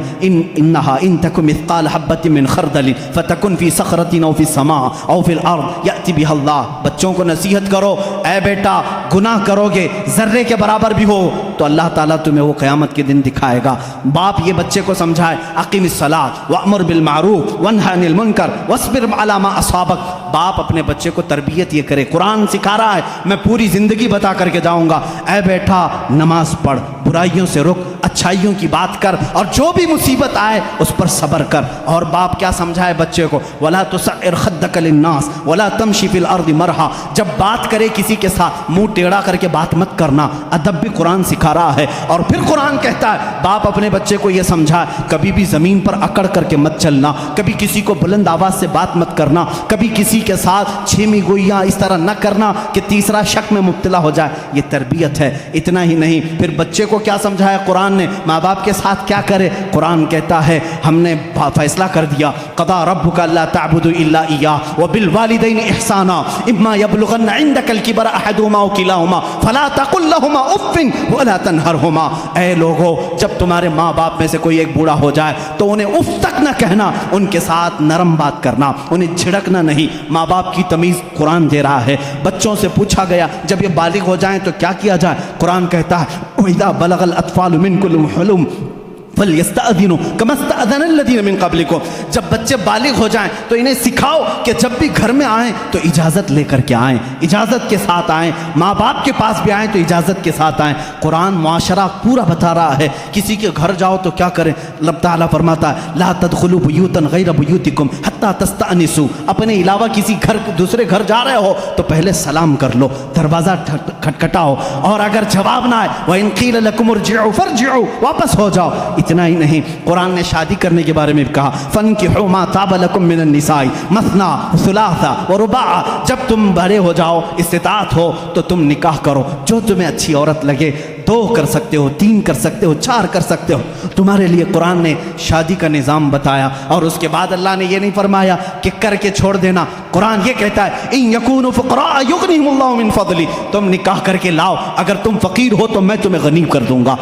انہا ان تک مثقال حبۃ من خردل فتکن فی صخرۃ او فی السماء او فی الارض یأتی بها اللہ. بچوں کو نصیحت کرو، اے بیٹا گناہ کرو گے ذرے کے برابر بھی ہو تو اللہ تعالیٰ تمہیں وہ قیامت کے دن دکھائے گا. باپ یہ بچے کو سمجھائے اقیم الصلاۃ وامر بالمعروف وانہی عن المنکر واصبر علی ما اصابک. باپ اپنے بچے کو تربیت یہ کرے. قرآن سکھا رہا ہے، میں پوری زندگی بتا کر کے جاؤں گا. اے بیٹا نماز پڑھ، برائیوں سے رک، اچھائیوں کی بات کر، اور جو بھی مصیبت آئے اس پر صبر کر. اور باپ کیا سمجھائے بچے کو؟ ولا تسعر خدک للناس ولا تمشی فی الارض مرحا. جب بات کرے کسی کے ساتھ منہ ٹیڑھا کر کے بات مت کرنا. ادب بھی قرآن سکھا رہا ہے. اور پھر قرآن کہتا ہے باپ اپنے بچے کو یہ سمجھائے کبھی بھی زمین پر اکڑ کر کے مت چلنا، کبھی کسی کو بلند آواز سے بات مت کرنا، کبھی کسی کے ساتھ چھیمی گوئیاں اس طرح نہ کرنا کہ تیسرا شک میں مبتلا ہو جائے. یہ تربیت ہے. اتنا ہی نہیں، پھر بچے کو کیا سمجھایا قرآن نے ماں باپ کے ساتھ کیا کرے. قرآن کہتا ہے ہم نے فیصلہ کر دیا قضا ربک الا تعبدوا الا ایاہ وبالوالدین احسانا اما یبلغن عندک الکبر احدهما او کلاهما فلا تقل لهما اف ولا تنهرهما. اے لوگو جب تمہارے ماں باپ میں سے کوئی ایک بوڑھا ہو جائے تو انہیں اف تک نہ کہنا، ان کے ساتھ نرم بات کرنا، انہیں جھڑکنا نہیں. ماں باپ کی تمیز قرآن دے رہا ہے. بچوں سے پوچھا گیا جب یہ بالغ ہو جائیں تو کیا کیا جائے. قرآن کہتا ہے وَإِذَا بَلَغَ الْأَطْفَالُ مِنْكُمُ الْحُلُمَ فَلْيَسْتَأْذِنُوا كَمَا اسْتَأْذَنَ الَّذِينَ مِنْ قَبْلِكُمْ. جب بچے بالغ ہو جائیں تو انہیں سکھاؤ کہ جب بھی گھر میں آئیں تو اجازت لے کر کے آئیں، اجازت کے ساتھ آئیں. ماں باپ کے پاس بھی آئیں تو اجازت کے ساتھ آئیں. قرآن معاشرہ پورا بتا رہا ہے. کسی کے گھر جاؤ تو کیا کریں. اللہ تعالیٰ فرماتا ہے لا تدخلوا بیوتا غیر بیوتکم حتی تستأنسوا. اپنے علاوہ کسی گھر دوسرے گھر جا رہے ہو تو پہلے سلام کر لو، دروازہ کھٹکھٹاؤ، اور اگر جواب نہ آئے وَإِن قِيلَ لَكُمُ ارْجِعُوا فَارْجِعُوا، واپس ہو جاؤ. اتنا ہی نہیں، قرآن نے شادی کرنے کے بارے میں بھی کہا فَانْكِحُوا مَا طَابَ لَكُم مِّنَ النِّسَاءِ مَثْنَىٰ وَثُلَاثَ وَرُبَاعَ، جب تم بڑے ہو جاؤ، استطاعت ہو تو تم نکاح کرو، جو تمہیں اچھی عورت لگے، 2 کر سکتے ہو، 3 کر سکتے ہو، 4 کر سکتے ہو، تمہارے لیے قرآن نے شادی کا نظام بتایا۔ اور اس کے بعد اللہ نے یہ نہیں فرمایا کہ کر کے چھوڑ دینا، قرآن یہ کہتا ہے اِن یکونوا فقراء یغنیہم اللہ من فضلہ، تم نکاح کر کے لاؤ، اگر تم فقیر ہو تو میں تمہیں غنی کر دوں گا۔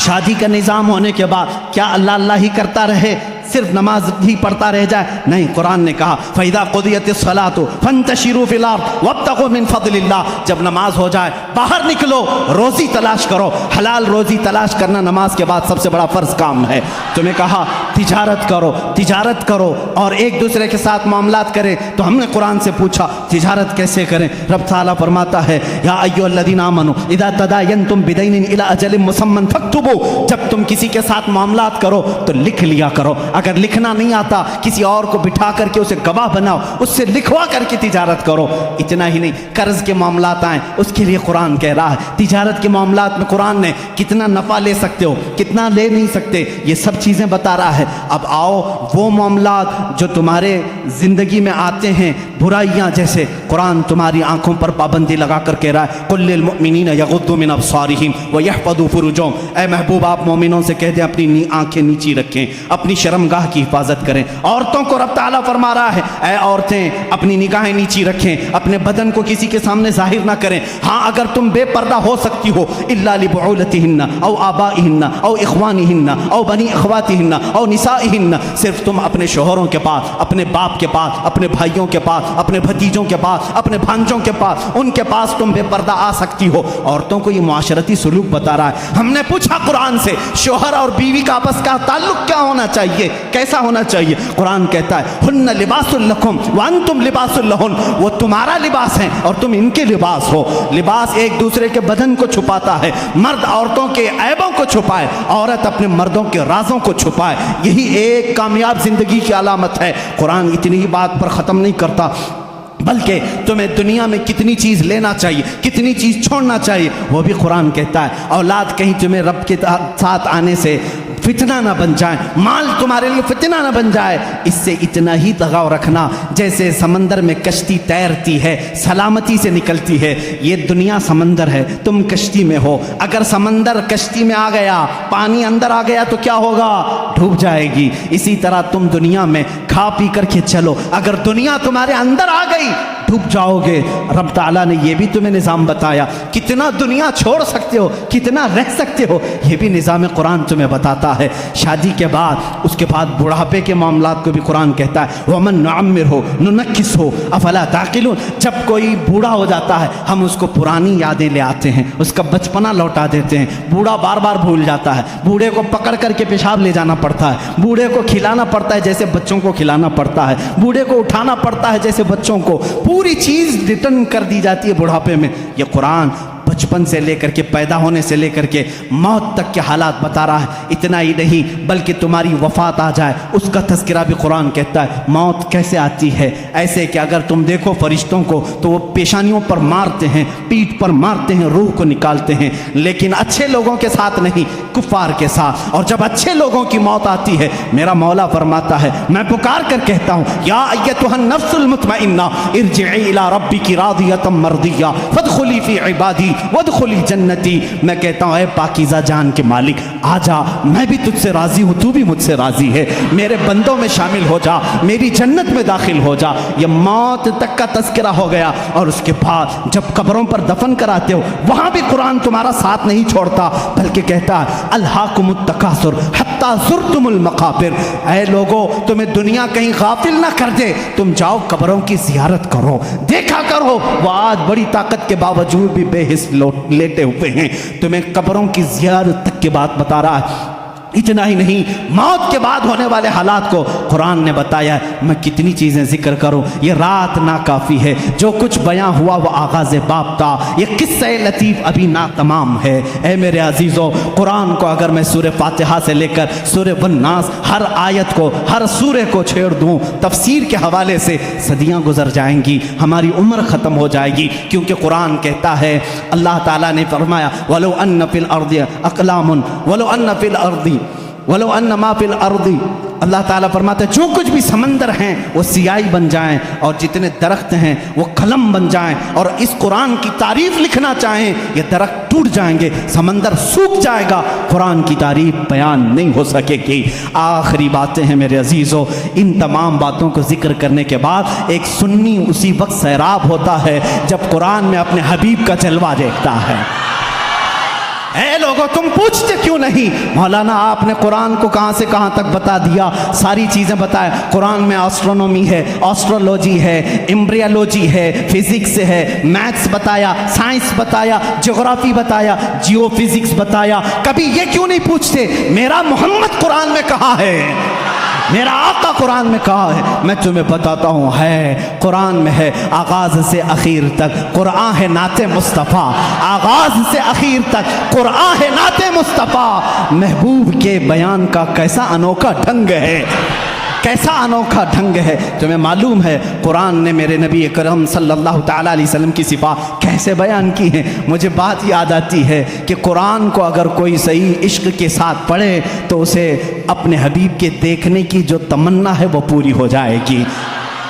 شادی کا نظام ہونے کے بعد کیا اللہ اللہ ہی کرتا رہے، صرف نماز ہی پڑھتا رہ جائے؟ نہیں، قرآن نے کہا فَإِذَا قُضِيَتِ الصَّلَاةُ فَانْتَشِرُوا فِي الْأَرْضِ وَابْتَغُوا مِنْ فَضْلِ اللَّهِ، جب نماز ہو جائے باہر نکلو، روزی تلاش کرو، حلال روزی تلاش کرنا نماز کے بعد سب سے بڑا فرض کام ہے۔ تمہیں کہا تجارت کرو، تجارت کرو اور ایک دوسرے کے ساتھ معاملات کریں، تو ہم نے قرآن سے پوچھا تجارت کیسے کریں؟ رب تعالیٰ فرماتا ہے یا ایھا الذین آمنوا اذا تداینتم بدین الی اجل مسمى فاکتبوا، جب تم کسی کے ساتھ معاملات کرو تو لکھ لیا کرو، اگر لکھنا نہیں آتا کسی اور کو بٹھا کر کے اسے گواہ بناؤ، اس سے لکھوا کر کے تجارت کرو۔ اتنا ہی نہیں، قرض کے معاملات آئیں اس کے لیے قرآن کہہ رہا ہے، تجارت کے معاملات میں قرآن نے کتنا نفع لے سکتے ہو، کتنا لے نہیں سکتے، یہ سب چیزیں بتا رہا ہے۔ اب آؤ وہ معاملات جو تمہارے زندگی میں آتے ہیں، برائیاں جیسے، قرآن تمہاری آنکھوں پر پابندی لگا کر کہہ رہا ہے قل للمؤمنین یغضوا من ابصارہم ویحفظوا فروجہم، اے محبوب آپ مومنوں سے کہہ دیں اپنی آنکھیں نیچی رکھیں، اپنی شرمگاہ کی حفاظت کریں۔ عورتوں کو رب تعالیٰ فرما رہا ہے اے عورتیں اپنی نگاہیں نیچی رکھیں، اپنے بدن کو کسی کے سامنے ظاہر نہ کریں، ہاں اگر تم بے پردہ ہو سکتی ہو الا لبعولتہن او آبائہن او اخوانہن او بنی اخواتہن او نسائہن، صرف تم اپنے شوہروں کے پاس، اپنے باپ کے پاس، اپنے بھائیوں کے پاس، اپنے بھتیجوں کے پاس، اپنے بھانجوں کے پاس، ان کے پاس تم بے پردہ آ سکتی ہو۔ عورتوں کو یہ معاشرتی سلوک بتا رہا ہے۔ ہم نے پوچھا قرآن سے شوہر اور بیوی کا آپس کا تعلق کیا ہونا چاہیے، کیسا ہونا چاہیے؟ قرآن کہتا ہے ہن لباس لکم وانتم لباس لہن، وہ تمہارا لباس ہیں اور تم ان کے لباس ہو۔ لباس ایک دوسرے کے بدن کو چھپاتا ہے، مرد عورتوں کے عیبوں کو چھپائے، عورت اپنے مردوں کے رازوں کو چھپائے، یہی ایک کامیاب زندگی کی علامت ہے۔ قرآن اتنی ہی بات پر ختم نہیں کرتا بلکہ تمہیں دنیا میں کتنی چیز لینا چاہیے، کتنی چیز چھوڑنا چاہیے، وہ بھی قرآن کہتا ہے۔ اولاد کہیں تمہیں رب کے ساتھ آنے سے فتنہ نہ بن جائے، مال تمہارے لیے فتنہ نہ بن جائے، اس سے اتنا ہی لگاؤ رکھنا جیسے سمندر میں کشتی تیرتی ہے، سلامتی سے نکلتی ہے۔ یہ دنیا سمندر ہے، تم کشتی میں ہو، اگر سمندر کشتی میں آ گیا، پانی اندر آ گیا تو کیا ہوگا؟ ڈوب جائے گی۔ اسی طرح تم دنیا میں کھا پی کر کے چلو، اگر دنیا تمہارے اندر آ گئی ڈوب جاؤ گے۔ رب تعالیٰ نے یہ بھی تمہیں نظام بتایا، کتنا دنیا چھوڑ سکتے ہو، کتنا رہ سکتے ہو، یہ بھی نظام قرآن تمہیں بتاتا ہے۔ شادی کے بعد، اس کے بعد بڑھاپے کے معاملات کو بھی قرآن کہتا ہے وَمَن نُعَمِّرْهُ نُنَكِّسْهُ أَفَلَا تَعْقِلُونَ، جب کوئی بوڑھا ہو جاتا ہے ہم اس کو پرانی یادیں لے آتے ہیں، اس کا بچپنا لوٹا دیتے ہیں۔ بوڑھا بار بار بھول جاتا ہے، بوڑھے کو پکڑ کر کے پیشاب لے جانا پڑتا ہے، بوڑھے کو کھلانا پڑتا ہے جیسے بچوں کو کھلانا پڑتا ہے، بوڑھے کو اٹھانا پڑتا ہے جیسے بچوں کو، پوری چیز ریٹرن کر دی جاتی ہے بڑھاپے میں۔ یہ قرآن بچپن سے لے کر کے، پیدا ہونے سے لے کر کے موت تک کے حالات بتا رہا ہے۔ اتنا ہی نہیں بلکہ تمہاری وفات آ جائے اس کا تذکرہ بھی قرآن کہتا ہے۔ موت کیسے آتی ہے؟ ایسے کہ اگر تم دیکھو فرشتوں کو تو وہ پیشانیوں پر مارتے ہیں، پیٹھ پر مارتے ہیں، روح کو نکالتے ہیں، لیکن اچھے لوگوں کے ساتھ نہیں، کفار کے ساتھ۔ اور جب اچھے لوگوں کی موت آتی ہے میرا مولا فرماتا ہے میں پکار کر کہتا ہوں یا ایتھا النفس المطمئنہ ارجعی الی ربک راضیۃ مرضیہ فادخلی فی عبادی وادخلی جنتی، میں کہتا ہوں اے پاکیزہ جان کے مالک آ جا، میں بھی تجھ سے راضی ہوں، تو بھی مجھ سے راضی ہے، میرے بندوں میں شامل ہو جا، میری جنت میں داخل ہو جا۔ یہ موت تک کا تذکرہ ہو گیا۔ اور اس کے بعد جب قبروں پر دفن کراتے ہو وہاں بھی قرآن تمہارا ساتھ نہیں چھوڑتا بلکہ کہتا ہے الہاکم التکاثر حتی زرتم المقابر، اے لوگو تمہیں دنیا کہیں غافل نہ کر دے، تم جاؤ قبروں کی زیارت کرو، دیکھا کرو وہ آج بڑی طاقت کے باوجود بھی بے حس لیٹے ہوئے ہیں۔ تمہیں قبروں کی زیارت تک کی بات بتا رہا ہے۔ اتنا ہی نہیں، موت کے بعد ہونے والے حالات کو قرآن نے بتایا ہے۔ میں کتنی چیزیں ذکر کروں، یہ رات ناکافی ہے، جو کچھ بیان ہوا وہ آغاز باب تھا، یہ قصہ لطیف ابھی ناتمام ہے۔ اے میرے عزیزو، قرآن کو اگر میں سورہ فاتحہ سے لے کر سورہ والناس ہر آیت کو، ہر سورہ کو چھیڑ دوں، تفسیر کے حوالے سے صدیاں گزر جائیں گی، ہماری عمر ختم ہو جائے گی، کیونکہ قرآن کہتا ہے، اللہ تعالیٰ نے فرمایا وَلَوْ أَنَّ فِي الْأَرْضِ أَقْلَامٌ وَلَوْ أَنَّ فِي الْأَرْضِ وَلَوْ أَنَّ مَا فِي الْأَرْضِ، اللہ تعالیٰ فرماتا ہے جو کچھ بھی سمندر ہیں وہ سیاہی بن جائیں، اور جتنے درخت ہیں وہ قلم بن جائیں، اور اس قرآن کی تعریف لکھنا چاہیں، یہ درخت ٹوٹ جائیں گے، سمندر سوکھ جائے گا، قرآن کی تعریف بیان نہیں ہو سکے گی۔ آخری باتیں ہیں میرے عزیزو، ان تمام باتوں کو ذکر کرنے کے بعد ایک سنی اسی وقت سیراب ہوتا ہے جب قرآن میں اپنے حبیب کا جلوہ دیکھتا ہے۔ اے لوگوں، تم پوچھتے کیوں نہیں؟ مولانا آپ نے قرآن کو کہاں سے کہاں تک بتا دیا، ساری چیزیں بتائیں۔ قرآن میں آسٹرونومی ہے، آسٹرولوجی ہے، ایمبریالوجی ہے، فزکس ہے، میتھس بتایا، سائنس بتایا، جغرافی بتایا، جیو فزکس بتایا۔ کبھی یہ کیوں نہیں پوچھتے میرا محمد قرآن میں کہاں ہے، میرا آقا قرآن میں کہا ہے؟ میں تمہیں بتاتا ہوں، ہے قرآن میں ہے، آغاز سے اخیر تک قرآن ہے نعت مصطفیٰ، آغاز سے اخیر تک قرآن ہے نعت مصطفیٰ۔ محبوب کے بیان کا کیسا انوکھا ڈھنگ ہے، کیسا انوکھا ڈھنگ ہے۔ تمہیں معلوم ہے قرآن نے میرے نبی اکرم صلی اللہ تعالیٰ علیہ وسلم کی صفات کیسے بیان کی ہیں؟ مجھے بات یاد آتی ہے کہ قرآن کو اگر کوئی صحیح عشق کے ساتھ پڑھے تو اسے اپنے حبیب کے دیکھنے کی جو تمنا ہے وہ پوری ہو جائے گی،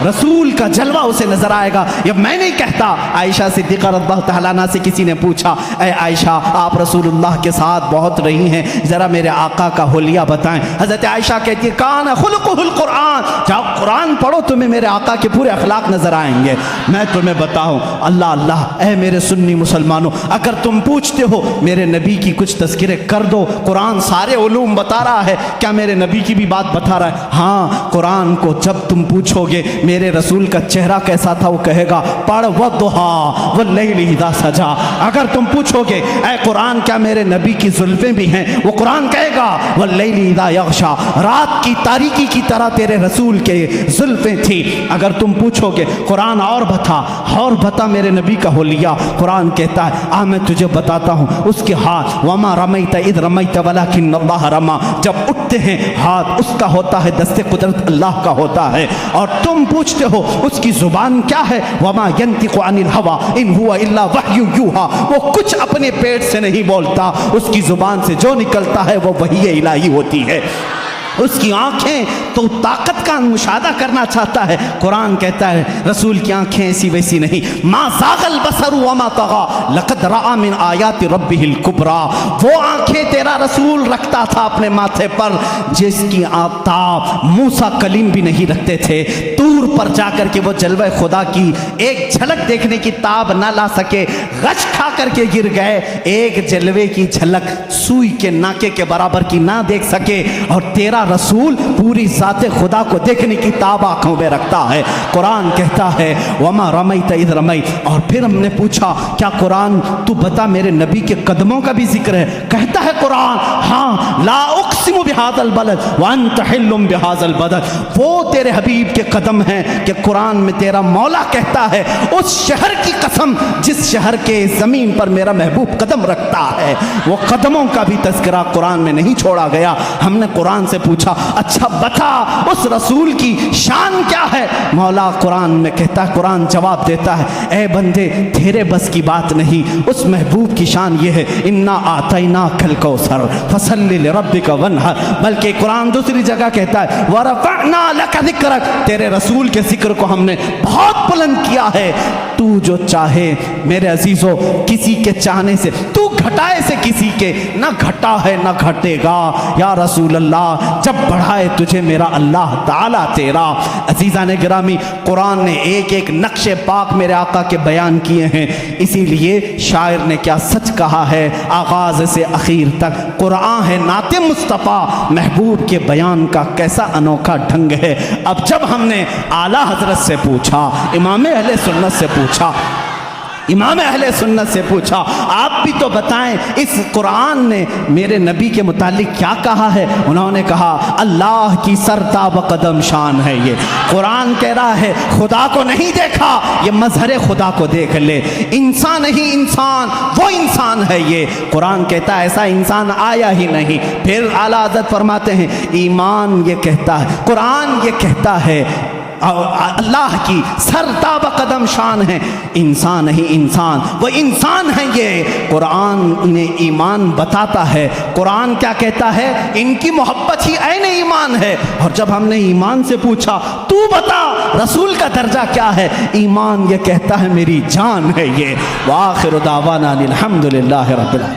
رسول کا جلوہ اسے نظر آئے گا۔ یہ میں نہیں کہتا، عائشہ صدیقہ رضی اللہ تعالیٰ عنہا سے کسی نے پوچھا، اے عائشہ آپ رسول اللہ کے ساتھ بہت رہی ہیں، ذرا میرے آقا کا حلیہ بتائیں۔ حضرت عائشہ کہتی ہے کان خلقہ القرآن، جاؤ قرآن پڑھو، تمہیں میرے آقا کے پورے اخلاق نظر آئیں گے۔ میں تمہیں بتاؤں، اللہ اللہ، اے میرے سنی مسلمانوں، اگر تم پوچھتے ہو میرے نبی کی کچھ تذکرے کر دو، قرآن سارے علوم بتا رہا ہے، کیا میرے نبی کی بھی بات بتا رہا ہے؟ ہاں، قرآن کو جب تم پوچھو گے میرے رسول کا چہرہ کیسا تھا، وہ کہے گا پڑھ والضحیٰ واللیل اذا سجا۔ اگر تم پوچھو گے اے قرآن کیا میرے نبی کی زلفیں بھی ہیں، وہ قرآن کہے گا واللیل اذا یغشا، رات کی تاریکی کی طرح تیرے رسول کے زلفیں تھی۔ اگر تم پوچھو گے قرآن اور بتا میرے نبی کا حلیہ، قرآن کہتا ہے میں تجھے بتاتا ہوں، اس کے ہاتھ وما رمیت اذ رمیت ولکن اللہ رما، جب اٹھتے ہیں ہاتھ اس کا ہوتا ہے، دست قدرت اللہ کا ہوتا ہے۔ اور تم پوچھتے ہو اس کی زبان کیا ہے، وما ينطق عن الهوى ان هو الا وحی یوحى، وہ کچھ اپنے پیٹ سے نہیں بولتا، اس کی زبان سے جو نکلتا ہے وہ وحی الہی ہوتی ہے۔ اس کی آنکھیں تو طاقت کا مشاہدہ کرنا چاہتا ہے، قرآن کہتا ہے رسول کی آنکھیں ایسی ویسی نہیں، ما زاغ البصر وما طغى لقد رأى من آیات ربہ الکبریٰ، وہ آنکھیں تیرا رسول رکھتا تھا اپنے ماتھے پر جس کی آفتاب موسیٰ کلیم بھی نہیں رکھتے تھے، طور پر جا کر کے وہ جلوہ خدا کی ایک جھلک دیکھنے کی تاب نہ لا سکے، غش کھا کر کے گر گئے، ایک جلوے کی جھلک سوئی کے ناکے کے برابر کی نہ دیکھ سکے، اور تیرا رسول پوری ذات خدا کو دیکھنے کی تاب آنکھوں میں رکھتا ہے۔ قرآن کہتا ہے وما رمیت اذ رمیت، اور پھر ہم نے پوچھا کیا قرآن تو بتا میرے نبی کے قدموں کا بھی ذکر ہے؟ کہتا ہے قرآن ہاں، لا اقسم بہذا البلد وانت حل بہذا البلد، وہ تیرے حبیب کے قدم ہیں کہ قرآن میں تیرا مولا کہتا ہے اس شہر کی قسم جس شہر کے زمین پر میرا محبوب قدم رکھتا ہے، وہ قدموں کا بھی تذکرہ قرآن میں نہیں چھوڑا گیا۔ ہم نے قرآن سے پوچھا اچھا بتا اس رسول کی شان کیا ہے؟ مولا قرآن میں کہتا ہے، قرآن جواب دیتا ہے اے بندے تیرے بس کی بات نہیں، اس محبوب کی شان یہ ہے انا آتیناک الکوثر فصلی لربک وانحر، بلکہ قرآن دوسری جگہ کہتا ہے ورفعنا لک ذکرک، تیرے رسول کے ذکر کو ہم نے بہت بلند کیا ہے۔ تو جو چاہے میرے عزیزو، کسی کے چاہنے سے تو گھٹائے سے کسی کے نہ گھٹا ہے نہ گھٹے گا یا رسول اللہ، جب بڑھائے تجھے میرا اللہ تعالیٰ تیرا۔ عزیزان گرامی، قرآن نے ایک ایک نقش پاک میرے آقا کے بیان کیے ہیں، اسی لیے شاعر نے کیا سچ کہا ہے، آغاز سے اخیر تک قرآن ہے نعت مصطفیٰ، محبوب کے بیان کا کیسا انوکھا ڈھنگ ہے۔ اب جب ہم نے اعلیٰ حضرت سے پوچھا، امام اہل سنت سے پوچھا، امام اہل سنت سے پوچھا آپ بھی تو بتائیں اس قرآن نے میرے نبی کے متعلق کیا کہا ہے؟ انہوں نے کہا اللہ کی سرتاب قدم شان ہے یہ، قرآن کہہ رہا ہے خدا کو نہیں دیکھا، یہ مظہر خدا کو دیکھ لے، انسان ہی انسان، وہ انسان ہے یہ، قرآن کہتا ہے ایسا انسان آیا ہی نہیں۔ پھر اعلیٰ حضرت فرماتے ہیں ایمان یہ کہتا ہے، قرآن یہ کہتا ہے اللہ کی سرتاب قدم شان ہے، انسان ہی انسان، وہ انسان ہے یہ، قرآن انہیں ایمان بتاتا ہے۔ قرآن کیا کہتا ہے؟ ان کی محبت ہی عین ایمان ہے۔ اور جب ہم نے ایمان سے پوچھا تو بتا رسول کا درجہ کیا ہے؟ ایمان یہ کہتا ہے میری جان ہے یہ۔ وآخر دعوانا الحمدللہ رب العالمین۔